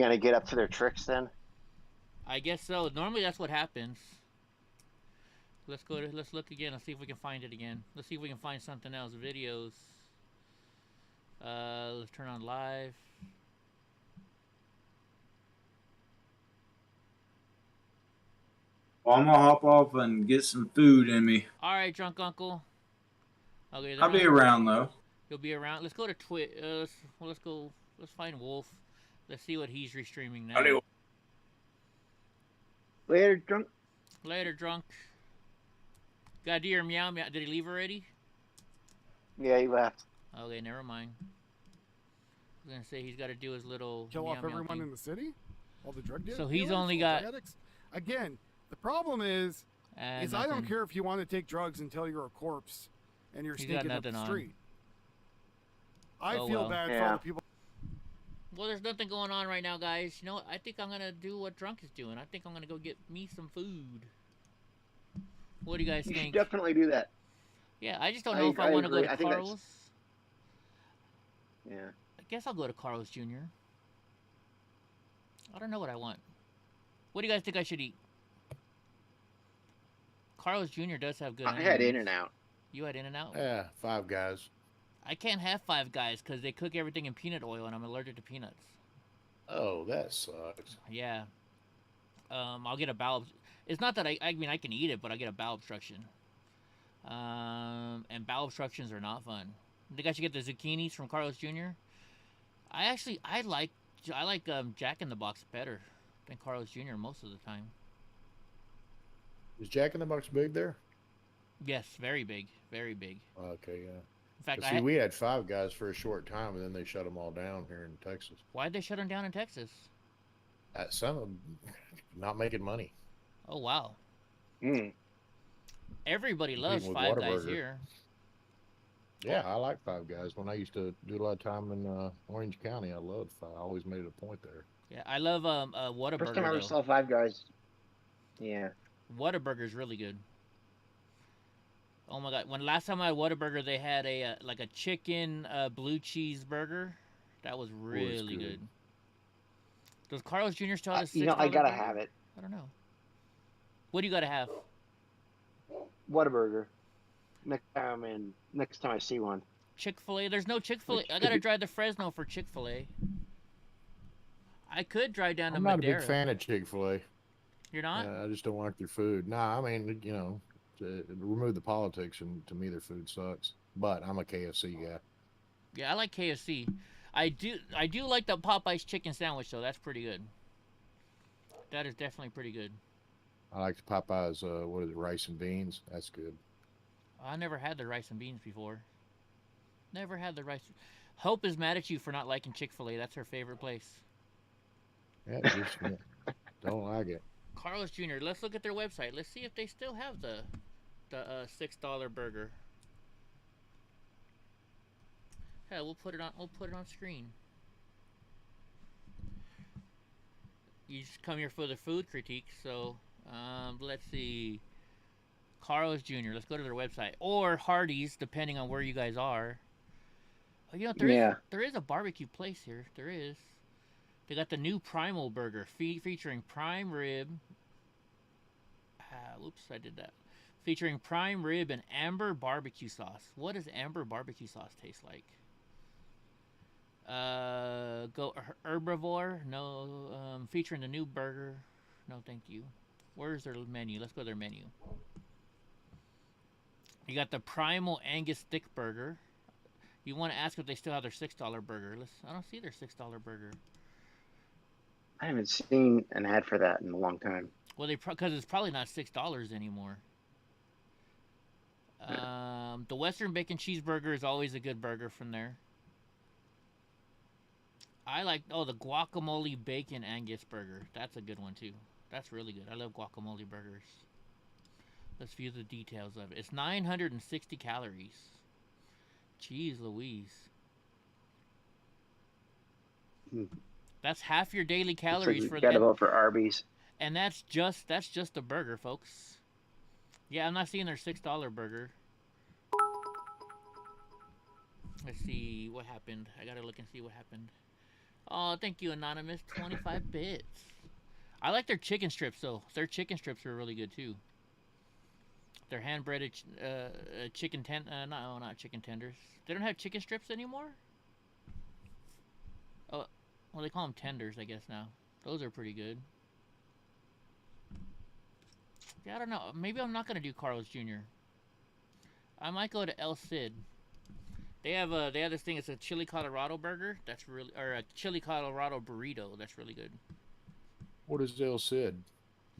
gonna get up to their tricks then? I guess so. Normally that's what happens. Let's look again. Let's see if we can find it again. Let's see if we can find something else. Videos. Let's turn on live. Well, I'm gonna hop off and get some food in me. All right, drunk uncle. Okay, I'll be around though. You'll be around. Let's go to Twitch. Let's go. Let's find Wolf. Let's see what he's restreaming now. Howdy. Later, drunk. Later, drunk. Gotta do your meow meow. Did he leave already? Yeah, he left. Okay, never mind. I was gonna say he's got to do his little Kill meow off meow everyone thing. in the city? All the drug dealers? So he's only got. Addicts? Again, the problem is I don't nothing. care if you want to take drugs until you're a corpse and you're He's got sneaking up the nothing on. street. I Oh, feel well. bad for Yeah. all the people. Well, there's nothing going on right now, guys. You know what? I think I'm gonna do what drunk is doing. I think I'm gonna go get me some food. What do you guys You should think? definitely do that. Yeah, I just don't I know if I agree. want to go to I think that's- Carl's. Yeah. I guess I'll go to Carl's Jr. I don't know what I want. What do you guys think I should eat? Carl's Jr. does have good. I had In-N-Out. You had In-N-Out? Yeah, Five Guys. I can't have Five Guys because they cook everything in peanut oil, and I'm allergic to peanuts. Oh, that sucks. Yeah. I'll get a bowel. It's not that I mean I can eat it, but I get a bowel obstruction. And bowel obstructions are not fun. They got you get the zucchinis from Carl's Jr. I like Jack in the Box better than Carl's Jr. most of the time. Is Jack in the Box big there? Yes, very big, very big. Okay, yeah. In fact, see, we had Five Guys for a short time, and then they shut them all down here in Texas. Why'd they shut them down in Texas? Some of them not making money. Oh wow. Mm. Everybody loves Five Guys here. Yeah, I like Five Guys. When I used to do a lot of time in Orange County, I loved Five. I always made it a point there. Yeah, I love Whataburger. First time I ever saw Five Guys. Yeah. Whataburger is really good. Oh my god! When last time I had Whataburger, they had a like a chicken blue cheese burger. That was really good. Does Carl's Jr. still have a $6 I gotta burger? have it. I don't know. What do you gotta have? Whataburger. Next time I see one. Chick-fil-A. There's no Chick-fil-A. I gotta drive to Fresno for Chick-fil-A. I could drive down to I'm Madera. not a big fan of Chick-fil-A. You're not? I just don't like their food. Nah, I mean, to remove the politics, and to me, their food sucks. But I'm a KFC guy. Yeah, I like KFC. I do like the Popeyes chicken sandwich though. That's pretty good. That is definitely pretty good. I like the Popeyes. What is it? Rice and beans. That's good. I never had the rice and beans before. Never had the rice. Hope is mad at you for not liking Chick-fil-A. That's her favorite place. Yeah, just don't like it. Carl's Jr. Let's look at their website. Let's see if they still have the $6 burger. Yeah, we'll put it on screen. You just come here for the food critique, so let's see. Carl's Jr. Let's go to their website, or Hardee's, depending on where you guys are. Oh, there is a barbecue place here. There is. They got the new Primal Burger featuring prime rib. Oops, I did that. Featuring prime rib and amber barbecue sauce. What does amber barbecue sauce taste like? Go herbivore. No. Featuring the new burger. No, thank you. Where's their menu? Let's go to their menu. You got the Primal Angus Stick Burger. You want to ask if they still have their $6 burger. I don't see their $6 burger. I haven't seen an ad for that in a long time. Well, because it's probably not $6 anymore. The Western Bacon Cheeseburger is always a good burger from there. I like the Guacamole Bacon Angus Burger. That's a good one too. That's really good. I love guacamole burgers. Let's view the details of it. It's 960 calories. Jeez Louise. That's half your daily calories for that. Gotta vote for Arby's. And that's just a burger, folks. Yeah, I'm not seeing their $6 burger. Let's see what happened. I gotta look and see what happened. Oh, thank you, Anonymous. 25 bits. I like their chicken strips, though. Their chicken strips are really good, too. Their hand-breaded chicken not chicken tenders. They don't have chicken strips anymore? Oh, well, they call them tenders, I guess, now. Those are pretty good. Yeah, I don't know. Maybe I'm not going to do Carl's Jr. I might go to El Cid. They have this thing. It's a chili Colorado burger. That's really, or a chili Colorado burrito. That's really good. What is El Cid?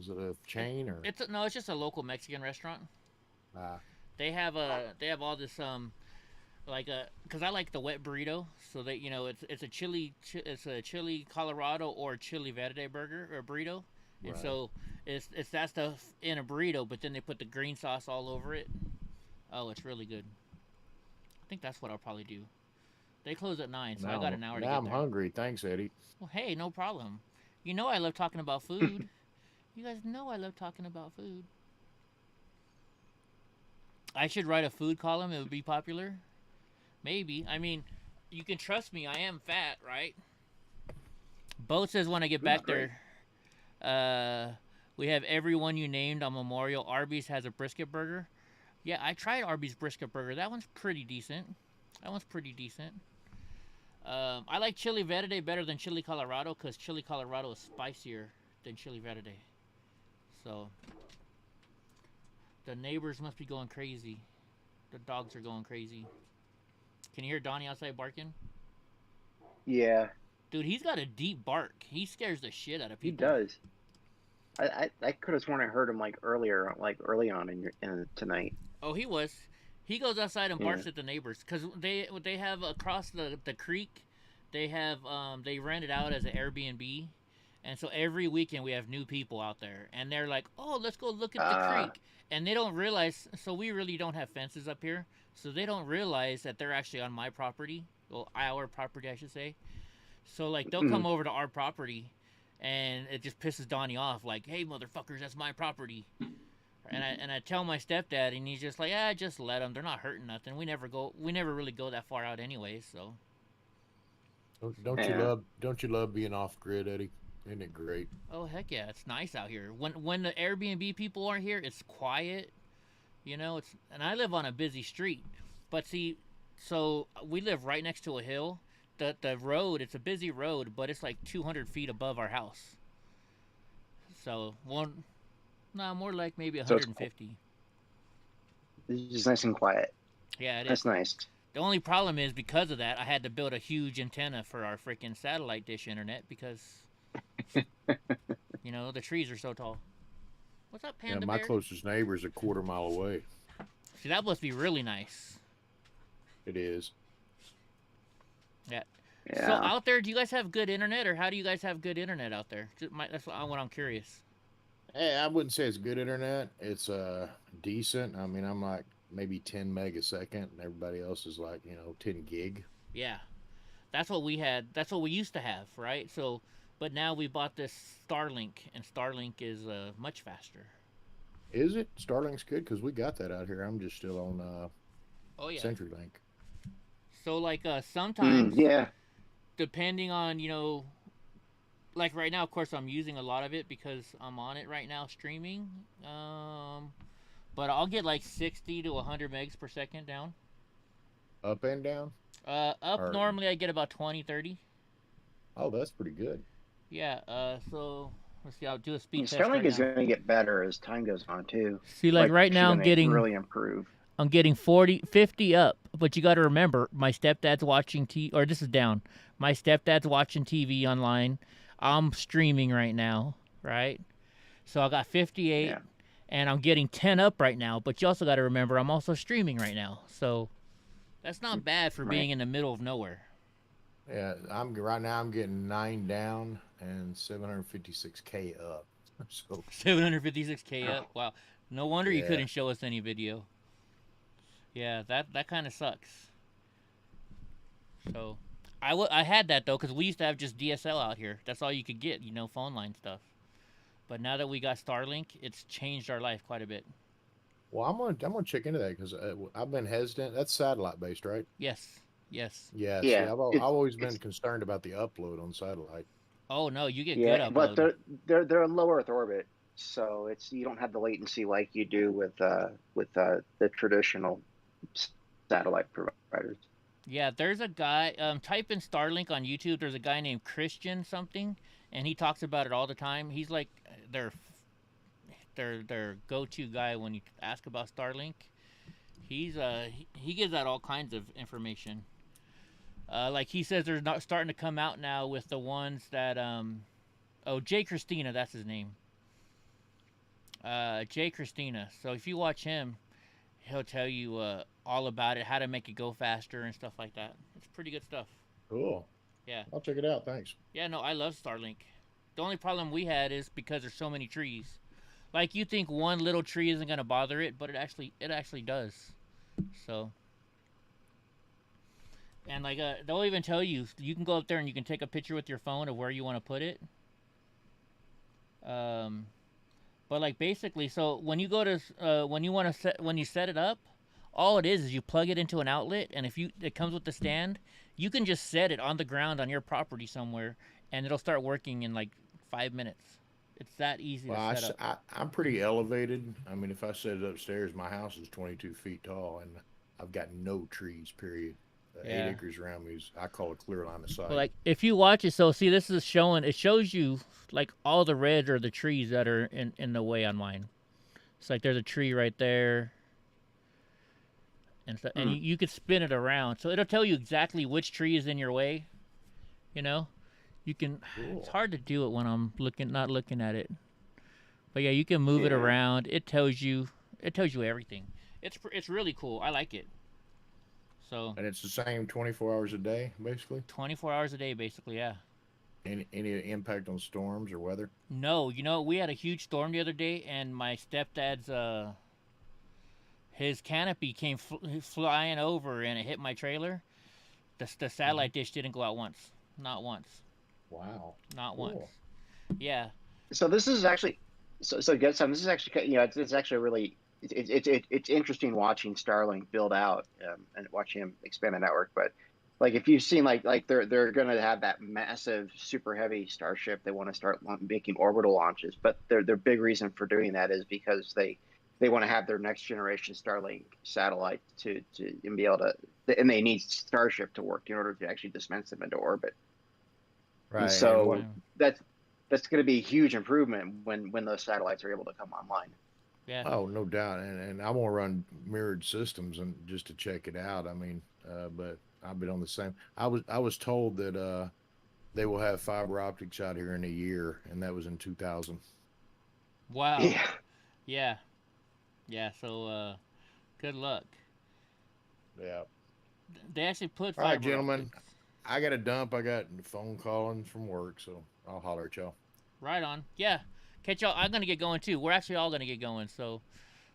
Is it a chain or? It's just a local Mexican restaurant. They have all this because I like the wet burrito. So that it's a chili Colorado or chili verde burger or burrito, and so it's that stuff in a burrito, but then they put the green sauce all over it. Oh, it's really good. I think that's what I'll probably do. They close at 9, so I got an hour to get there. I'm hungry. Thanks, Eddie. Well, hey, no problem. You know I love talking about food. You guys know I love talking about food. I should write a food column. It would be popular. Maybe. I mean, you can trust me. I am fat, right? Boat says when I get back there, We have everyone you named on Memorial. Arby's has a brisket burger. Yeah, I tried Arby's brisket burger. That one's pretty decent. I like Chili Verde better than Chili Colorado because Chili Colorado is spicier than Chili Verde. So, the neighbors must be going crazy. The dogs are going crazy. Can you hear Donnie outside barking? Yeah. Dude, he's got a deep bark. He scares the shit out of people. He does. I could have sworn I heard him like early on in tonight. Oh, he was. He goes outside and barks at the neighbors because they have across the creek. They have they rent it out as an Airbnb, and so every weekend we have new people out there, and they're like, "Oh, let's go look at the creek," and they don't realize. So we really don't have fences up here, so they don't realize that they're actually on my property, well, our property, I should say. So like they'll come over to our property, and it just pisses Donnie off. Like, "Hey, motherfuckers, that's my property." And I tell my stepdad, and he's just like, just let them. They're not hurting nothing. We never really go that far out anyways. So. Don't you love being off grid, Eddie? Isn't it great? Oh heck yeah, it's nice out here. When the Airbnb people aren't here, it's quiet. You know, and I live on a busy street, but see, so we live right next to a hill. The road, it's a busy road, but it's like 200 feet above our house. So more like maybe 150. It's just nice and quiet. Yeah, it is. That's nice. The only problem is because of that, I had to build a huge antenna for our freaking satellite dish internet because, you know, the trees are so tall. What's up, Panda my Bear? closest neighbor is a quarter-mile away. See, that must be really nice. It is. Yeah. So out there, do you guys have good internet, or how do you guys have good internet out there? That's what I'm curious. Hey, I wouldn't say it's good internet. It's decent. I mean, I'm like maybe 10 meg a second, and everybody else is like 10 gig. Yeah, that's what we had. That's what we used to have, right? So, but now we bought this Starlink, and Starlink is much faster. Is it? Starlink's good because we got that out here. I'm just still on CenturyLink. So like sometimes, depending on like right now, of course, I'm using a lot of it because I'm on it right now streaming. But I'll get like 60 to 100 megs per second down. Up and down? Normally I get about 20, 30. Oh, that's pretty good. Yeah, so let's see, I'll do a speed test Starlink right is now. going to get better as time goes on too. See, like right now I'm getting really improve. I'm getting 50 up, but you got to remember my stepdad's watching or this is down. My stepdad's watching TV online. I'm streaming right now, right? So I got 58 and I'm getting 10 up right now, but you also got to remember I'm also streaming right now. So that's not bad for being in the middle of nowhere. Yeah, right now I'm getting 9 down and 756K up. So 756K up. Wow. No wonder you couldn't show us any video. Yeah, that kind of sucks. So I had that though because we used to have just DSL out here. That's all you could get, phone line stuff. But now that we got Starlink, it's changed our life quite a bit. Well, I'm gonna check into that because I've been hesitant. That's satellite based, right? Yes. Yeah. See, I've always been concerned about the upload on satellite. Oh no, you get good upload. But they're in low Earth orbit, so you don't have the latency like you do with the traditional satellite providers. Yeah, there's a guy. Type in Starlink on YouTube. There's a guy named Christian something, and he talks about it all the time. He's like their go-to guy when you ask about Starlink. He gives out all kinds of information. Like he says, they're not starting to come out now with the ones that Jay Christina, that's his name. Jay Christina. So if you watch him, he'll tell you all about it, how to make it go faster and stuff like that. It's pretty good stuff. Cool. Yeah. I'll check it out. Thanks. Yeah, no, I love Starlink. The only problem we had is because there's so many trees. Like you think one little tree isn't gonna bother it, but it actually does. So. And like they'll even tell you can go up there and you can take a picture with your phone of where you want to put it. But like basically, so when you go to when you set it up, all it is you plug it into an outlet, and it comes with the stand, you can just set it on the ground on your property somewhere, and it'll start working in like 5 minutes. It's that easy Well, to set up. I'm pretty elevated. I mean, if I set it upstairs, my house is 22 feet tall, and I've got no trees. Period. 8 acres around me I call a clear line of sight. Well, like if you watch it, so see, this is showing. It shows you like all the red are the trees that are in the way on mine. It's like there's a tree right there, and so, and you could spin it around, so it'll tell you exactly which tree is in your way. You know, you can. Cool. It's hard to do it when I'm not looking at it. But yeah, you can move it around. It tells you everything. It's really cool. I like it. So. And it's the same 24 hours a day, basically. 24 hours a day, basically. Yeah. Any impact on storms or weather? No, we had a huge storm the other day, and my stepdad's his canopy came flying over, and it hit my trailer. The satellite dish didn't go out once, not once. Wow. Not once. Yeah. So this is actually, so get some. This is actually, it's actually really. It's interesting watching Starlink build out and watching him expand the network. But like if you've seen like they're going to have that massive super heavy Starship, they want to start making orbital launches. But their big reason for doing that is because they want to have their next generation Starlink satellite to and be able to, and they need Starship to work in order to actually dispense them into orbit. Right. And so that's going to be a huge improvement when those satellites are able to come online. Yeah. Oh, no doubt. And I want to run mirrored systems and just to check it out. I mean, but I've been on the same. I was told that they will have fiber optics out here in a year, and that was in 2000. Wow. Yeah. So, good luck. Yeah. They actually put fiber. All right, gentlemen. Optics. I got a dump. I got a phone calling from work, so I'll holler at y'all. Right on. Yeah. Catch y'all. I'm gonna get going too. We're actually all gonna get going. So,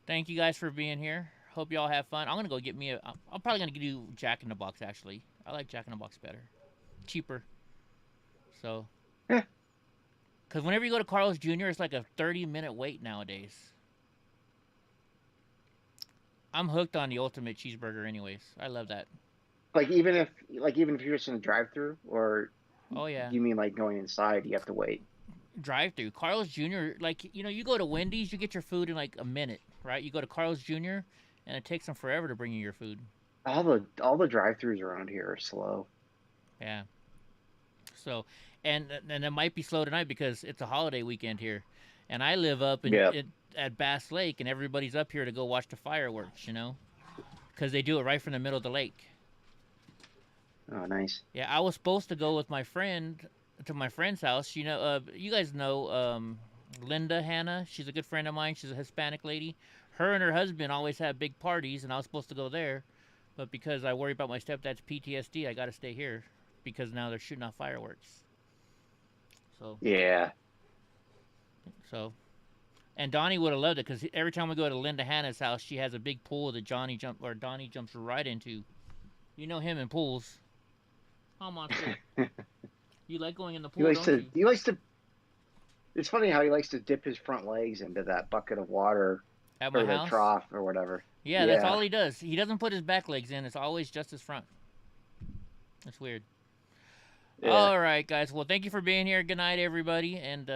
thank you guys for being here. Hope y'all have fun. I'm gonna go get me I'm probably gonna do Jack in the Box. Actually, I like Jack in the Box better, cheaper. So, because whenever you go to Carl's Jr., it's like a 30-minute wait nowadays. I'm hooked on the ultimate cheeseburger, anyways. I love that. Like even if you're just in a drive-through, or oh yeah, you mean like going inside? You have to wait. Drive-through. Carl's Jr., like, you go to Wendy's, you get your food in like a minute, right? You go to Carl's Jr., and it takes them forever to bring you your food. All the drive-throughs around here are slow. Yeah. So, and it might be slow tonight because it's a holiday weekend here, and I live up at Bass Lake, and everybody's up here to go watch the fireworks, because they do it right from the middle of the lake. Oh, nice. Yeah, I was supposed to go with my friend to my friend's house. You guys know Linda Hannah. She's a good friend of mine. She's a Hispanic lady. Her and her husband always have big parties, and I was supposed to go there, but because I worry about my stepdad's PTSD, I got to stay here because now they're shooting off fireworks. So yeah. So, and Donnie would have loved it because every time we go to Linda Hannah's house, she has a big pool that Donnie jumps right into. You know him in pools. Come on, you like going in the pool, He likes to. It's funny how he likes to dip his front legs into that bucket of water at my house, the trough or whatever. Yeah, that's all he does. He doesn't put his back legs in. It's always just his front. That's weird. Yeah. All right, guys. Well, thank you for being here. Good night, everybody, and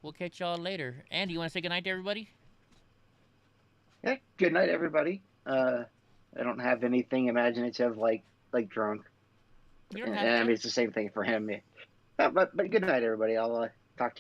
we'll catch y'all later. Andy, you want to say good night to everybody? Yeah, good night, everybody. I don't have anything imaginative like drunk. You don't have I mean, it's the same thing for him. But good night, everybody. I'll talk to you.